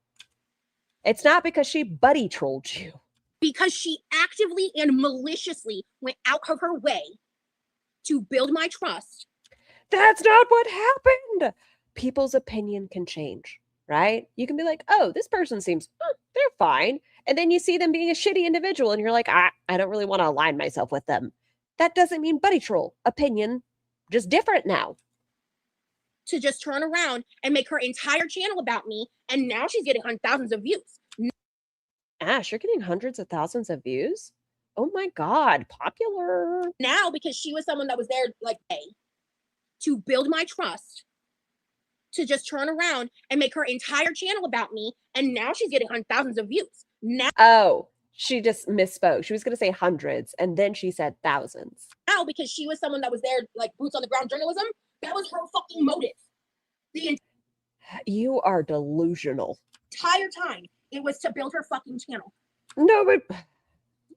It's not because she buddy trolled you. Because she actively and maliciously went out of her way to build my trust. That's not what happened. People's opinion can change, right? You can be like, oh, this person seems, they're fine. And then you see them being a shitty individual and you're like, I don't really want to align myself with them. That doesn't mean buddy troll. Opinion, just different now. To just turn around and make her entire channel about me. And now she's getting thousands of views. Ash, you're getting hundreds of thousands of views? Oh my God, popular. Now, because she was someone that was there like to build my trust. To just turn around and make her entire channel about me. And now she's getting thousands of views. Now, oh, she just misspoke. She was going to say hundreds and then she said thousands. Now, because she was someone that was there like boots on the ground journalism, that was her fucking motive. The You are delusional. entire time it was to build her fucking channel. No, but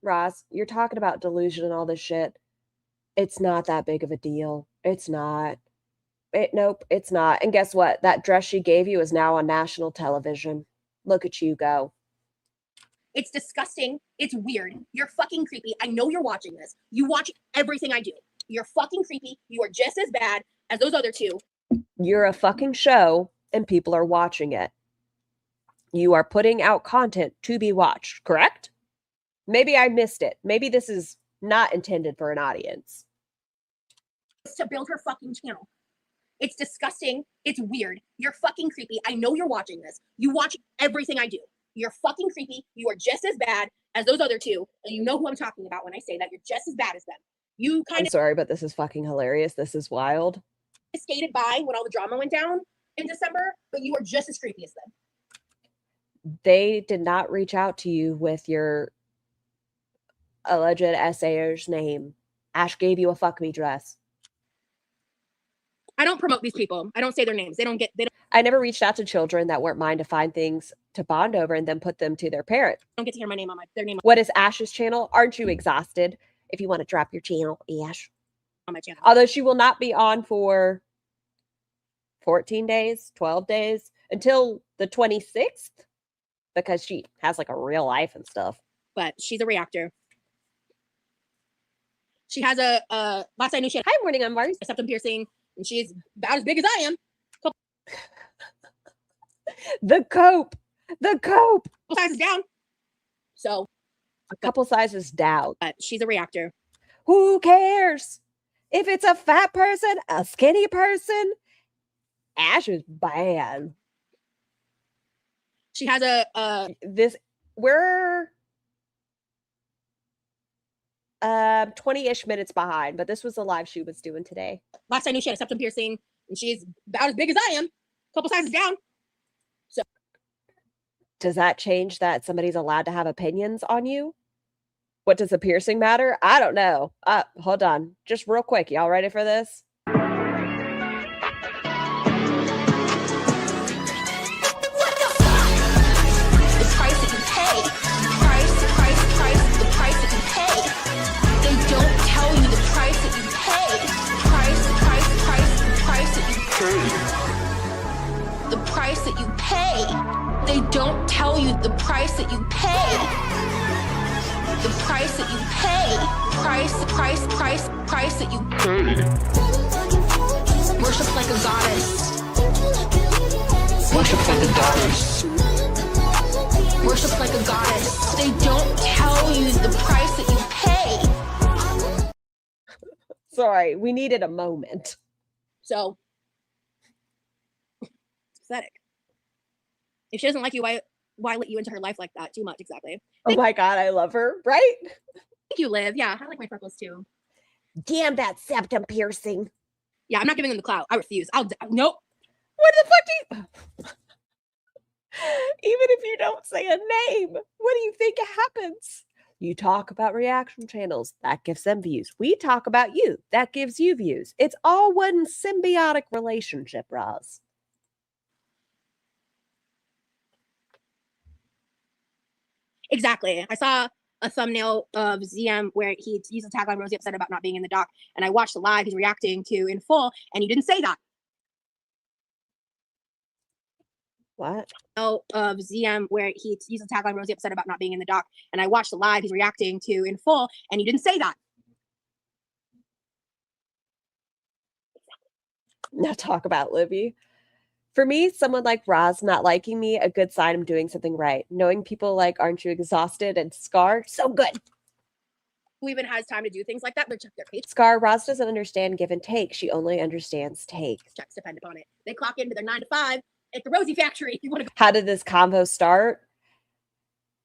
Roz, you're talking about delusion and all this shit. It's not that big of a deal. It's not. Nope, it's not. And guess what? That dress she gave you is now on national television. Look at you go. It's disgusting. It's weird. You're fucking creepy. I know you're watching this. You watch everything I do. You're fucking creepy. You are just as bad as those other two. You're a fucking show and people are watching it. You are putting out content to be watched, correct? Maybe I missed it. Maybe this is not intended for an audience. It's to build her fucking channel. It's disgusting. It's weird. You're fucking creepy. I know you're watching this. You watch everything I do. You're fucking creepy. You are just as bad as those other two. And you know who I'm talking about when I say that. You're just as bad as them. You kind I'm of sorry, but this is fucking hilarious. This is wild. skated by when all the drama went down in December, but you are just as creepy as them. They did not reach out to you with your alleged essayer's name. Ash gave you a fuck me dress. I don't promote these people. I don't say their names. They don't. I never reached out to children that weren't mine to find things to bond over and then put them to their parent. Don't get to hear my name on their name What is Ash's channel? Aren't you exhausted? If you want to drop your channel, Ash. on my channel. Although she will not be on for 14 days, 12 days, until the 26th, because she has like a real life and stuff. But she's a reactor. She has a last I knew she had Hi, morning, I'm Mars. a septum piercing, and she's about as big as I am. The cope. Couple sizes down. So, A couple sizes down. but she's a reactor. Who cares? If it's a fat person, a skinny person, Ash is bad. She has We're 20-ish minutes behind, but this was the live she was doing today. last I knew she had a septum piercing, and she's about as big as I am. Couple sizes down. Does that change that somebody's allowed to have opinions on you? What does the piercing matter? I don't know. Hold on. Just real quick. Y'all ready for this? The price that you pay. Price, the price that you pay. They don't tell you the price that you pay. Price that you pay. The price that you pay. They don't tell you the price that you pay. The price that you pay. Price that you pay. Worship like a goddess. Worship like a goddess. Worship like a goddess. They don't tell you the price that you pay. Sorry, we needed a moment. So it's pathetic. If she doesn't like you, why let you into her life like that? Too much, exactly. Oh my God, I love her, right? Thank you, Liv. Yeah, I like my freckles too. Damn that septum piercing. Yeah, I'm not giving them the clout. I refuse. Nope. What the fuck do you... Even if you don't say a name, what do you think happens? You talk about reaction channels, that gives them views. We talk about you, that gives you views. It's all one symbiotic relationship, Roz. Exactly. I saw a thumbnail of ZM where he used a tagline Rosie upset about not being in the doc, and I watched the live he's reacting to in full, and you didn't say that. What? Of ZM where he used a tagline Rosie upset about not being in the doc, and I watched the live he's reacting to in full, and you didn't say that. Now talk about Libby. For me, someone like Roz not liking me, a good sign I'm doing something right. Knowing people like Aren't You Exhausted and Scar, so good. Who even has time to do things like that? They're check their paychecks. Scar, Roz doesn't understand give and take. She only understands take. Checks depend upon it. They clock into their 9 to 5 at the Rosie factory. If you want to go. How did this convo start?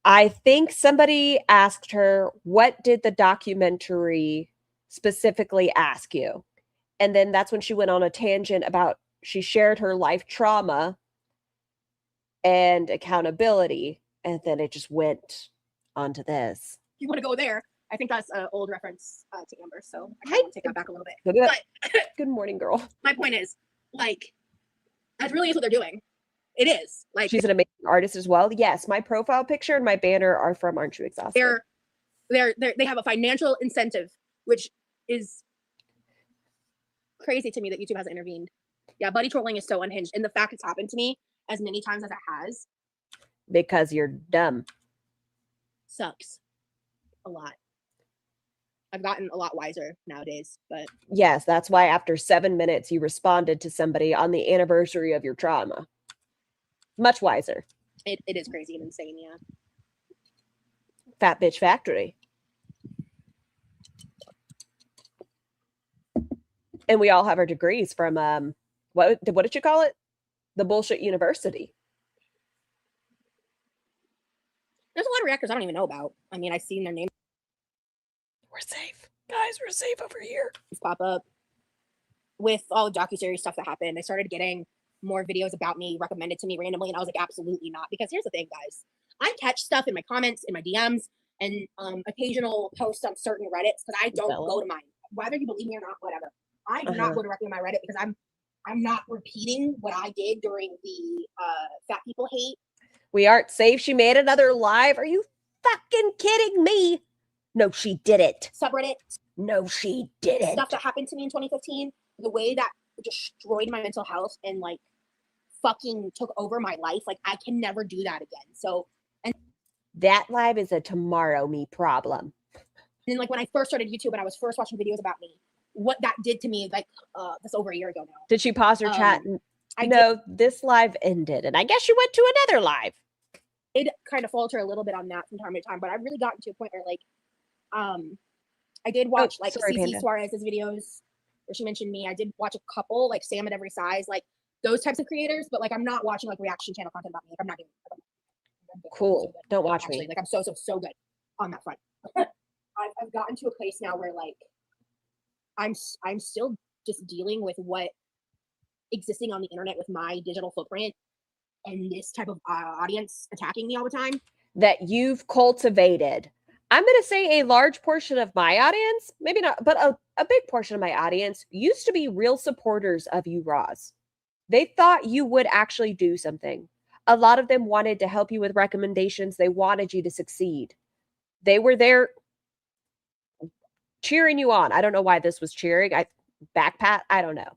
I think somebody asked her, what did the documentary specifically ask you? And then that's when she went on a tangent about she shared her life trauma and accountability. And then it just went onto this. If you want to go there, I think that's an old reference to Amber. So I want to take that back a little bit. But, good morning, girl. My point is, like, that really is what they're doing. It is. Like, she's an amazing artist as well. Yes, my profile picture and my banner are from Aren't You Exhausted? They have a financial incentive, which is crazy to me that YouTube hasn't intervened. Yeah, buddy trolling is so unhinged. And the fact it's happened to me as many times as it has. Because you're dumb. Sucks. A lot. I've gotten a lot wiser nowadays, but. Yes, that's why after 7 minutes you responded to somebody on the anniversary of your trauma. Much wiser. It is crazy and insane, yeah. Fat bitch factory. And we all have our degrees from what did you call it? The bullshit university. There's a lot of reactors I don't even know about. I mean, I've seen their names. We're safe. Guys, we're safe over here. Pop up. With all the docuseries stuff that happened, I started getting more videos about me recommended to me randomly, and I was like, absolutely not. Because here's the thing, guys. I catch stuff in my comments, in my DMs, and occasional posts on certain Reddits because I don't go to mine. Whether you believe me or not, whatever. I do not go directly to my Reddit because I'm not repeating what I did during the fat people hate. We aren't safe. She made another live. Are you fucking kidding me? No, she didn't. Subreddit. No, she didn't. Stuff that happened to me in 2015, the way that destroyed my mental health and like fucking took over my life. Like I can never do that again. So, and that live is a tomorrow me problem. And then like when I first started YouTube and I was first watching videos about me, what that did to me, like that's over a year ago now. Did she pause her chat? This live ended, and I guess she went to another live. It kind of falter a little bit on that from time to time, but I've really gotten to a point where like, I did watch CC Suarez's videos where she mentioned me. I did watch a couple, like Sam at Every Size, like those types of creators, but like I'm not watching like reaction channel content about me. Like I'm not doing it. Cool. So don't watch me. Like I'm so good on that front. I've gotten to a place now where like I'm still just dealing with what existing on the internet with my digital footprint and this type of audience attacking me all the time that you've cultivated. I'm going to say a large portion of my audience, maybe not, but a big portion of my audience used to be real supporters of you, Roz. They thought you would actually do something. A lot of them wanted to help you with recommendations. They wanted you to succeed. They were there cheering you on. I don't know why this was cheering. Back pat, I don't know.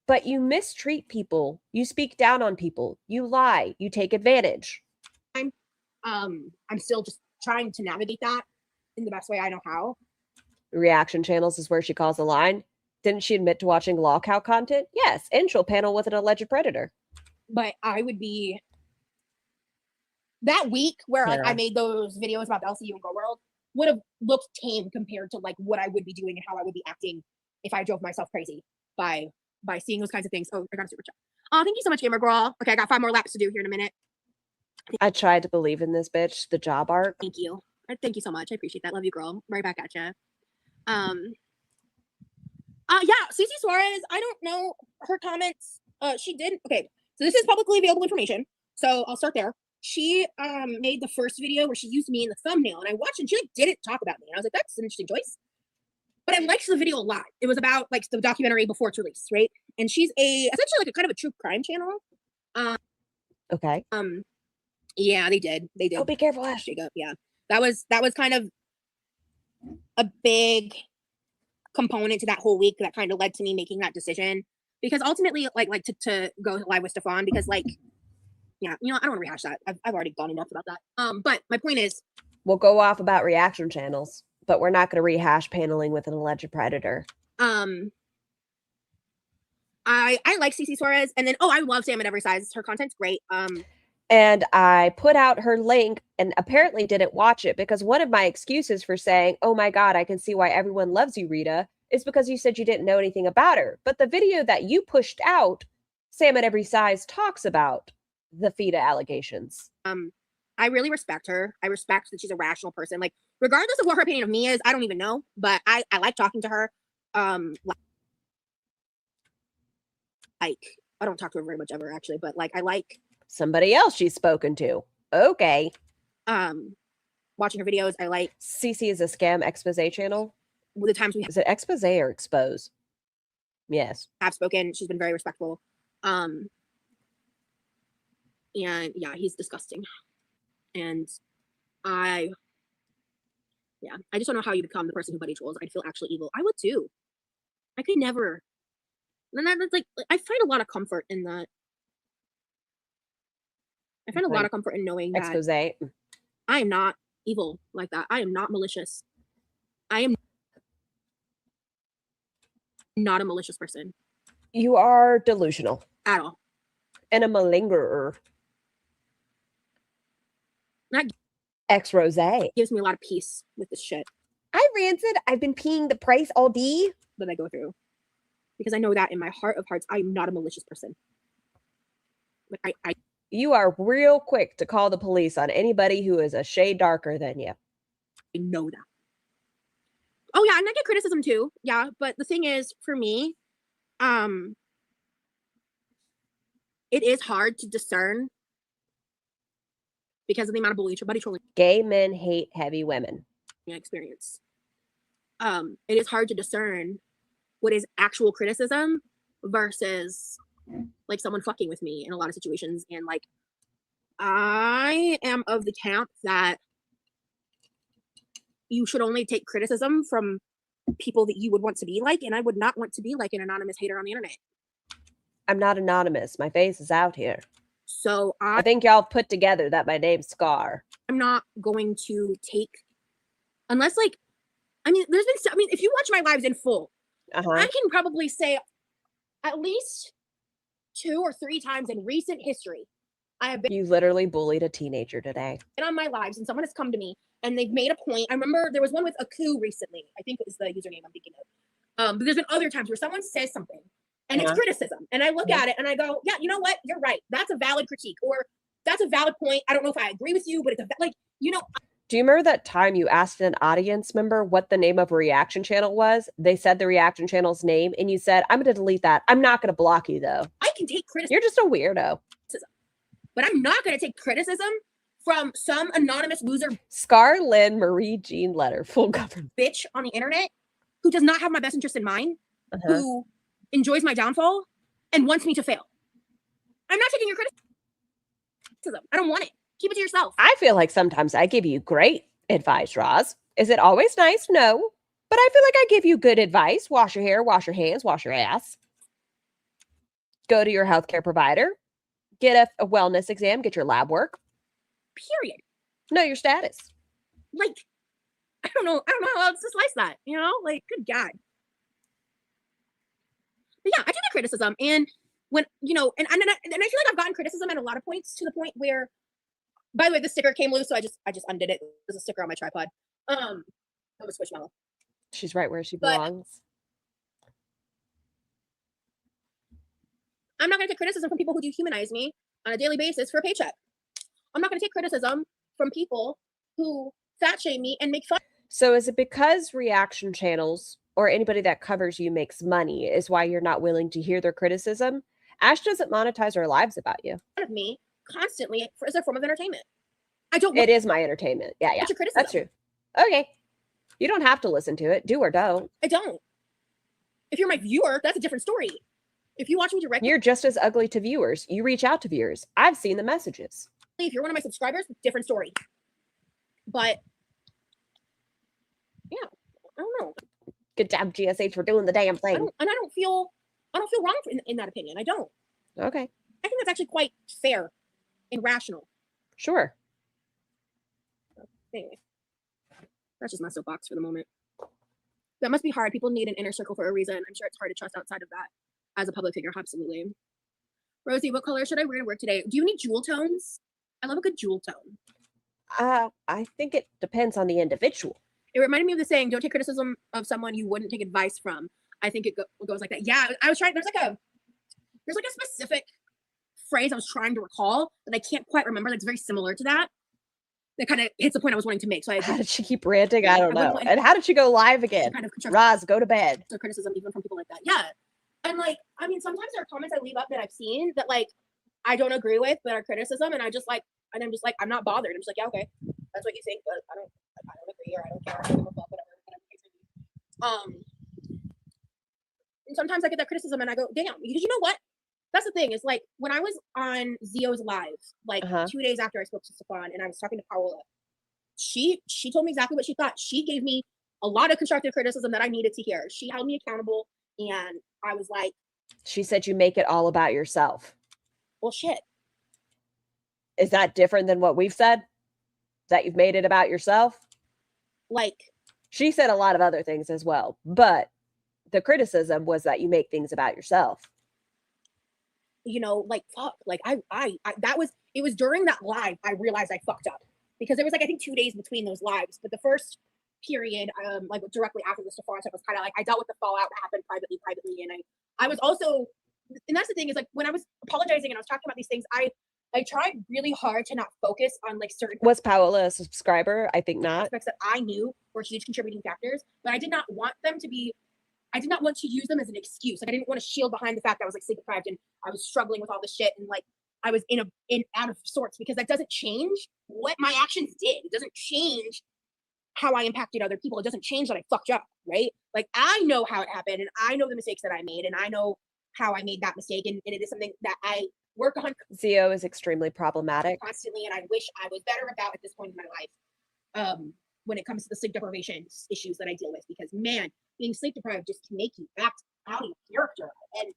But you mistreat people. You speak down on people. You lie. You take advantage. I'm still just trying to navigate that in the best way I know how. Reaction channels is where she calls the line. Didn't she admit to watching law cow content? Yes, and she'll panel with an alleged predator. But I would be that week where like I made those videos about the LCU and Go World would have looked tame compared to like what I would be doing and how I would be acting if I drove myself crazy by seeing those kinds of things. Oh, I got a super chat. Oh, thank you so much, Gamer Girl. Okay, I got 5 more laps to do here in a minute. I tried to believe in this bitch, the job arc. Thank you. Thank you so much. I appreciate that. Love you, girl. Right back at you. Yeah, Cece Suarez, I don't know her comments. She did. Okay, so this is publicly available information. So I'll start there. She made the first video where she used me in the thumbnail, and I watched and she like didn't talk about me. And I was like, that's an interesting choice. But I liked the video a lot. It was about like the documentary before its release, right? And she's essentially like a kind of a true crime channel. Okay. Yeah, they did. Oh, be careful, Ash. Yeah, that was kind of a big component to that whole week that kind of led to me making that decision, because ultimately like to go live with Stefan, because like, yeah, you know, I don't want to rehash that. I've already gone enough about that. But my point is, we'll go off about reaction channels, but we're not going to rehash paneling with an alleged predator. I like Cece Suarez, and then I love Sam at Every Size. Her content's great. And I put out her link and apparently didn't watch it, because one of my excuses for saying, oh my God, I can see why everyone loves you, Rita, is because you said you didn't know anything about her. But the video that you pushed out, Sam at Every Size talks about the FIDA allegations. I really respect her. I respect that she's a rational person. Like, regardless of what her opinion of me is, I don't even know, but I like talking to her. Like, I don't talk to her very much ever, actually, but like, I like somebody else she's spoken to. Okay. Watching her videos, I like. CC is a scam expose channel. The times we is it expose or expose? Yes, have spoken. She's been very respectful. And yeah, he's disgusting. And I just don't know how you become the person who buddy trolls. I'd feel actually evil. I would too. I could never. And that's like, I find a lot of comfort in that. I find a lot of comfort in knowing that expose. I am not evil like that. I am not malicious. I am not a malicious person. You are delusional. At all. And a malingerer. That X-Rose gives me a lot of peace with this shit. I ranted. I've been peeing the price all day. That I go through. Because I know that in my heart of hearts, I am not a malicious person. Like you are real quick to call the police on anybody who is a shade darker than you. I know that. Oh yeah, and I get criticism too. Yeah, but the thing is, for me, it is hard to discern because of the amount of buddy trolling. Gay men hate heavy women. Experience. It is hard to discern what is actual criticism versus like someone fucking with me in a lot of situations. And like, I am of the camp that you should only take criticism from people that you would want to be like, and I would not want to be like an anonymous hater on the internet. I'm not anonymous. My face is out here. So I think y'all put together that my name's Scar. I'm not going to take, unless like, I mean, if you watch my lives in full, I can probably say at least 2 or 3 times in recent history, I have been. You literally bullied a teenager today. And on my lives, and someone has come to me and they've made a point. I remember there was one with Aku recently. I think it was the username I'm thinking of. But there's been other times where someone says something and it's criticism. And I look at it and I go, yeah, you know what? You're right. That's a valid critique, or that's a valid point. I don't know if I agree with you, but it's like, you know. Do you remember that time you asked an audience member what the name of a reaction channel was? They said the reaction channel's name, and you said, I'm going to delete that. I'm not going to block you, though. I can take criticism. You're just a weirdo. But I'm not going to take criticism from some anonymous loser. Scarlyn Marie Jean Letter, full government. Bitch on the internet who does not have my best interest in mind, who enjoys my downfall and wants me to fail. I'm not taking your criticism. I don't want it. Keep it to yourself. I feel like sometimes I give you great advice, Roz. Is it always nice? No. But I feel like I give you good advice. Wash your hair, wash your hands, wash your ass. Go to your healthcare provider. Get a wellness exam. Get your lab work. Period. Know your status. Like, I don't know how else to slice that, you know? Like, good God. But yeah, I do get criticism. And when, you know, and I feel like I've gotten criticism at a lot of points, to the point where, by the way, the sticker came loose, so I just undid it. There's a sticker on my tripod. That was Squishmallow. She's right where she belongs. I'm not going to take criticism from people who dehumanize me on a daily basis for a paycheck. I'm not going to take criticism from people who fat shame me and make fun. So is it because reaction channels or anybody that covers you makes money is why you're not willing to hear their criticism? Ash doesn't monetize our lives about you. Of me constantly as a form of entertainment. I don't. It is my entertainment. Yeah, yeah. Your criticism. That's true. Okay. You don't have to listen to it. Do or don't. I don't. If you're my viewer, that's a different story. If you watch me directly, you're just as ugly to viewers. You reach out to viewers. I've seen the messages. If you're one of my subscribers, different story. But yeah, I don't know. Good job, GSH, for doing the damn thing. I don't feel wrong in that opinion. I don't. Okay. I think that's actually quite fair and rational. Sure. Anyway, that's just my soapbox for the moment. That must be hard. People need an inner circle for a reason. I'm sure it's hard to trust outside of that as a public figure. Absolutely. Rosie, what color should I wear to work today? Do you need jewel tones? I love a good jewel tone. I think it depends on the individual. It reminded me of the saying, don't take criticism of someone you wouldn't take advice from. I think it goes like that. Yeah, I was trying, there's like a specific phrase I was trying to recall that I can't quite remember that's very similar to that. That kind of hits the point I was wanting to make. So how did she keep ranting? I don't know. And how did she go live again? Kind of Roz, go to bed. So criticism even from people like that. Yeah. And like, I mean, sometimes there are comments I leave up that I've seen that like I don't agree with, but are criticism, and I'm just like, I'm not bothered. I'm just like, yeah, okay, that's what you think, but I don't agree, or I don't care, I don't give a fuck, whatever. And sometimes I get that criticism and I go, damn, because you know what? That's the thing, is like when I was on Zio's live, like 2 days after I spoke to Stefan and I was talking to Paola, she told me exactly what she thought. She gave me a lot of constructive criticism that I needed to hear. She held me accountable, and I was like, she said you make it all about yourself. Well, shit. Is that different than what we've said? That you've made it about yourself? Like, she said a lot of other things as well, but the criticism was that you make things about yourself. You know, like, fuck, like it was during that live I realized I fucked up, because there was like I think 2 days between those lives, but the first period, like directly after the Stefan stuff, was kind of like I dealt with the fallout that happened privately, and I was also, and that's the thing, is like when I was apologizing and I was talking about these things, I tried really hard to not focus on like certain. Was Paola a subscriber? I think not. Aspects that I knew were huge contributing factors, but I did not want to use them as an excuse. Like I didn't want to shield behind the fact that I was like sleep deprived and I was struggling with all this shit, and like I was out of sorts, because that doesn't change what my actions did. It doesn't change how I impacted other people. It doesn't change that I fucked up, right? Like I know how it happened, and I know the mistakes that I made, and I know how I made that mistake, and it is something that I work on. Zio is extremely problematic constantly, and I wish I was better about at this point in my life when it comes to the sleep deprivation issues that I deal with, because man, being sleep deprived just can make you act out of character. And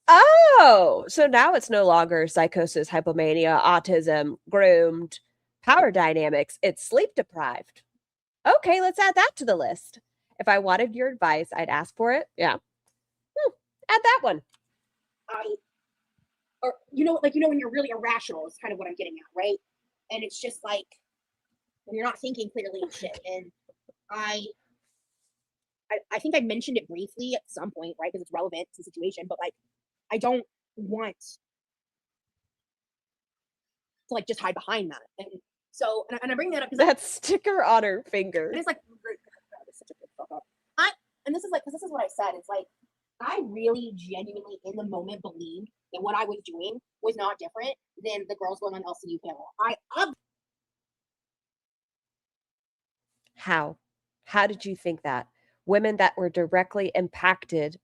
so now it's no longer psychosis, hypomania, autism, groomed, power dynamics. It's sleep deprived. Okay, let's add that to the list. If I wanted your advice, I'd ask for it. Yeah. Add that one. Or when you're really irrational is kind of what I'm getting at, right? And it's just like when you're not thinking clearly and shit. And I think I mentioned it briefly at some point, right? Because it's relevant to the situation, but like I don't want to like just hide behind that. And so, and I bring that up because that sticker on her finger. It's like, it's such a big fuck up. And this is like, because this is what I said. It's like I really genuinely in the moment believed that what I was doing was not different than the girls going on LCU panel. How did you think that? Women that were directly impacted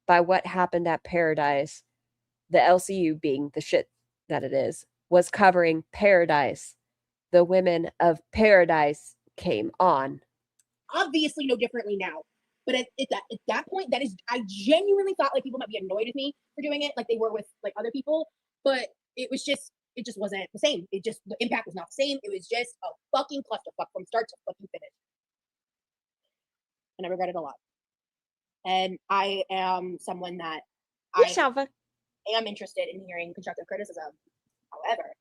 by what happened at Paradise, the LCU being the shit that it is, was covering Paradise. The women of Paradise came on. Obviously no differently now. But at that point, I genuinely thought like people might be annoyed with me for doing it, like they were with like other people. But it just wasn't the same. The impact was not the same. It was just a fucking clusterfuck from start to fucking finish. And I regret it a lot. And I am someone that I am interested in hearing constructive criticism. However,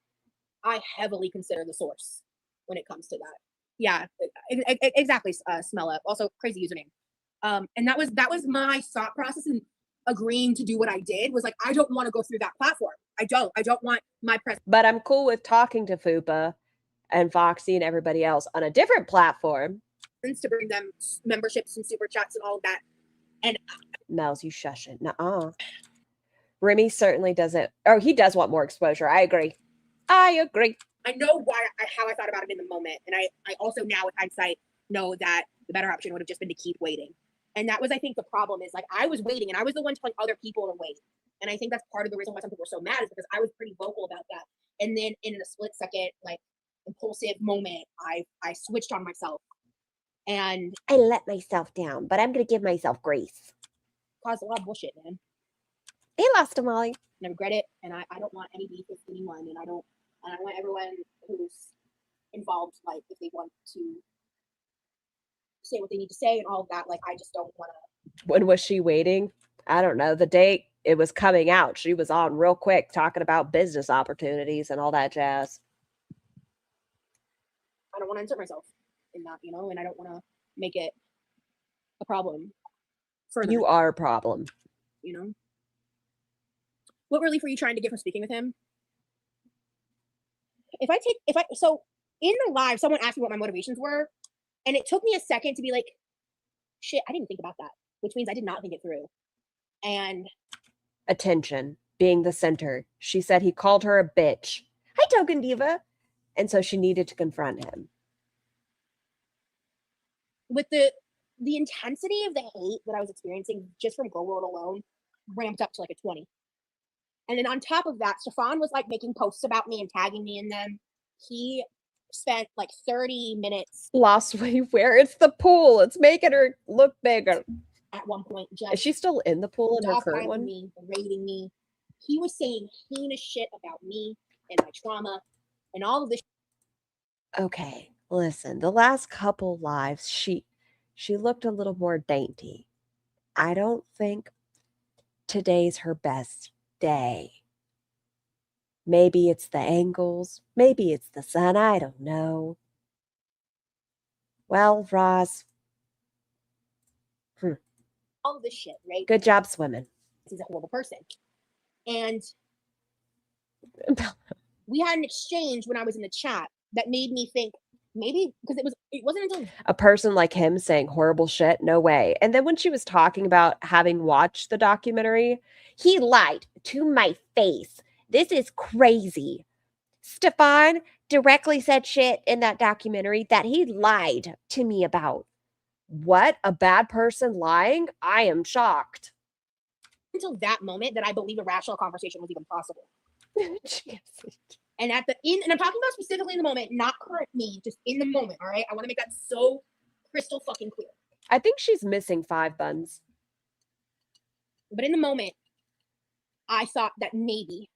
I heavily consider the source when it comes to that. Yeah, exactly. Smell up. Also, crazy username. And that was my thought process in agreeing to do what I did, was like, I don't want to go through that platform. I don't want my presence But I'm cool with talking to Fupa and Foxy and everybody else on a different platform. to bring them memberships and super chats and all of that. And Mel's, you shush it. Nuh-uh. Remy certainly doesn't. Oh, he does want more exposure. I agree. I agree. I know how I thought about it in the moment. And I also now with hindsight know that the better option would have just been to keep waiting. And that was, I think, the problem is like I was waiting and I was the one telling other people to wait. And I think that's part of the reason why some people were so mad is because I was pretty vocal about that. And then in a split second, like impulsive moment, I switched on myself. And I let myself down, but I'm going to give myself grace. Caused a lot of bullshit, man. He lost to Molly. And I regret it. And I don't want any beef with anyone. And I want everyone who's involved, like if they want to say what they need to say and all of that, like I just don't want to. When was she waiting? I don't know. The day it was coming out, she was on real quick talking about business opportunities and all that jazz. I don't want to insert myself in that, you know, and I don't want to make it a problem. Further. You are a problem. You know? What relief were you trying to get from speaking with him? So in the live, someone asked me what my motivations were, and it took me a second to be like, shit, I didn't think about that, which means I did not think it through. And attention, being the center. She said he called her a bitch. Hi, Token Diva. And so she needed to confront him. With the intensity of the hate that I was experiencing just from Girl World alone ramped up to like a 20. And then on top of that, Stefan was like making posts about me and tagging me in them. He spent like 30 minutes. Lost weight where? It's the pool. It's making her look bigger. At one point, just is she still in the pool in her current one? Me, rating me. He was saying heinous shit about me and my trauma and all of this. Okay, listen. The last couple lives, she looked a little more dainty. I don't think today's her best day. Maybe it's the angles. Maybe it's the sun. I don't know. Well, Roz. All of this shit, right? Good job swimming. He's a horrible person. And we had an exchange when I was in the chat that made me think maybe because it wasn't until a person like him saying horrible shit, no way. And then when she was talking about having watched the documentary, he lied to my face. This is crazy. Stefan directly said shit in that documentary that he lied to me about. What? A bad person lying? I am shocked. Until that moment that I believe a rational conversation was even possible. And and I'm talking about specifically in the moment, not current me, just in the moment, all right? I want to make that so crystal fucking clear. I think she's missing 5 buns. But in the moment, I thought that maybe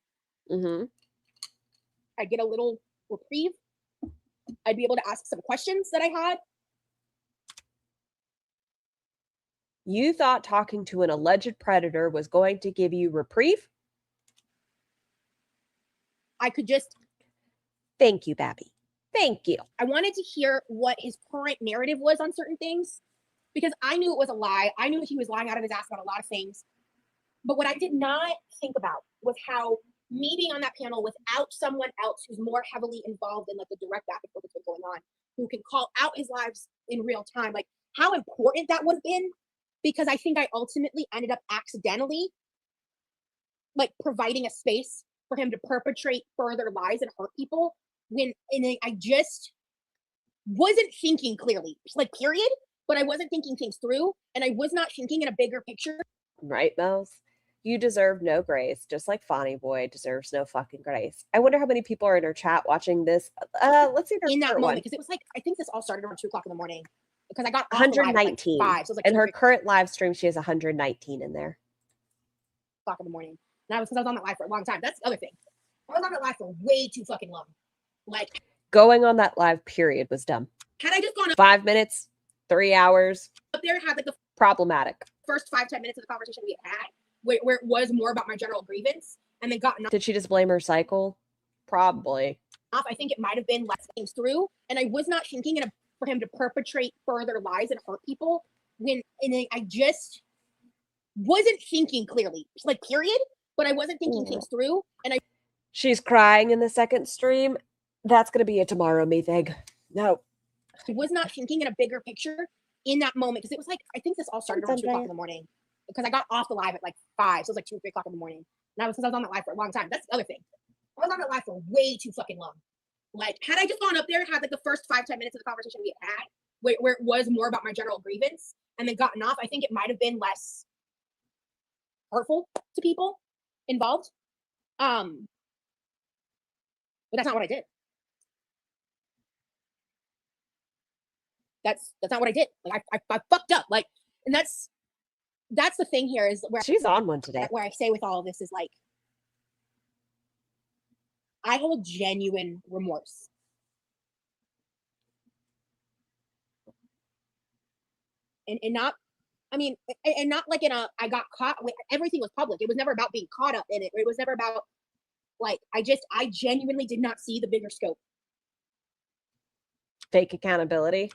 I'd get a little reprieve. I'd be able to ask some questions that I had. You thought talking to an alleged predator was going to give you reprieve? I could just... Thank you, Babby. Thank you. I wanted to hear what his current narrative was on certain things because I knew it was a lie. I knew he was lying out of his ass about a lot of things. But what I did not think about was how me being on that panel without someone else who's more heavily involved in like the direct back and forth that's been going on, who can call out his lives in real time, like how important that would have been. Because I think I ultimately ended up accidentally like providing a space for him to perpetrate further lies and hurt people I just wasn't thinking clearly, like period, but I wasn't thinking things through and I was not thinking in a bigger picture. Right, Mels? You deserve no grace, just like Fonny Boy deserves no fucking grace. I wonder how many people are in her chat watching this. Let's see in that moment, because it was like, I think this all started around 2 o'clock in the morning. Because I got 119. Like 5, so like in her current live stream, she has 119 in there. O'clock in the morning. And I was on that live for a long time. That's the other thing. I was on that live for way too fucking long. Like going on that live period was dumb. Had I just gone 5 minutes, 3 hours. Up there, had like the problematic. First 5-10 minutes of the conversation we had, where it was more about my general grievance, and then got. Did she just blame her cycle? Probably. I think it might have been less things through, and I was not thinking for him to perpetrate further lies and hurt people I just wasn't thinking clearly, like period, but I wasn't thinking things through. And She's crying in the second stream. That's going to be a tomorrow me thing. No. I was not thinking in a bigger picture in that moment because it was like, I think this all started around 2 o'clock in the morning because I got off the live at like 5. So it was like 2 or 3 o'clock in the morning. And I was on that live for a long time. That's the other thing. I was on that live for way too fucking long. Like, had I just gone up there, had like the first 5-10 minutes of the conversation we had, where it was more about my general grievance and then gotten off, I think it might have been less hurtful to people involved. But that's not what I did. That's not what I did. Like I fucked up. Like, and that's the thing here is where she's on one today. Where I say with all of this is like, I hold genuine remorse. And not, I mean, and not like in a, I got caught, everything was public. It was never about being caught up in it. It was never about, like, I genuinely did not see the bigger scope. Fake accountability.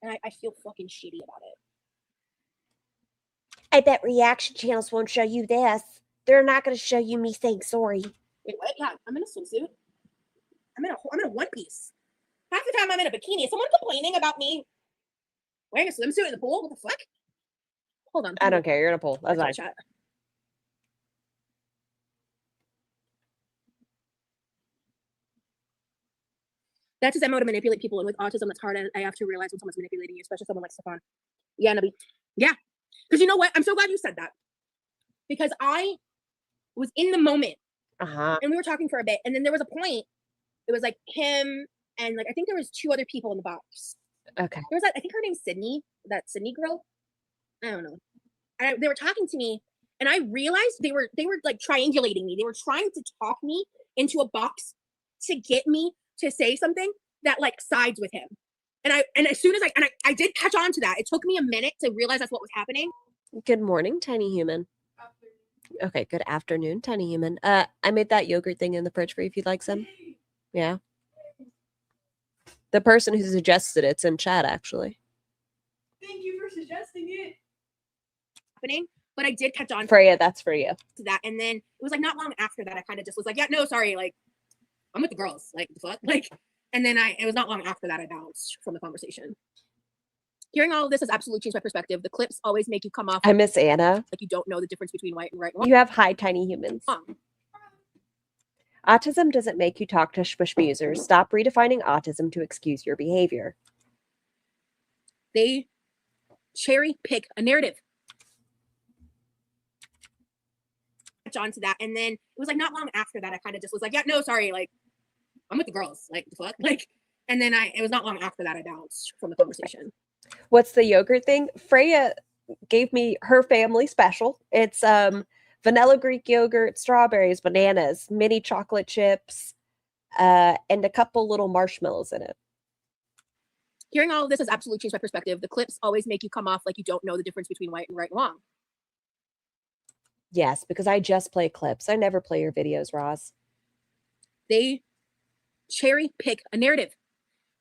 And I feel fucking shitty about it. I bet reaction channels won't show you this. They're not going to show you me saying sorry. Wait, what? Yeah, I'm in a swimsuit. I'm in a one piece. Half the time I'm in a bikini. Is someone complaining about me wearing a swimsuit in the pool? What the fuck? Hold on. I don't care. You're in a pool. That's fine. Chat. That's his MO to manipulate people. And with autism, it's hard. I have to realize when someone's manipulating you, especially someone like Stefan. Yeah, Nabi. Yeah. Because you know what? I'm so glad you said that. Because I was in the moment. Uh-huh. And we were talking for a bit. And then there was a point. It was like him and like I think there was 2 other people in the box. Okay. There was that, I think her name's Sydney. That Sydney girl. I don't know. And they were talking to me. And I realized they were like triangulating me. They were trying to talk me into a box to get me to say something that like sides with him. And as soon as I did catch on to that, it took me a minute to realize that's what was happening. Good morning, tiny human. Okay, good afternoon, tiny human. I made that yogurt thing in the fridge for you if you'd like some. Yeah. The person who suggested it's in chat, actually. Thank you for suggesting it. Happening, but I did catch on Freya, that's for you. To that. And then it was like not long after that, I kind of just was like, yeah, no, sorry, like I'm with the girls, like the fuck, like. And then it was not long after that I bounced from the conversation. Hearing all of this has absolutely changed my perspective. The clips always make you come off. I miss Anna. Like you don't know the difference between right and wrong. You have high tiny humans. Autism doesn't make you talk to smushmusers. Stop redefining autism to excuse your behavior. They cherry pick a narrative. On to that. And then it was like not long after that, I kind of just was like, yeah, no, sorry, like I'm with the girls, like the fuck, like. And then it was not long after that I bounced from the conversation. What's the yogurt thing? Freya gave me her family special. It's vanilla Greek yogurt, strawberries, bananas, mini chocolate chips, and a couple little marshmallows in it. Hearing all of this has absolutely changed my perspective. The clips always make you come off like you don't know the difference between right and wrong. Yes, because I just play clips. I never play your videos, Roz. They cherry pick a narrative.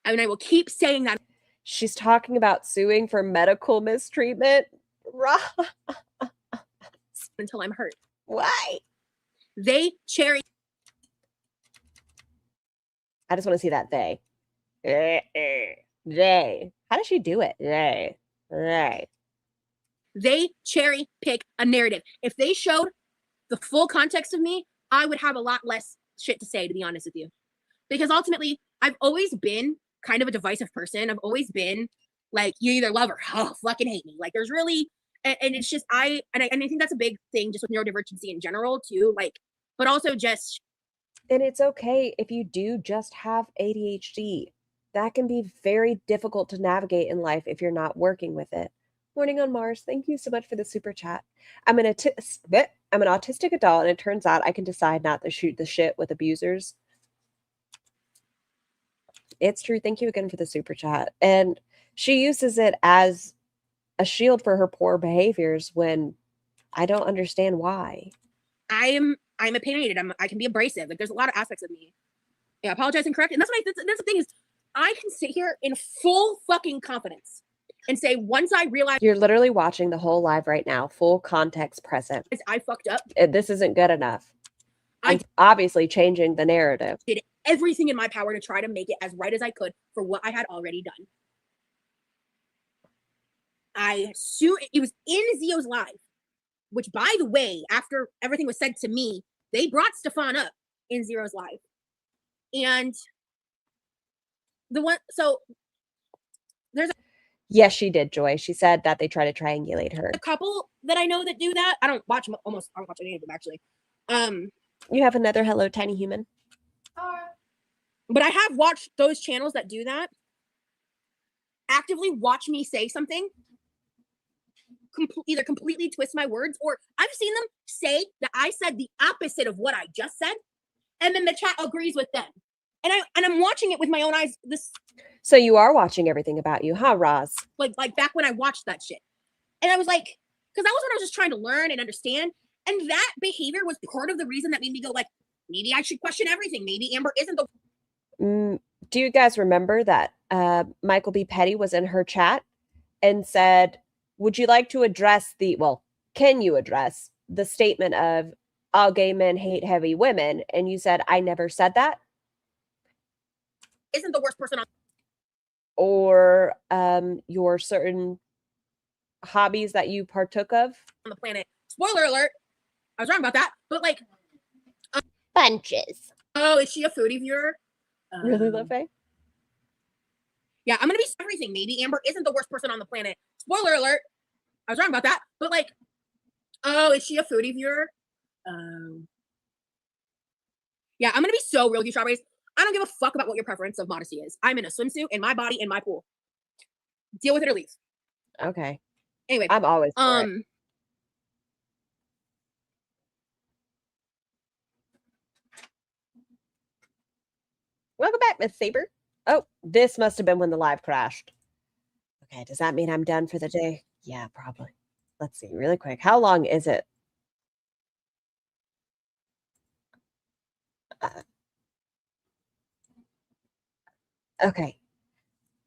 I mean, I will keep saying that. She's talking about suing for medical mistreatment. Roz. Until I'm hurt. Why? They cherry. I just want to see that they. They. How does she do it? They. They cherry pick a narrative. If they showed the full context of me, I would have a lot less shit to say, to be honest with you. Because ultimately, I've always been kind of a divisive person. I've always been like, you either love or fucking hate me. Like there's really, and it's just, I think that's a big thing just with neurodivergency in general too. Like, but also just. And it's okay if you do just have ADHD. That can be very difficult to navigate in life if you're not working with it. Morning on Mars. Thank you so much for the super chat. I'm an autistic adult, and it turns out I can decide not to shoot the shit with abusers. It's true. Thank you again for the super chat. And she uses it as a shield for her poor behaviors when I don't understand why. I'm opinionated. I can be abrasive. Like there's a lot of aspects of me. Yeah, apologize and correct. And that's the thing is, I can sit here in full fucking confidence and say, once I realize. You're literally watching the whole live right now, full context present. I fucked up. This isn't good enough. obviously changing the narrative. Did everything in my power to try to make it as right as I could for what I had already done. It was in Zio's live, which, by the way, after everything was said to me, they brought Stefan up in Zero's live. And Yes, she did, Joy. She said that they try to triangulate her. a couple that I know that do that. I don't watch any of them, actually. You have another Hello Tiny Human. But I have watched those channels that do that actively watch me say something, either completely twist my words, or I've seen them say that I said the opposite of what I just said, and then the chat agrees with them. And I'm watching it with my own eyes. So you are watching everything about you, huh, Roz? Like back when I watched that shit. And I was like, because that was when I was just trying to learn and understand. And that behavior was part of the reason that made me go like, maybe I should question everything. Maybe Amber isn't the... Do you guys remember that Michael B. Petty was in her chat and said, would you like to address can you address the statement of all gay men hate heavy women? And you said, I never said that. Isn't the worst person on... Or your certain hobbies that you partook of on the planet. Spoiler alert. I was wrong about that. But like... bunches. Oh, is she a foodie viewer? Really, Lefay? Yeah, I'm going to be everything. Maybe Amber isn't the worst person on the planet. Spoiler alert. I was wrong about that. But like... Oh, is she a foodie viewer? Yeah, I'm going to be so real with you, strawberries. I don't give a fuck about what your preference of modesty is. I'm in a swimsuit, in my body, in my pool. Deal with it or leave. Okay. Anyway. I'm always for it. Welcome back, Miss Saber. Oh, this must have been when the live crashed. Okay, does that mean I'm done for the day? Yeah, probably. Let's see really quick. How long is it? Okay.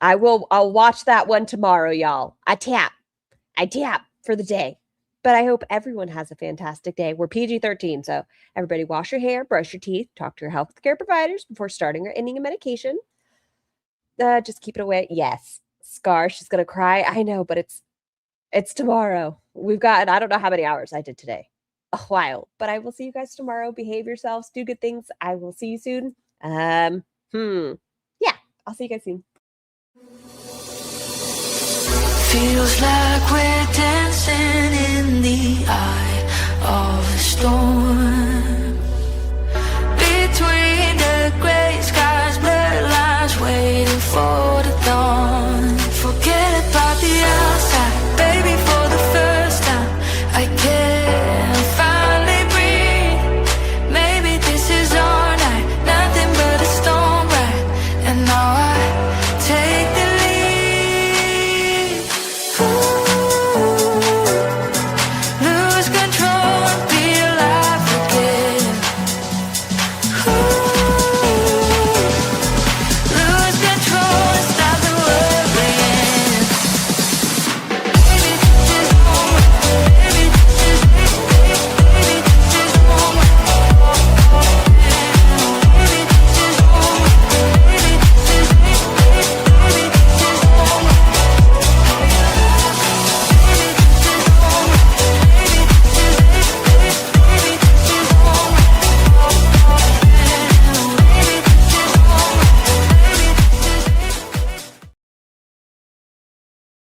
I'll watch that one tomorrow, y'all. I tap for the day. But I hope everyone has a fantastic day. We're PG-13, so everybody wash your hair, brush your teeth, talk to your healthcare providers before starting or ending a medication. Just keep it away. Yes. Scar, she's gonna cry. I know, but it's tomorrow. We've got, I don't know how many hours I did today. A while. But I will see you guys tomorrow. Behave yourselves, do good things. I will see you soon. Yeah, I'll see you guys soon. Feels like we're dancing in the eye